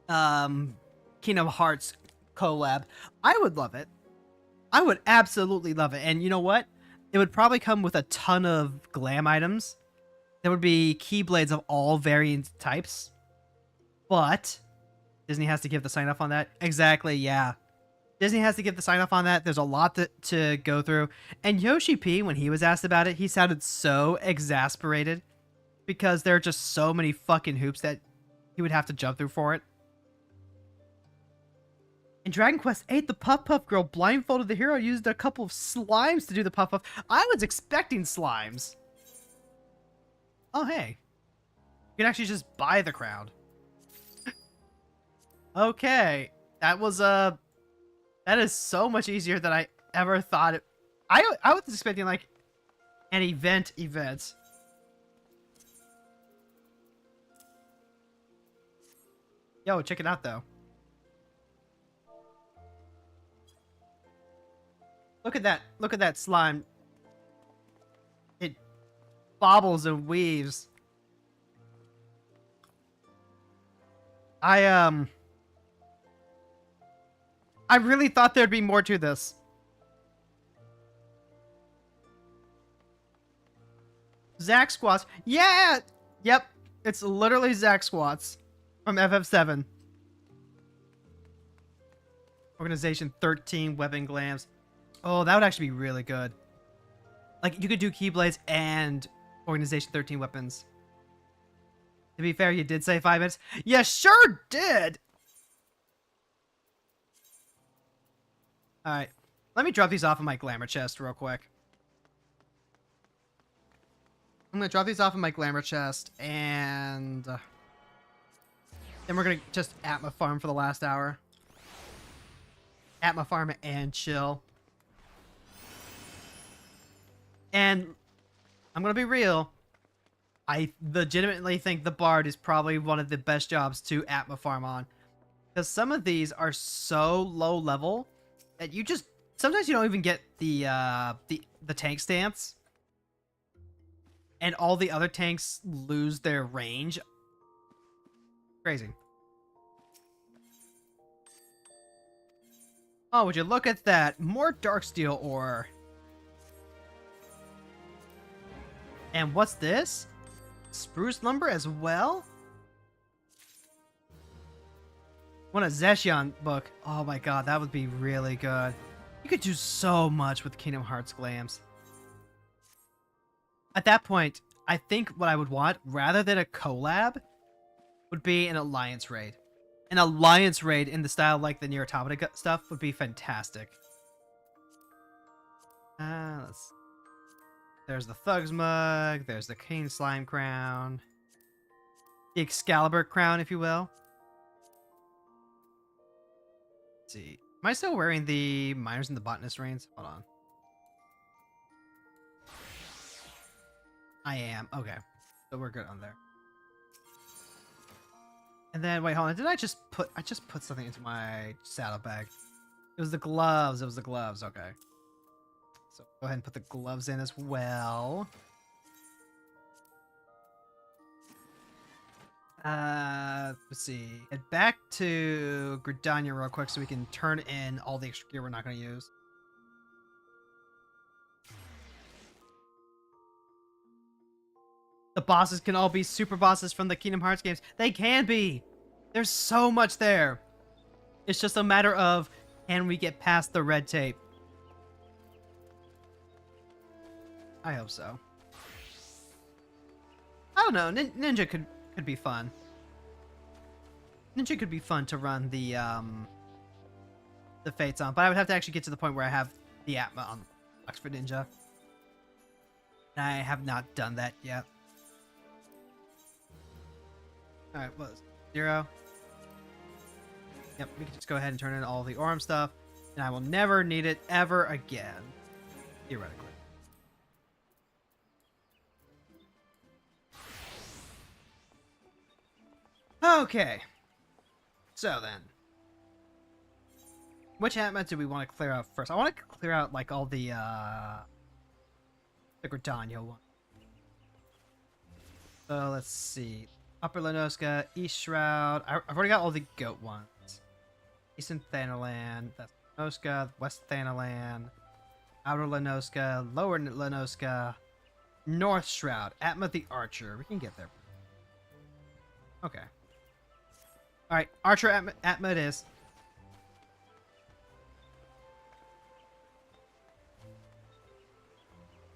[SPEAKER 1] Kingdom Hearts collab. I would love it. I would absolutely love it. And you know what? It would probably come with a ton of glam items. There would be keyblades of all variant types. But Disney has to give the sign off on that. Exactly, yeah. Disney has to give the sign off on that. There's a lot to go through. And Yoshi P, when he was asked about it, he sounded so exasperated because there are just so many fucking hoops that he would have to jump through for it. In Dragon Quest VIII, the Puff Puff girl blindfolded the hero, used a couple of slimes to do the Puff Puff. I was expecting slimes. Oh, hey. You can actually just buy the crown. Okay. That was, that is so much easier than I ever thought it. I was expecting, like, an event. Yo, check it out, though. Look at that. Look at that slime. It bobbles and weaves. I really thought there'd be more to this. Zack Squats. Yeah! Yep. It's literally Zack Squats from FF7. Organization 13 weapon glams. Oh, that would actually be really good. Like, you could do Keyblades and Organization 13 weapons. To be fair, you did say 5 minutes. You sure did! Alright. Let me drop these off in my glamour chest real quick. I'm gonna drop these off in my glamour chest, and then we're gonna just Atma farm for the last hour. Atma farm and chill. And I'm gonna be real. I legitimately think the Bard is probably one of the best jobs to Atma farm on, because some of these are so low level that you just sometimes you don't even get the tank stance, and all the other tanks lose their range. Crazy. Oh, would you look at that? More Darksteel ore. And what's this? Spruce lumber as well? Want a Zeshion book. Oh my god, that would be really good. You could do so much with Kingdom Hearts glams. At that point, I think what I would want, rather than a collab, would be an alliance raid. An alliance raid in the style like the Nier Automata stuff would be fantastic. There's the Thug's mug, there's the King Slime crown. The Excalibur crown, if you will. Let's see. Am I still wearing the Miners and the Botanist reins? Hold on. I am. Okay. So we're good on there. And then, wait, hold on. Did I just put something into my saddlebag? It was the gloves. It was the gloves. Okay. So go ahead and put the gloves in as well. Let's see. Head back to Gridania real quick so we can turn in all the extra gear we're not going to use. The bosses can all be super bosses from the Kingdom Hearts games. They can be! There's so much there. It's just a matter of, can we get past the red tape? I hope so. I don't know. Ninja could be fun. Ninja could be fun to run the Fates on, but I would have to actually get to the point where I have the Atma on box for Ninja. And I have not done that yet. Alright, what is it? 0? Yep, we can just go ahead and turn in all the Orem stuff, and I will never need it ever again. Theoretically. Okay. So then. Which atma do we want to clear out first? I want to clear out, like, all the Gridania one. So, let's see. Upper Lenoska, East Shroud. I've already got all the goat ones. Eastern Thanalan. That's Lenoska. West Thanalan. Outer Lenoska. Lower Lenoska. North Shroud. Atma the Archer. We can get there. Okay. Alright, Archer Atma it is.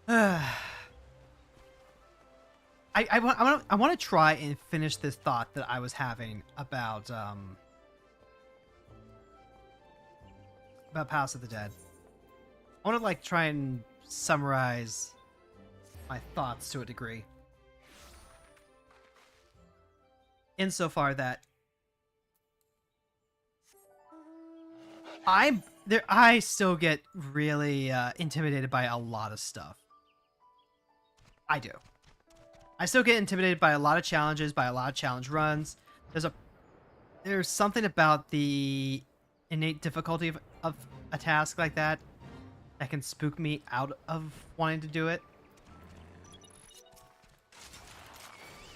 [SPEAKER 1] I want to try and finish this thought that I was having about Palace of the Dead. I want to like try and summarize my thoughts to a degree, insofar that I still get really intimidated by a lot of stuff. I do. I still get intimidated by a lot of challenges, by a lot of challenge runs. There's something about the innate difficulty of a task like that can spook me out of wanting to do it.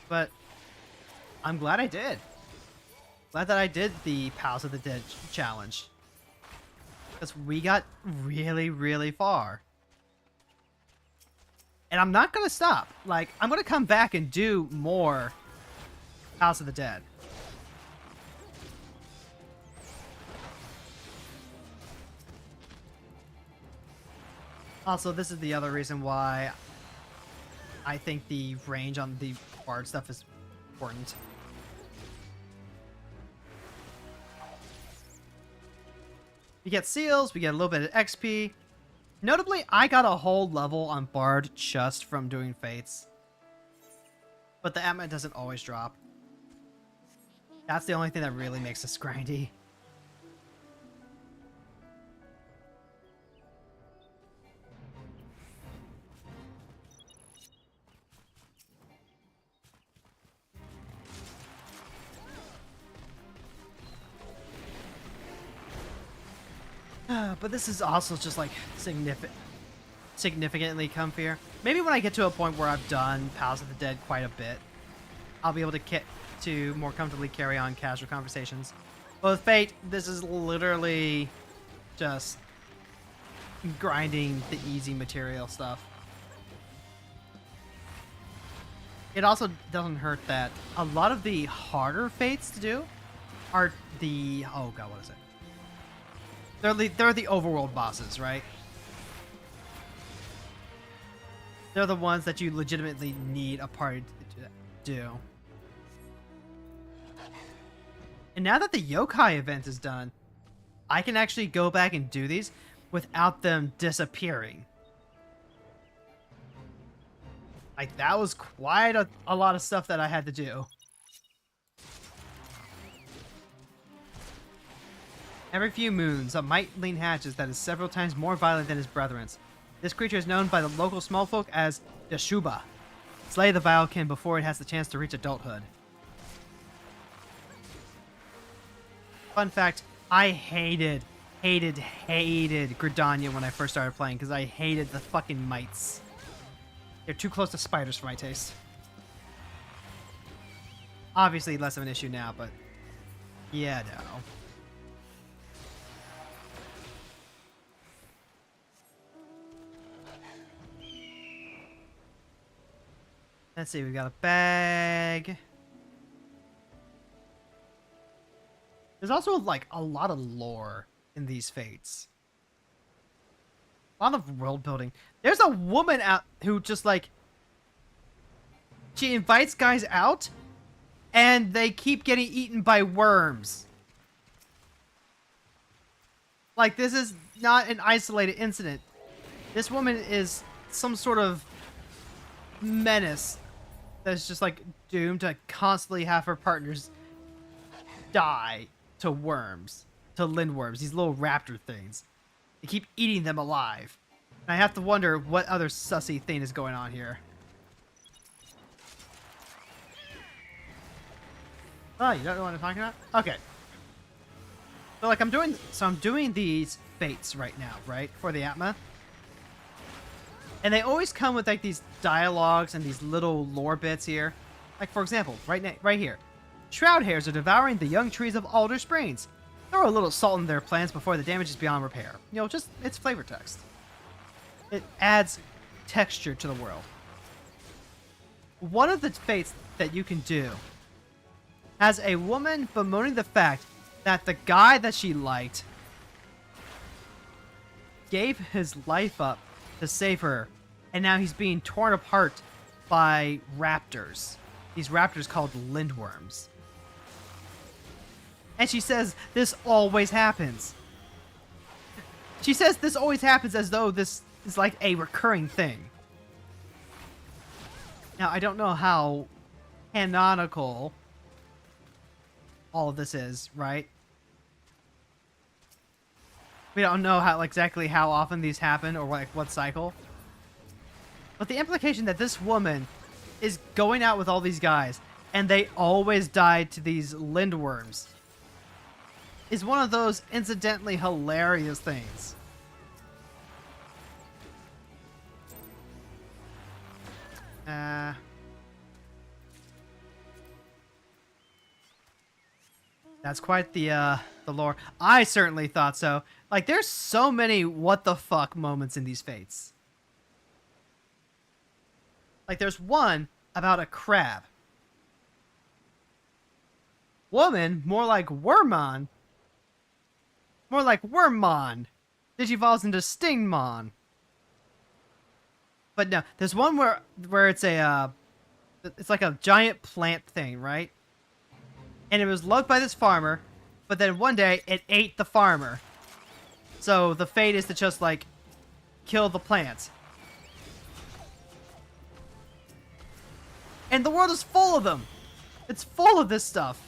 [SPEAKER 1] But I'm glad I did. Glad that I did the Palace of the Dead challenge. Because we got really, really far. And I'm not going to stop. Like, I'm going to come back and do more House of the Dead. Also, this is the other reason why I think the range on the bard stuff is important. We get seals, we get a little bit of XP. Notably, I got a whole level on Bard just from doing Fates. But the Atma doesn't always drop. That's the only thing that really makes this grindy. But this is also just like significantly comfier. Maybe when I get to a point where I've done Palace of the Dead quite a bit, I'll be able to more comfortably carry on casual conversations. But with Fate, this is literally just grinding the easy material stuff. It also doesn't hurt that a lot of the harder Fates to do are the... oh god, what is it? They're the overworld bosses, right? They're the ones that you legitimately need a party to do. And now that the yokai event is done, I can actually go back and do these without them disappearing. Like, that was quite a lot of stuff that I had to do. Every few moons, a mightling hatches that is several times more violent than his brethren's. This creature is known by the local small folk as the Shuba. Slay the Vilekin before it has the chance to reach adulthood. Fun fact, I hated Gridania when I first started playing because I hated the fucking mites. They're too close to spiders for my taste. Obviously less of an issue now, but yeah, no. Let's see, we've got a bag. There's also, like, a lot of lore in these Fates. A lot of world building. There's a woman out who just, like... she invites guys out, and they keep getting eaten by worms. Like, this is not an isolated incident. This woman is some sort of menace that's just like doomed to constantly have her partners die to worms, to lindworms, these little raptor things. They keep eating them alive. And I have to wonder what other sussy thing is going on here. Oh, you don't know what I'm talking about? Okay. So like I'm doing these fates right now, right? For the Atma. And they always come with like these dialogues and these little lore bits here. Like for example, right here. Shroud hairs are devouring the young trees of Alder Springs. Throw a little salt in their plants before the damage is beyond repair. You know, just it's flavor text. It adds texture to the world. One of the fates that you can do has a woman bemoaning the fact that the guy that she liked gave his life up to save her, and now he's being torn apart by raptors. These raptors called lindworms. And she says this always happens. She says this always happens as though this is like a recurring thing. Now, I don't know how canonical all of this is, right? We don't know how exactly how often these happen or like what cycle. But the implication that this woman is going out with all these guys and they always die to these lindworms is one of those incidentally hilarious things. That's quite the lore. I certainly thought so. Like, there's so many what the fuck moments in these fates. Like, there's one about a crab. Woman, more like Wormmon. More like Wormmon. Digivolves into Stingmon. But no, there's one where it's a it's like a giant plant thing, right? And it was loved by this farmer, but then one day it ate the farmer. So the fate is to just like kill the plants. And the world is full of them. It's full of this stuff.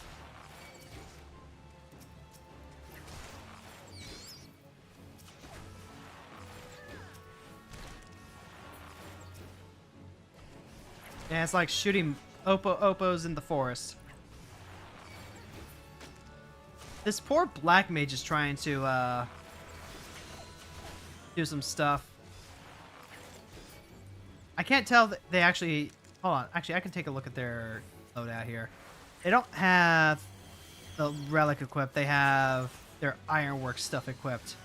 [SPEAKER 1] Yeah, it's like shooting oppos in the forest. This poor black mage is trying to do some stuff. I can't tell that they actually... Hold on. Actually, I can take a look at their loadout here. They don't have the relic equipped. They have their ironwork stuff equipped.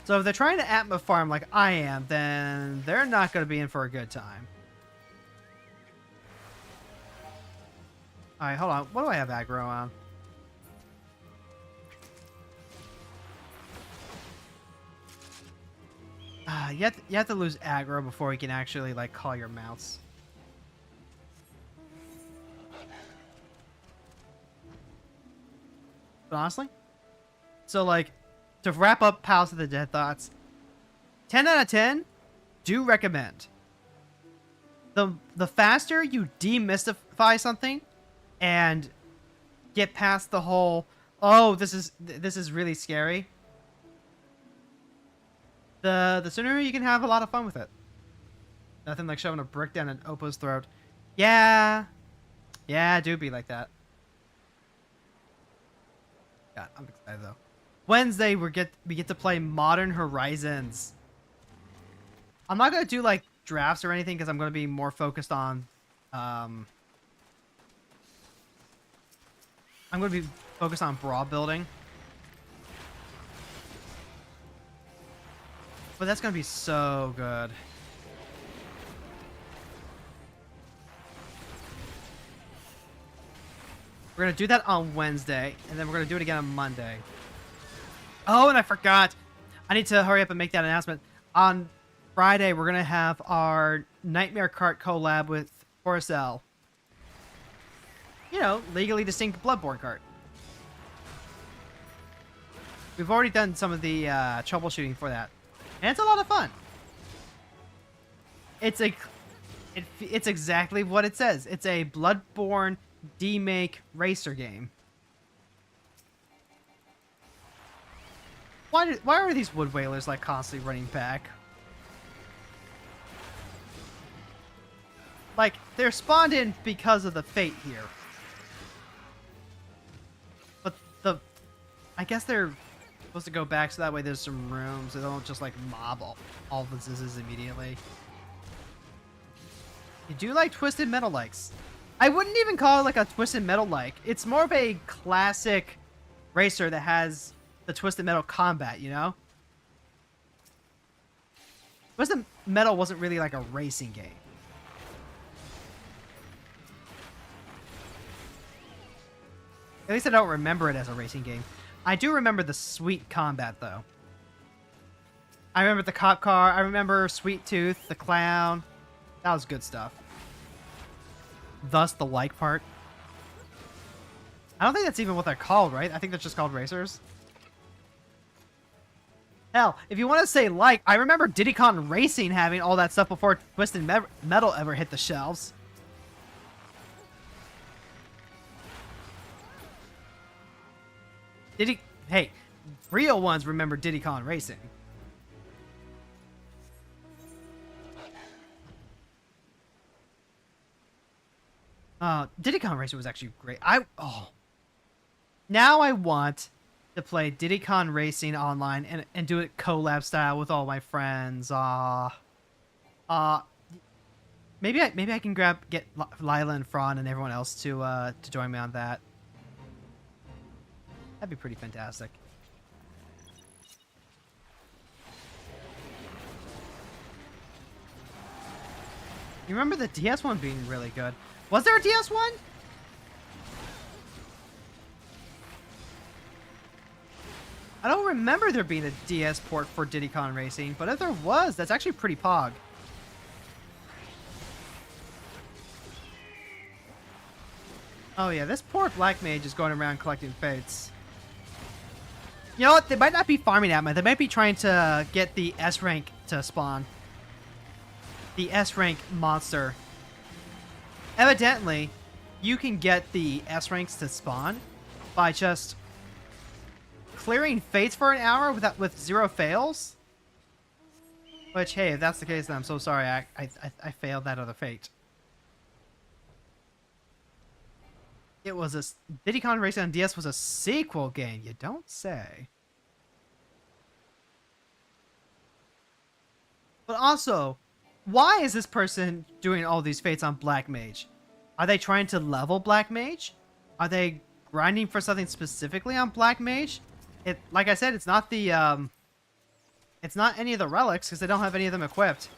[SPEAKER 1] So if they're trying to Atma farm like I am, then they're not going to be in for a good time. Alright, hold on. What do I have aggro on? You have to lose aggro before you can actually like call your mounts. But honestly, so like to wrap up Palace of the Dead Thoughts, 10 out of 10, do recommend. The faster you demystify something and get past the whole, oh, this is really scary, the sooner you can have a lot of fun with it. Nothing like shoving a brick down an Oppo's throat. Yeah, it do be like that. God, I'm excited though. Wednesday we get to play Modern Horizons. I'm not gonna do like drafts or anything because I'm gonna be more focused on I'm gonna be focused on brawl building. But that's gonna be so good. We're gonna do that on Wednesday, and then we're gonna do it again on Monday. Oh, and I forgot. I need to hurry up and make that announcement. On Friday, we're gonna have our Nightmare Cart collab with Forcell. You know, legally distinct Bloodborne cart. We've already done some of the troubleshooting for that. And it's a lot of fun. It's a It's exactly what it says. It's a Bloodborne demake racer game. Why are these wood whalers like constantly running back? Like, they're spawned in because of the fate here. But I guess they're supposed to go back so that way there's some room so they don't just like mob all the zizzes immediately. You do like Twisted Metal likes. I wouldn't even call it like a Twisted Metal like. It's more of a classic racer that has the Twisted Metal combat, you know? Twisted Metal wasn't really like a racing game. At least I don't remember it as a racing game. I do remember the sweet combat, though. I remember the cop car. I remember Sweet Tooth, the clown. That was good stuff. Thus, the like part. I don't think that's even what they're called, right? I think they're just called racers. Hell, if you want to say like, I remember Diddy Kong Racing having all that stuff before Twisted Metal ever hit the shelves. Hey, real ones remember Diddy Kong Racing. Diddy Kong Racing was actually great. Now I want to play Diddy Kong Racing online and do it collab style with all my friends. Maybe I can get Lila and Fran and everyone else to join me on that. That'd be pretty fantastic. You remember the DS one being really good? Was there a DS one? I don't remember there being a DS port for Diddy Kong Racing, but if there was, that's actually pretty pog. Oh yeah, this poor Black Mage is going around collecting fates. You know what? They might not be farming that much. They might be trying to get the S rank to spawn. The S rank monster. Evidently, you can get the S ranks to spawn by just clearing fates for an hour with 0 fails. Which, hey, if that's the case, then I'm so sorry. I failed that other fate. It was Diddy Kong Racing on DS was a sequel game. You don't say. But also, why is this person doing all these fates on Black Mage? Are they trying to level Black Mage? Are they grinding for something specifically on Black Mage? Like I said, it's not the it's not any of the relics because they don't have any of them equipped.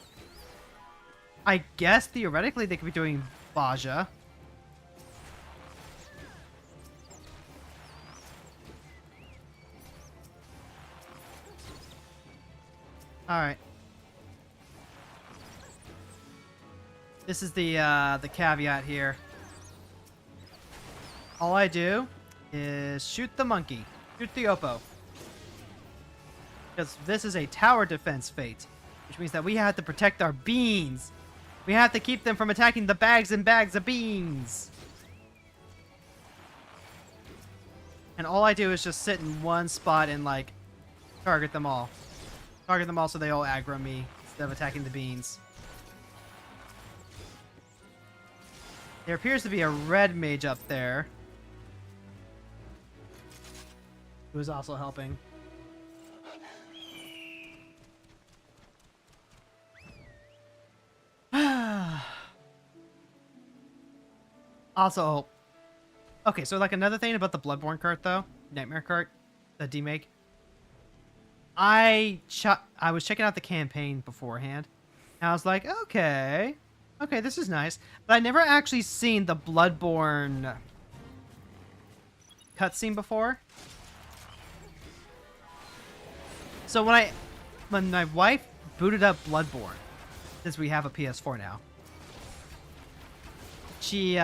[SPEAKER 1] I guess theoretically they could be doing Baja. All right. This is the caveat here. All I do is shoot the monkey. Shoot the Oppo. Because this is a tower defense fate. Which means that we have to protect our beans. We have to keep them from attacking the bags and bags of beans. And all I do is just sit in one spot and, like, target them all. Target them all so they all aggro me instead of attacking the beans. There appears to be a red mage up there. Who is also helping. Also, okay, so like another thing about the Bloodborne cart though, Nightmare cart, the demake. I was checking out the campaign beforehand, and I was like, okay, this is nice. But I never actually seen the Bloodborne cutscene before. So when my wife booted up Bloodborne, since we have a PS4 now, she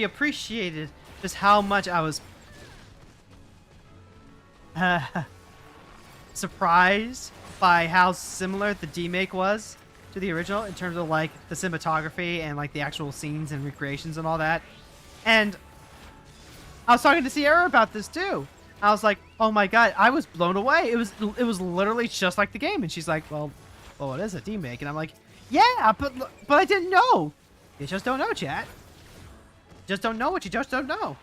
[SPEAKER 1] appreciated just how much I was surprised by how similar the demake was to the original in terms of like the cinematography and like the actual scenes and recreations and all that. And I was talking to Sierra about this too. I was like, "Oh my god, I was blown away. It was literally just like the game." And she's like, "Well, it is a remake." And I'm like, "Yeah, but I didn't know. You just don't know, chat. Just don't know what you just don't know."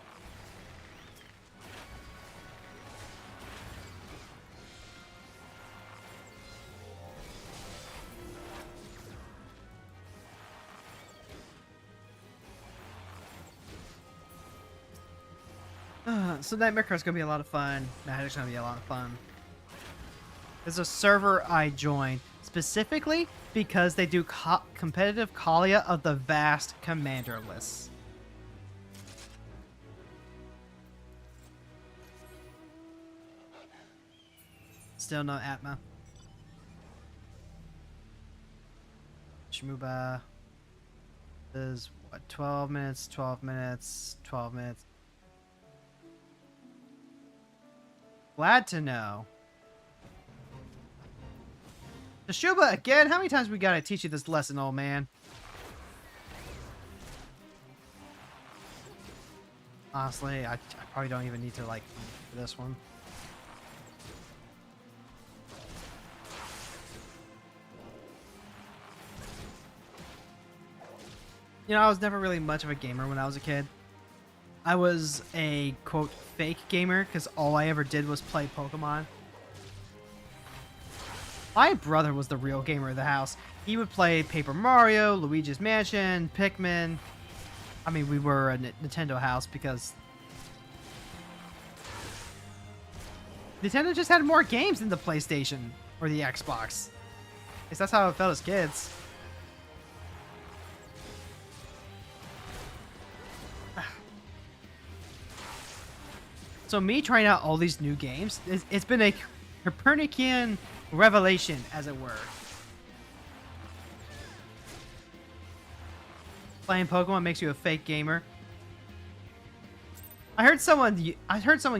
[SPEAKER 1] So Nightmare Crew's gonna be a lot of fun. Magic's gonna be a lot of fun. There's a server I joined specifically because they do competitive Kalia of the vast commander lists. Still no Atma. Shmuba is what, 12 minutes, 12 minutes, 12 minutes. Glad to know. Teshuba, again? How many times we gotta teach you this lesson, old man? Honestly, I probably don't even need to, like, for this one. You know, I was never really much of a gamer when I was a kid. I was a, quote, fake gamer, because all I ever did was play Pokemon. My brother was the real gamer of the house. He would play Paper Mario, Luigi's Mansion, Pikmin. I mean, we were a Nintendo house because Nintendo just had more games than the PlayStation or the Xbox. At least that's how it felt as kids. So me trying out all these new games, it's been a Copernican revelation, as it were. Playing Pokemon makes you a fake gamer. I heard someone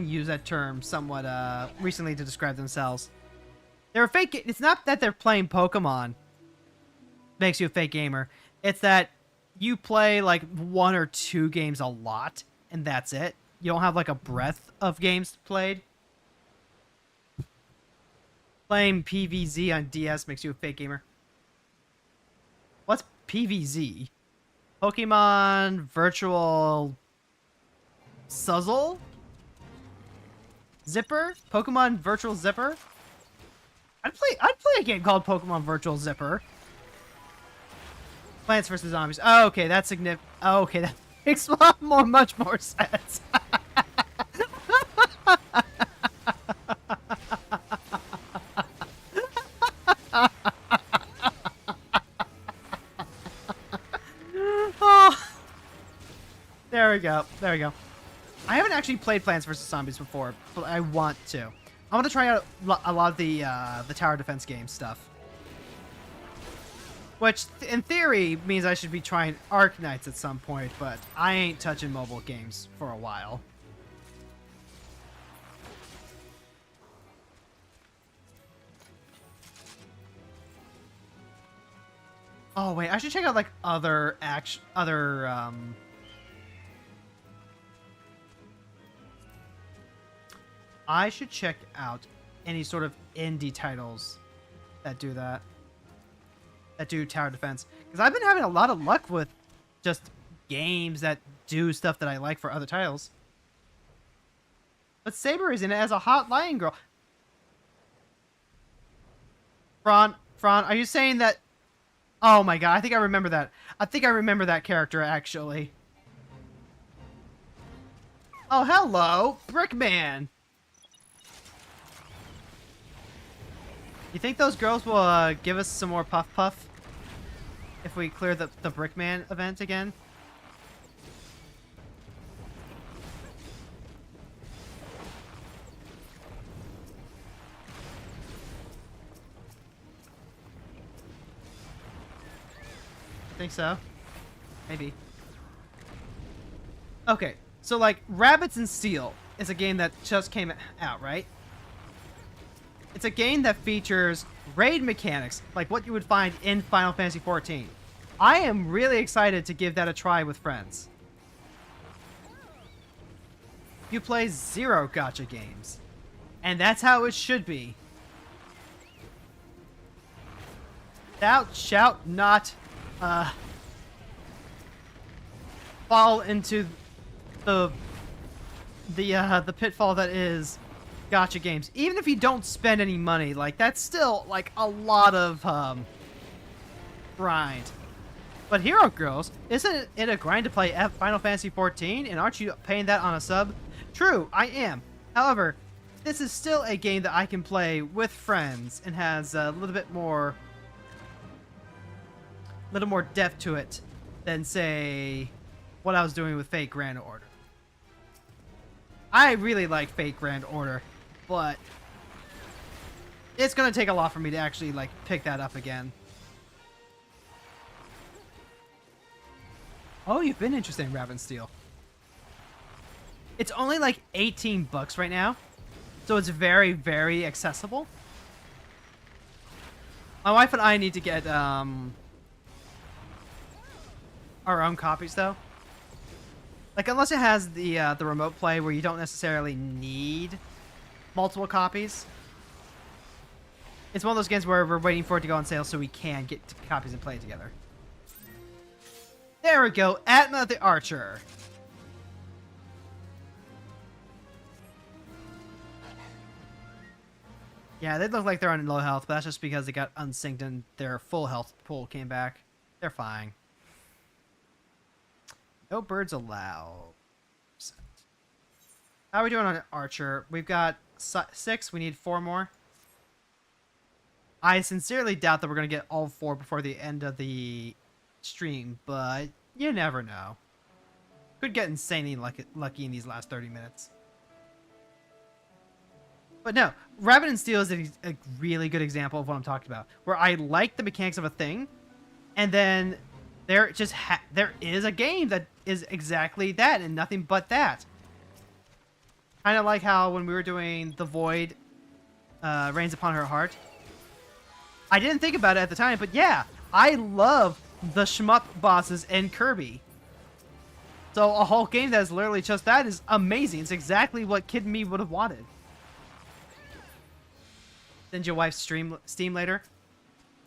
[SPEAKER 1] use that term somewhat recently to describe themselves. They're a fake. It's not that they're playing Pokemon makes you a fake gamer. It's that you play like 1 or 2 games a lot, and that's it. You don't have like a breadth of games played. Playing PVZ on DS makes you a fake gamer. What's PVZ? Pokemon Virtual Suzzle? Zipper? Pokemon Virtual Zipper? I'd play a game called Pokemon Virtual Zipper. Plants vs Zombies. Oh, okay, that's significant. Oh, okay, that makes much more sense. Oh, there we go. There we go. I haven't actually played Plants vs Zombies before, but I want to. I want to try out a lot of the tower defense game stuff. Which, in theory, means I should be trying Arknights at some point, but I ain't touching mobile games for a while. Oh, wait, I should check out, like, I should check out any sort of indie titles that do that. That do tower defense. Because I've been having a lot of luck with just games that do stuff that I like for other titles. But Saber is in it as a hot lion girl. Fran, are you saying that... Oh my god, I think I remember that. I think I remember that character, actually. Oh, hello! Brickman! You think those girls will give us some more Puff Puff? If we clear the Brickman event again? Think so? Maybe. Okay, so like Rabbits and Steel is a game that just came out, right? It's a game that features raid mechanics, like what you would find in Final Fantasy XIV. I am really excited to give that a try with friends. You play 0 gacha games. And that's how it should be. Thou shalt not fall into the pitfall that is gacha games. Even if you don't spend any money, like that's still like a lot of grind. But Hero Girls, isn't it a grind to play Final Fantasy XIV? And aren't you paying that on a sub? True, I am. However, this is still a game that I can play with friends and has a little bit more depth to it than, say, what I was doing with Fate Grand Order. I really like Fate Grand Order, but it's gonna take a lot for me to actually like pick that up again. Oh, you've been interested in Ravensteel. It's only like $18 right now, so it's very, very accessible. My wife and I need to get our own copies though. Like unless it has the remote play where you don't necessarily need multiple copies. It's one of those games where we're waiting for it to go on sale so we can get copies and play it together. There we go, Atma the Archer. Yeah, they look like they're on low health, but that's just because they got unsynced and their full health pool came back. They're fine. No birds allowed. How are we doing on Archer? We've got 6. We need 4 more. I sincerely doubt that we're going to get all 4 before the end of the stream, but you never know. Could get insanely lucky in these last 30 minutes. But no, Rabbit and Steel is a really good example of what I'm talking about. Where I like the mechanics of a thing, and then there is a game that is exactly that and nothing but that. Kind of like how when we were doing The Void, Rains Upon Her Heart. I didn't think about it at the time, but yeah, I love the shmup bosses in Kirby. So a whole game that is literally just that is amazing. It's exactly what Kid Me would have wanted. Send your wife Steam later.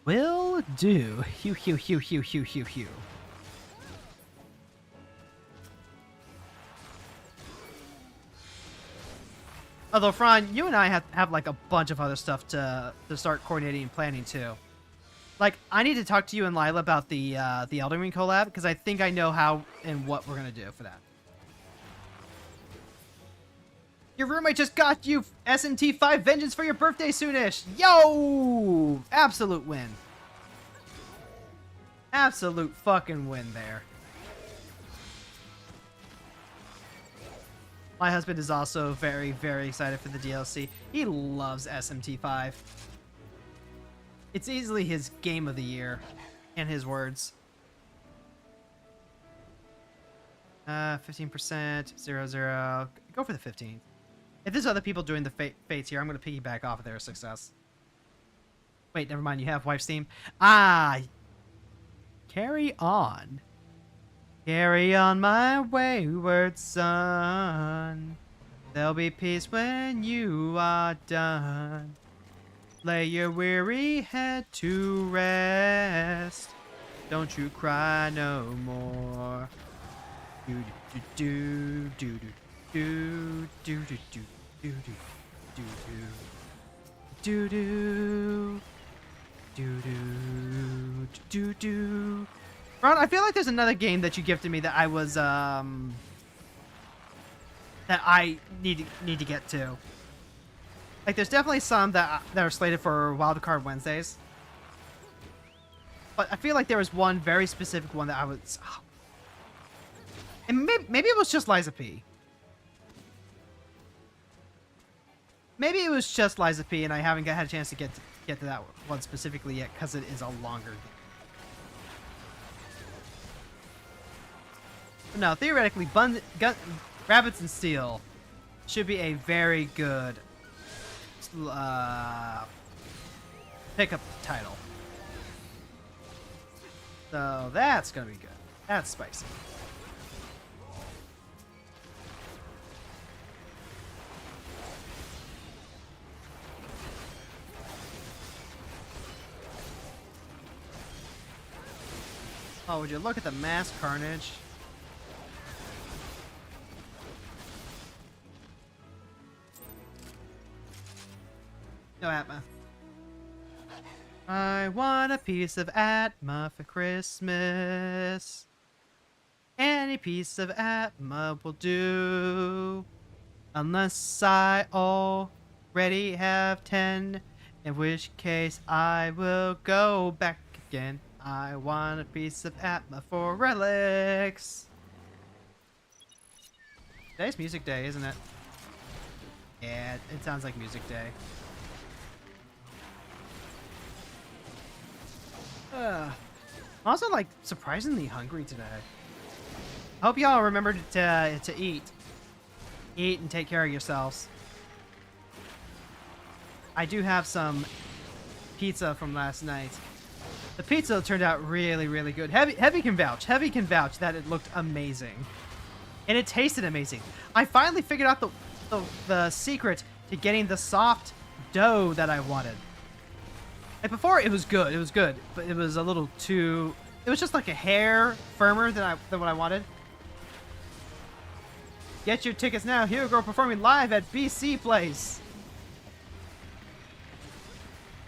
[SPEAKER 1] Will do. Hew, hew, hew, hew, hew, hew, hew. Although, Fran, you and I have like a bunch of other stuff to start coordinating and planning too. Like, I need to talk to you and Lila about the Elden Ring collab, because I think I know how and what we're going to do for that. Your roommate just got you SMT5 Vengeance for your birthday soonish! Yo! Absolute win. Absolute fucking win there. My husband is also very, very excited for the DLC. He loves SMT5. It's easily his game of the year, in his words. 15%, 0. Go for the 15. If there's other people doing the fates here, I'm going to piggyback off of their success. Wait, never mind. You have wife's theme. Ah, carry on. Carry on, my wayward son. There'll be peace when you are done. Lay your weary head to rest. Don't you cry no more. Do do do do do do do do do do do do do do do do. Ron, I feel like there's another game that you gifted me that I was that I need to get to. Like, there's definitely some that are slated for Wildcard Wednesdays. But I feel like there was one very specific one that I was... And maybe it was just Liza P. Maybe it was just Liza P, and I haven't had a chance to get to that one specifically yet, because it is a longer game. But no, theoretically, Rabbits and Steel should be a very good pick up the title. So that's gonna be good. That's spicy. Oh, would you look at the mass carnage? No Atma. I want a piece of Atma for Christmas. Any piece of Atma will do. Unless I already have 10. In which case I will go back again. I want a piece of Atma for relics. Today's music day, isn't it? Yeah, it sounds like music day. I'm also like surprisingly hungry today. I hope y'all remembered to eat. Eat and take care of yourselves. I do have some pizza from last night. The pizza turned out really, really good. Heavy can vouch. Heavy can vouch that it looked amazing. And it tasted amazing. I finally figured out the secret to getting the soft dough that I wanted. Like before, it was good. It was good, but it was a little too... It was just like a hair firmer than what I wanted. Get your tickets now. Hero Girl performing live at BC Place.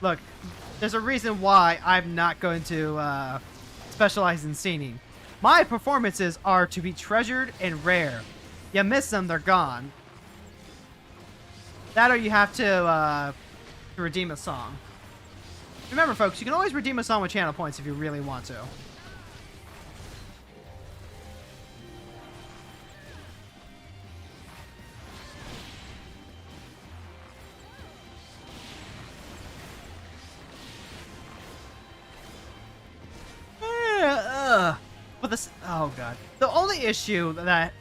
[SPEAKER 1] Look, there's a reason why I'm not going to specialize in singing. My performances are to be treasured and rare. You miss them, they're gone. That or you have to redeem a song. Remember, folks, you can always redeem a song with channel points if you really want to. But this, oh god. The only issue that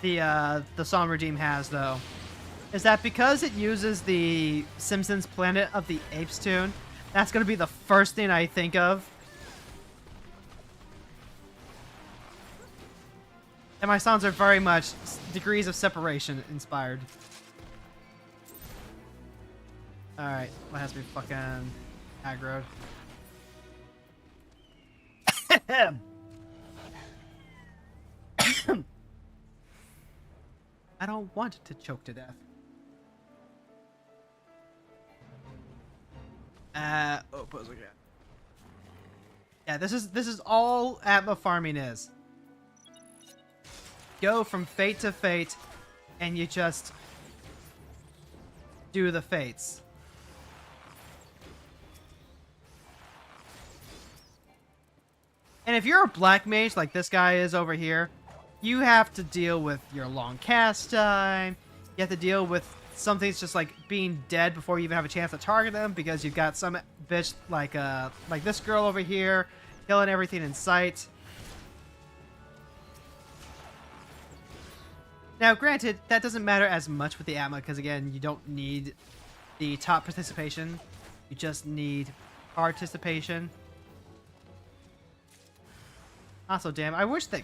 [SPEAKER 1] the song redeem has, though, is that because it uses the Simpsons Planet of the Apes tune, that's going to be the first thing I think of. And my songs are very much degrees of separation inspired. Alright, what has to be fucking aggroed? I don't want to choke to death. Pose again. Yeah, this is all Atma farming is. Go from fate to fate, and you just do the fates. And if you're a black mage like this guy is over here, you have to deal with your long cast time. You have to deal with some things just like being dead before you even have a chance to target them because you've got some bitch like this girl over here killing everything in sight. Now, granted, that doesn't matter as much with the Atma because again, you don't need the top participation. You just need participation. Also, damn, I wish the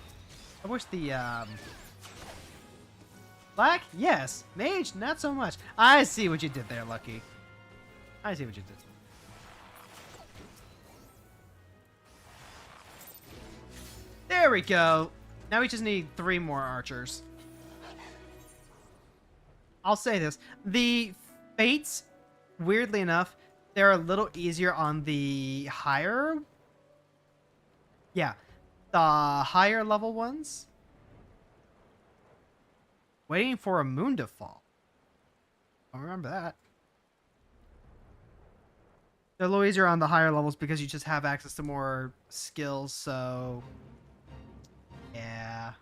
[SPEAKER 1] black? Yes. Mage? Not so much. I see what you did there, Lucky. I see what you did. There we go. Now we just need 3 more archers. I'll say this. The fates, weirdly enough, they're a little easier on the higher... Yeah. The higher level ones. Waiting for a moon to fall. I remember that. They're a little easier on the higher levels because you just have access to more skills, so... Yeah.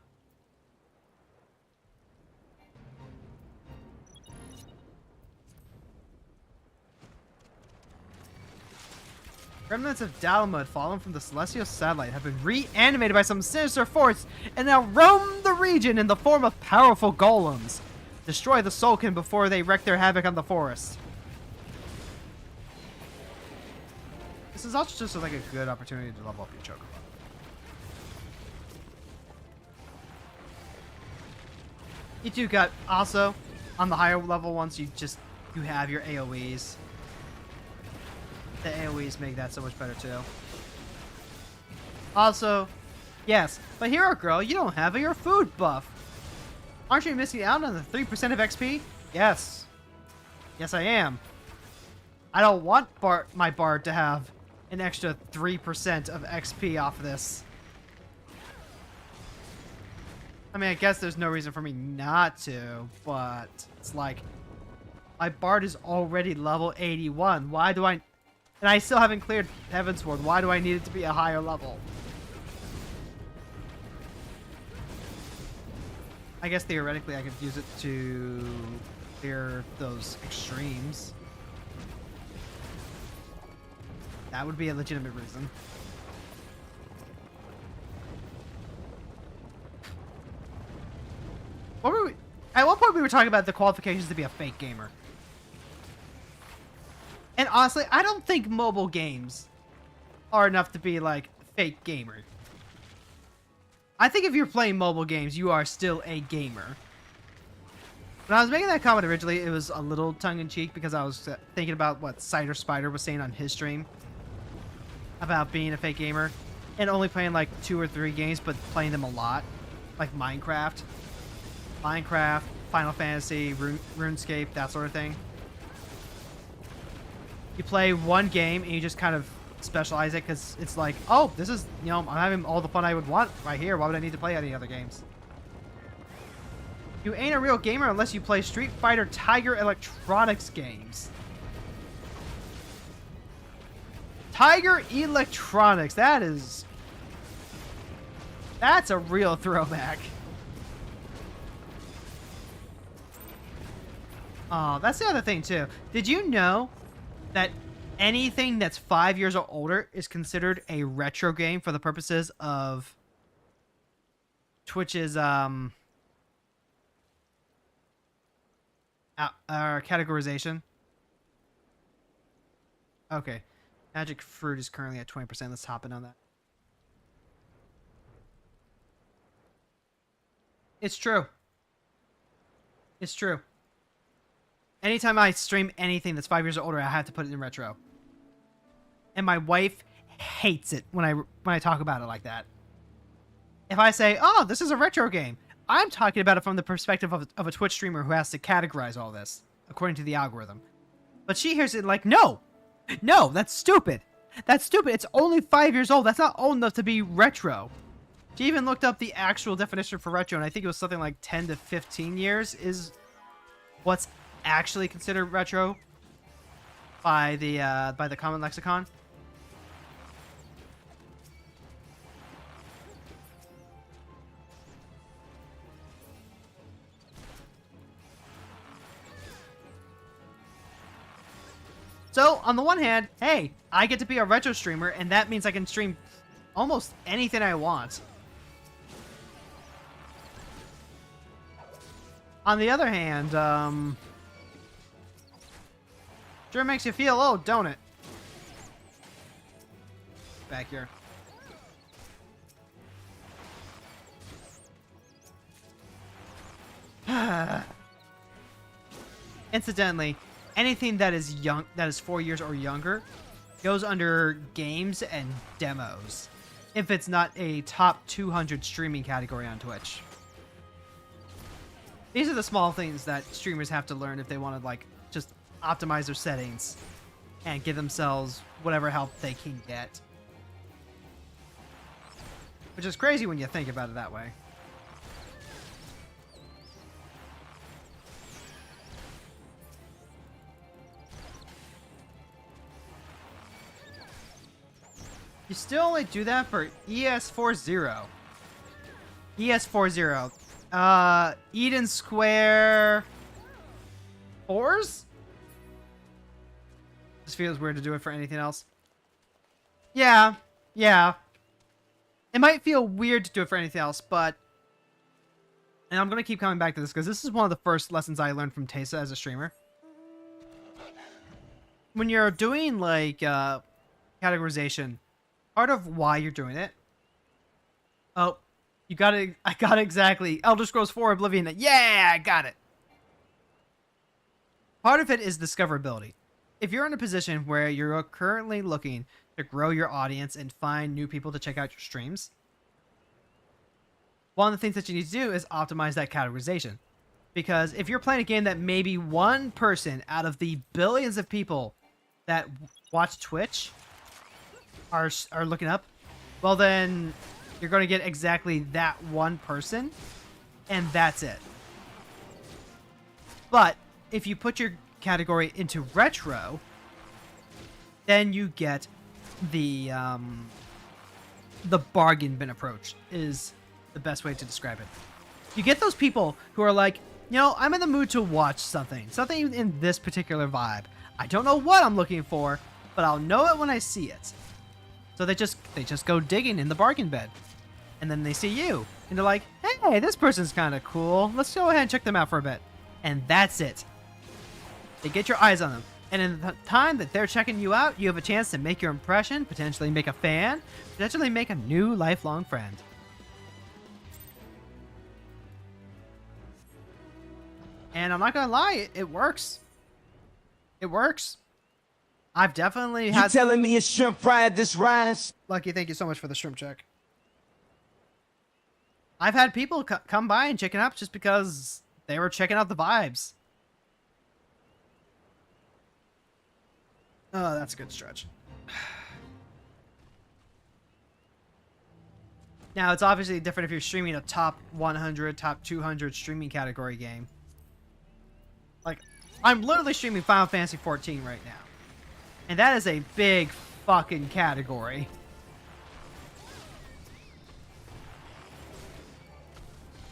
[SPEAKER 1] Remnants of Dalmud fallen from the celestial satellite have been reanimated by some sinister force and now roam the region in the form of powerful golems. Destroy the Sulcan before they wreak their havoc on the forest. this is also just like a good opportunity to level up your Chocobo. You do got also on the higher level ones. You have your AOE's. The AOE's make that so much better too. Also, yes, but Hero Girl, you don't have your food buff. Aren't you missing out on the 3% of XP? Yes. Yes, I am. I don't want my Bard to have an extra 3% of XP off of this. I mean, I guess there's no reason for me not to, but it's like, my Bard is already level 81. Why do I... And I still haven't cleared Heavensward. Why do I need it to be a higher level? I guess theoretically I could use it to clear those extremes. That would be a legitimate reason. What were we... At one point we were talking about the qualifications to be a fake gamer. And honestly, I don't think mobile games are enough to be like fake gamer. I think if you're playing mobile games, you are still a gamer. When I was making that comment originally, it was a little tongue-in-cheek because I was thinking about what Cider Spider was saying on his stream about being a fake gamer and only playing like 2 or 3 games, but playing them a lot, like Minecraft, Final Fantasy, RuneScape, that sort of thing. You play one game and you just kind of specialize it because it's like, oh, this is, you know, I'm having all the fun I would want right here. Why would I need to play any other games? You ain't a real gamer unless you play Street Fighter Tiger Electronics games. Tiger Electronics, that's a real throwback. Oh, that's the other thing too. Did you know that anything that's 5 years or older is considered a retro game for the purposes of Twitch's categorization? Okay. Magic Fruit is currently at 20%. Let's hop in on that. It's true. It's true. Anytime I stream anything that's 5 years or older, I have to put it in retro. And my wife hates it when I talk about it like that. If I say, oh, this is a retro game, I'm talking about it from the perspective of a Twitch streamer who has to categorize all this according to the algorithm. But she hears it like, no, that's stupid. That's stupid. It's only 5 years old. That's not old enough to be retro. She even looked up the actual definition for retro, and I think it was something like 10 to 15 years is what's actually considered retro by the Common Lexicon. So, on the one hand, hey, I get to be a retro streamer, and that means I can stream almost anything I want. On the other hand, sure makes you feel old, don't it? Back here. Incidentally, anything that is 4 years or younger goes under games and demos if it's not a top 200 streaming category on Twitch. These are the small things that streamers have to learn if they want to like just optimize their settings and give themselves whatever help they can get. Which is crazy when you think about it that way. You still only do that for ES40. ES40. Eden Square 4s? This feels weird to do it for anything else. Yeah. It might feel weird to do it for anything else, but... And I'm going to keep coming back to this, because this is one of the first lessons I learned from Tesa as a streamer. When you're doing, like, categorization, part of why you're doing it. Oh, you got it. I got it exactly. Elder Scrolls 4 Oblivion. Yeah, I got it. Part of it is discoverability. If you're in a position where you're currently looking to grow your audience and find new people to check out your streams, one of the things that you need to do is optimize that categorization. Because if you're playing a game that maybe one person out of the billions of people that watch Twitch are looking up, well then you're going to get exactly that one person, and that's it. But if you put your category into retro, then you get the bargain bin approach is the best way to describe it. You get those people who are like, you know, I'm in the mood to watch something in this particular vibe. I don't know what I'm looking for, but I'll know it when I see it. So they just go digging in the bargain bin. And then they see you. And they're like, hey, this person's kind of cool. Let's go ahead and check them out for a bit. And that's it. They get your eyes on them. And in the time that they're checking you out, you have a chance to make your impression, potentially make a fan, potentially make a new lifelong friend. And I'm not gonna lie, it works. It works. I've definitely had...
[SPEAKER 5] You telling me it's shrimp fried this rise?
[SPEAKER 1] Lucky, thank you so much for the shrimp check. I've had people come by and check it out just because they were checking out the vibes. Oh, that's a good stretch. Now, it's obviously different if you're streaming a top 100, top 200 streaming category game. Like, I'm literally streaming Final Fantasy 14 right now. And that is a big fucking category.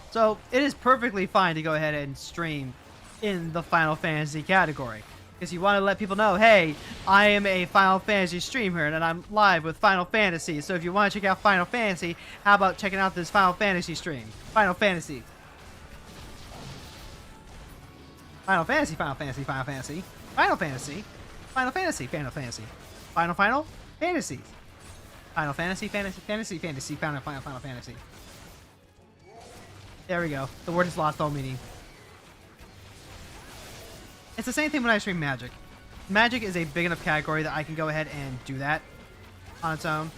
[SPEAKER 1] So, it is perfectly fine to go ahead and stream in the Final Fantasy category. Because you want to let people know, hey, I am a Final Fantasy streamer and I'm live with Final Fantasy. So if you want to check out Final Fantasy, how about checking out this Final Fantasy stream? Final Fantasy. Final Fantasy, Final Fantasy, Final Fantasy. Final Fantasy. Final Fantasy, Final Fantasy. Final Fantasy. Final Fantasy, Fantasy, Final Fantasy. There we go. The word has lost all meaning. It's the same thing when I stream Magic. Magic is a big enough category that I can go ahead and do that on its own.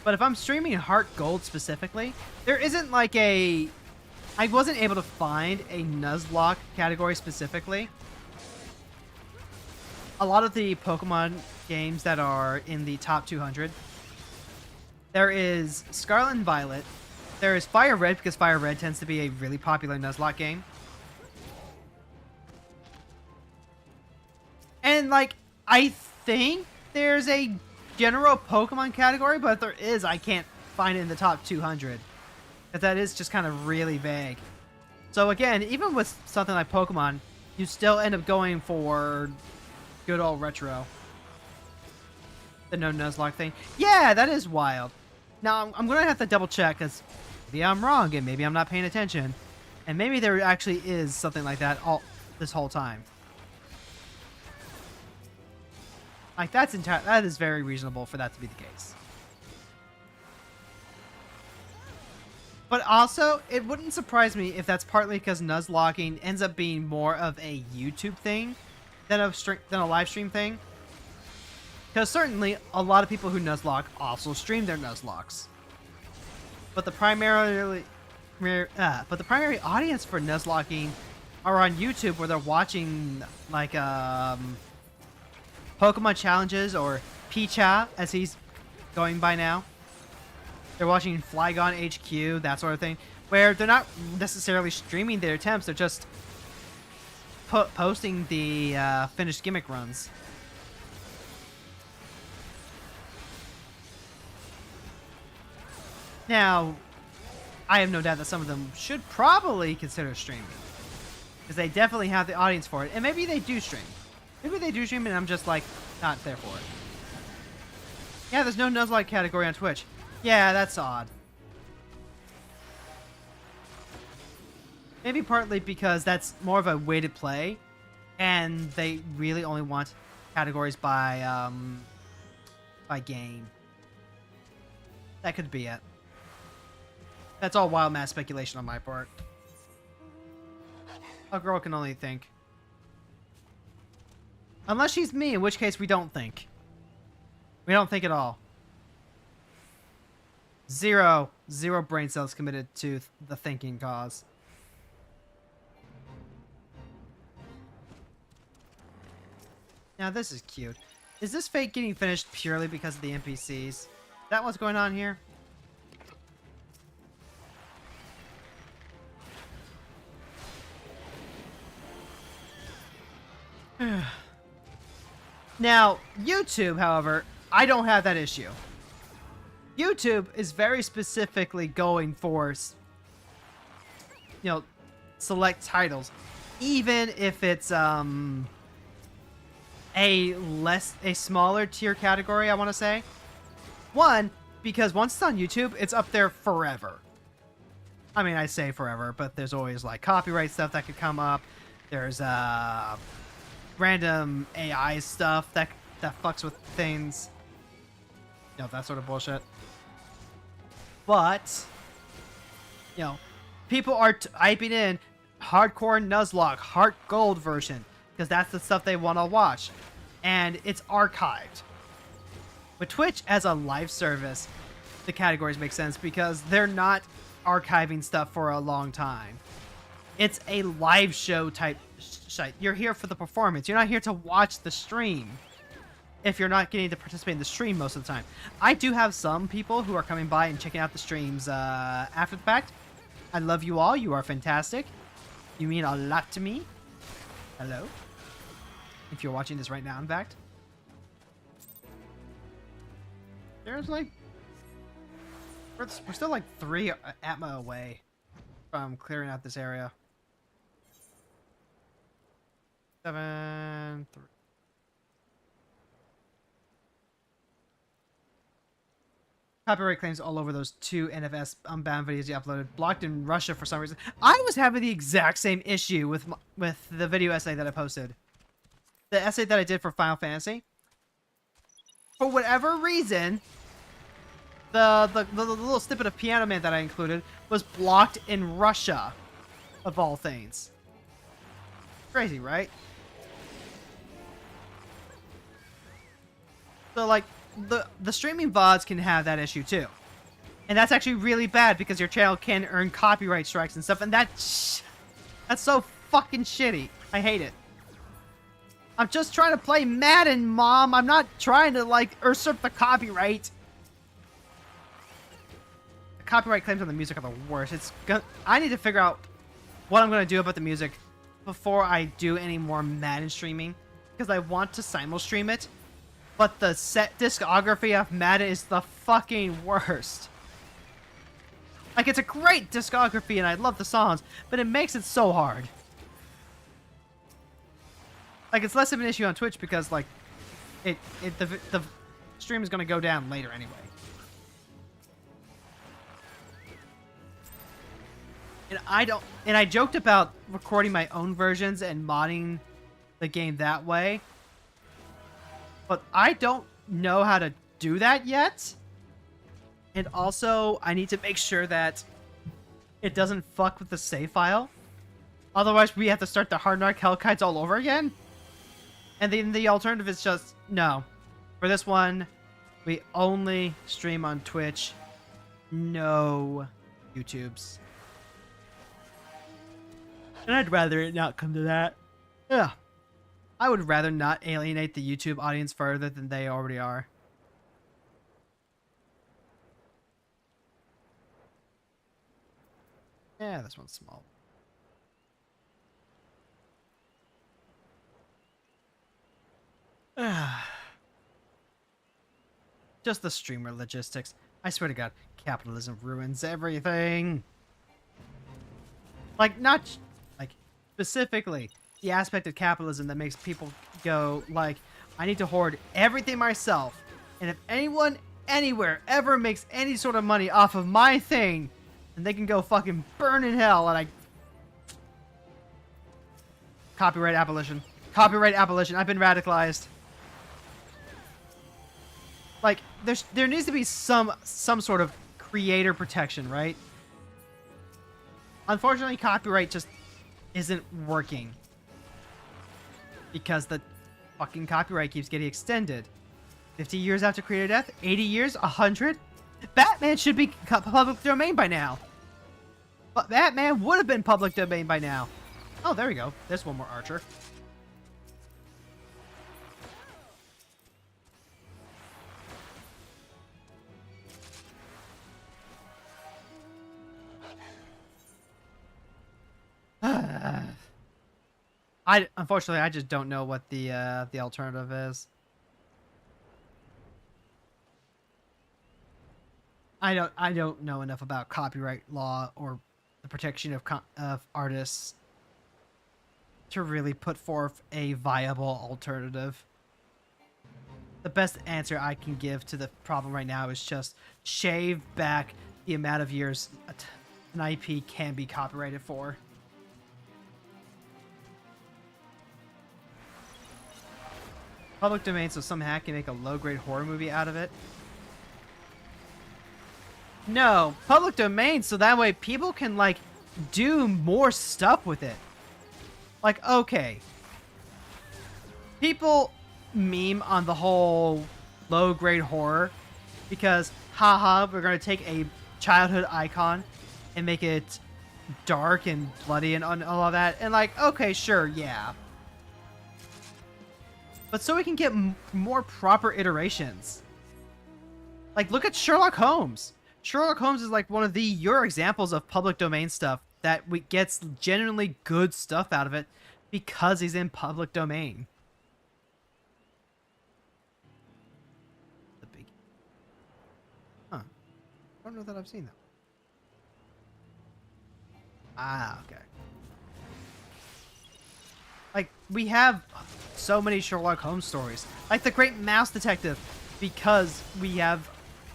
[SPEAKER 1] But if I'm streaming Heart Gold specifically, there isn't like a... I wasn't able to find a Nuzlocke category specifically. A lot of the Pokemon games that are in the top 200, there is Scarlet and Violet. There is Fire Red, because Fire Red tends to be a really popular Nuzlocke game. And, like, I think there's a general Pokemon category, but if there is, I can't find it in the top 200. Because that is just kind of really vague. So, again, even with something like Pokemon, you still end up going for good old retro. The no Nuzlocke thing. Yeah, that is wild. Now, I'm going to have to double check, because maybe I'm wrong, and maybe I'm not paying attention. And maybe there actually is something like that this whole time. Like, that is very reasonable for that to be the case. But also, it wouldn't surprise me if that's partly because Nuzlocking ends up being more of a YouTube thing than a live stream thing. Because certainly, a lot of people who Nuzlocke also stream their Nuzlocks. But the primary audience for Nuzlocking are on YouTube, where they're watching like Pokemon challenges, or Picha as he's going by now. They're watching Flygon HQ, that sort of thing, where they're not necessarily streaming their attempts; they're just posting the finished gimmick runs. Now, I have no doubt that some of them should probably consider streaming, because they definitely have the audience for it, and maybe they do stream. Maybe they do stream, and I'm just, like, not there for it. Yeah, there's no Nuzlocke category on Twitch. Yeah, that's odd. Maybe partly because that's more of a way to play, and they really only want categories by game. That could be it. That's all wild mass speculation on my part. A girl can only think. Unless she's me, in which case we don't think. We don't think at all. Zero brain cells committed to the thinking cause. Now this is cute. Is this fake getting finished purely because of the NPCs? Is that what's going on here? Now, YouTube, however, I don't have that issue. YouTube is very specifically going for, select titles, even if it's a smaller tier category. I want to say, one, because once it's on YouTube, it's up there forever. I mean, I say forever, but there's always like copyright stuff that could come up. There's random AI stuff that fucks with things. That sort of bullshit. But, people are typing in hardcore Nuzlocke, Heart Gold version, because that's the stuff they want to watch. And it's archived. With Twitch as a live service, the categories make sense because they're not archiving stuff for a long time. It's a live show type site. You're here for the performance. You're not here to watch the stream. If you're not getting to participate in the stream most of the time. I do have some people who are coming by and checking out the streams after the fact. I love you all. You are fantastic. You mean a lot to me. Hello. If you're watching this right now, in fact. Seriously? We're still like 3 atma away from clearing out this area. 7, 3. Copyright claims all over those 2 NFS unbound videos you uploaded. Blocked in Russia for some reason. I was having the exact same issue with the video essay that I posted. The essay that I did for Final Fantasy. For whatever reason, the little snippet of Piano Man that I included was blocked in Russia, of all things. Crazy, right? So, like, the streaming VODs can have that issue too. And that's actually really bad because your channel can earn copyright strikes and stuff, and that's so fucking shitty. I hate it. I'm just trying to play Madden, Mom. I'm not trying to, like, usurp the copyright. The copyright claims on the music are the worst. I need to figure out what I'm going to do about the music before I do any more Madden streaming, because I want to simul-stream it. But the set discography of Madden is the fucking worst. Like, it's a great discography and I love the songs, but it makes it so hard. Like, it's less of an issue on Twitch because, like, the stream is going to go down later anyway. And I joked about recording my own versions and modding the game that way. But I don't know how to do that yet. And also, I need to make sure that it doesn't fuck with the save file. Otherwise, we have to start the Hard Knock Hellkites all over again. And then the alternative is just, no. For this one, we only stream on Twitch. No YouTubes. And I'd rather it not come to that. Yeah. I would rather not alienate the YouTube audience further than they already are. Yeah, this one's small. Just the streamer logistics. I swear to God, capitalism ruins everything. Like, specifically the aspect of capitalism that makes people go, like, I need to hoard everything myself. And if anyone, anywhere, ever makes any sort of money off of my thing, then they can go fucking burn in hell. And copyright abolition. Copyright abolition. I've been radicalized. Like, there needs to be some sort of creator protection, right? Unfortunately, copyright just isn't working. Because the fucking copyright keeps getting extended. 50 years after creator death? 80 years? 100? Batman should be public domain by now. But Batman would have been public domain by now. Oh, there we go. There's one more archer. Unfortunately, I just don't know what the alternative is. I don't know enough about copyright law or the protection of artists to really put forth a viable alternative. The best answer I can give to the problem right now is just shave back the amount of years an IP can be copyrighted for. Public domain, so some hack can make a low-grade horror movie out of it. No, public domain, so that way people can, like, do more stuff with it. Like, okay. People meme on the whole low-grade horror because, haha, we're going to take a childhood icon and make it dark and bloody and all of that. And, like, okay, sure, yeah. But so we can get more proper iterations. Like, look at Sherlock Holmes. Sherlock Holmes is like one of your examples of public domain stuff that gets genuinely good stuff out of it because he's in public domain. The big. Huh. I don't know that I've seen that. Ah, okay. Like, we have so many Sherlock Holmes stories. Like The Great Mouse Detective, because we have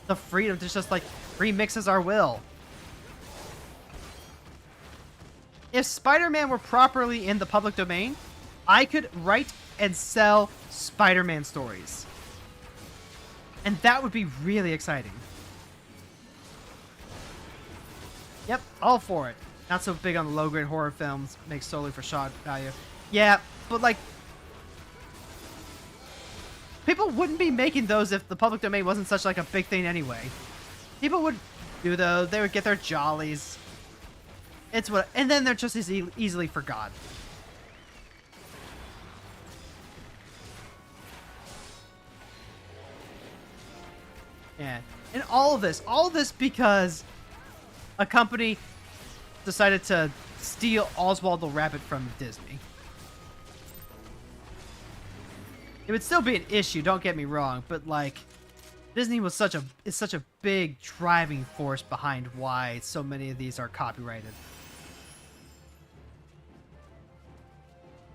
[SPEAKER 1] the freedom to just, like, remix as our will. If Spider-Man were properly in the public domain, I could write and sell Spider-Man stories. And that would be really exciting. Yep, all for it. Not so big on the low-grade horror films, made solely for shock value. Yeah, but, like, people wouldn't be making those if the public domain wasn't such, like, a big thing anyway. People would do those. They would get their jollies. It's what, and then they're just as easily forgotten. Yeah, and all of this because a company decided to steal Oswald the Rabbit from Disney. It would still be an issue, don't get me wrong, but, like, Disney was such a big driving force behind why so many of these are copyrighted.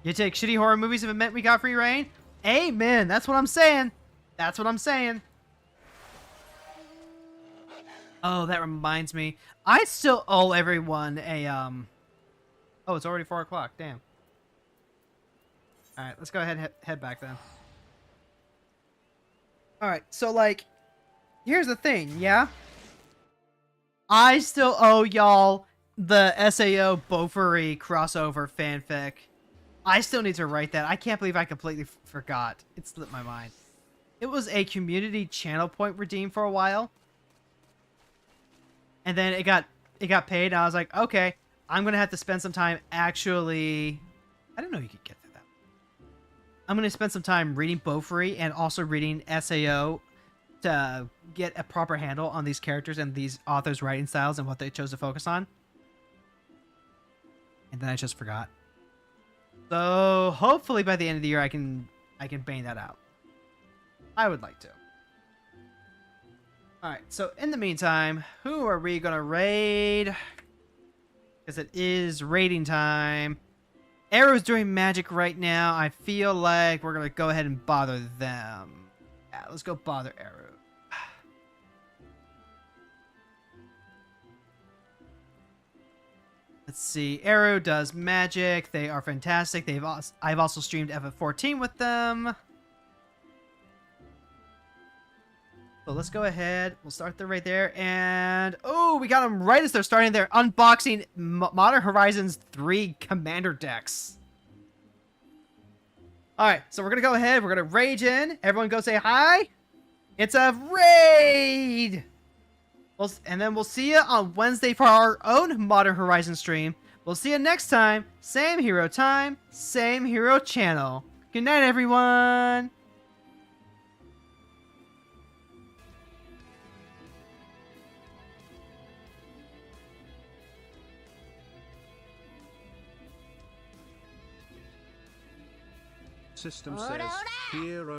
[SPEAKER 1] You take shitty horror movies if it meant we got free reign? Amen. That's what I'm saying. That's what I'm saying. Oh, that reminds me. I still owe everyone a Oh, it's already 4 o'clock. Damn. All right, let's go ahead and head back then. All right, so, like, here's the thing, yeah? I still owe y'all the SAO Beaufry crossover fanfic. I still need to write that. I can't believe I completely forgot. It slipped my mind. It was a community channel point redeem for a while. And then it got paid, and I was like, okay, I'm going to have to spend some time actually... I didn't know you could get that. I'm going to spend some time reading Beaufry and also reading SAO to get a proper handle on these characters and these authors' writing styles and what they chose to focus on. And then I just forgot. So hopefully by the end of the year I can bang that out. I would like to. Alright, so in the meantime, who are we gonna raid? Because it is raiding time. Arrow's doing magic right now. I feel like we're gonna go ahead and bother them. Yeah, let's go bother Arrow. Let's see. Arrow does magic. They are fantastic. I've also streamed FF14 with them. So let's go ahead. We'll start there right there. And, oh, we got them right as they're starting their unboxing Modern Horizons 3 Commander decks. Alright, so we're going to go ahead. We're going to rage in. Everyone go say hi. It's a raid! And then we'll see you on Wednesday for our own Modern Horizon stream. We'll see you next time. Same hero time, same hero channel. Good night, everyone!
[SPEAKER 4] System says, hero.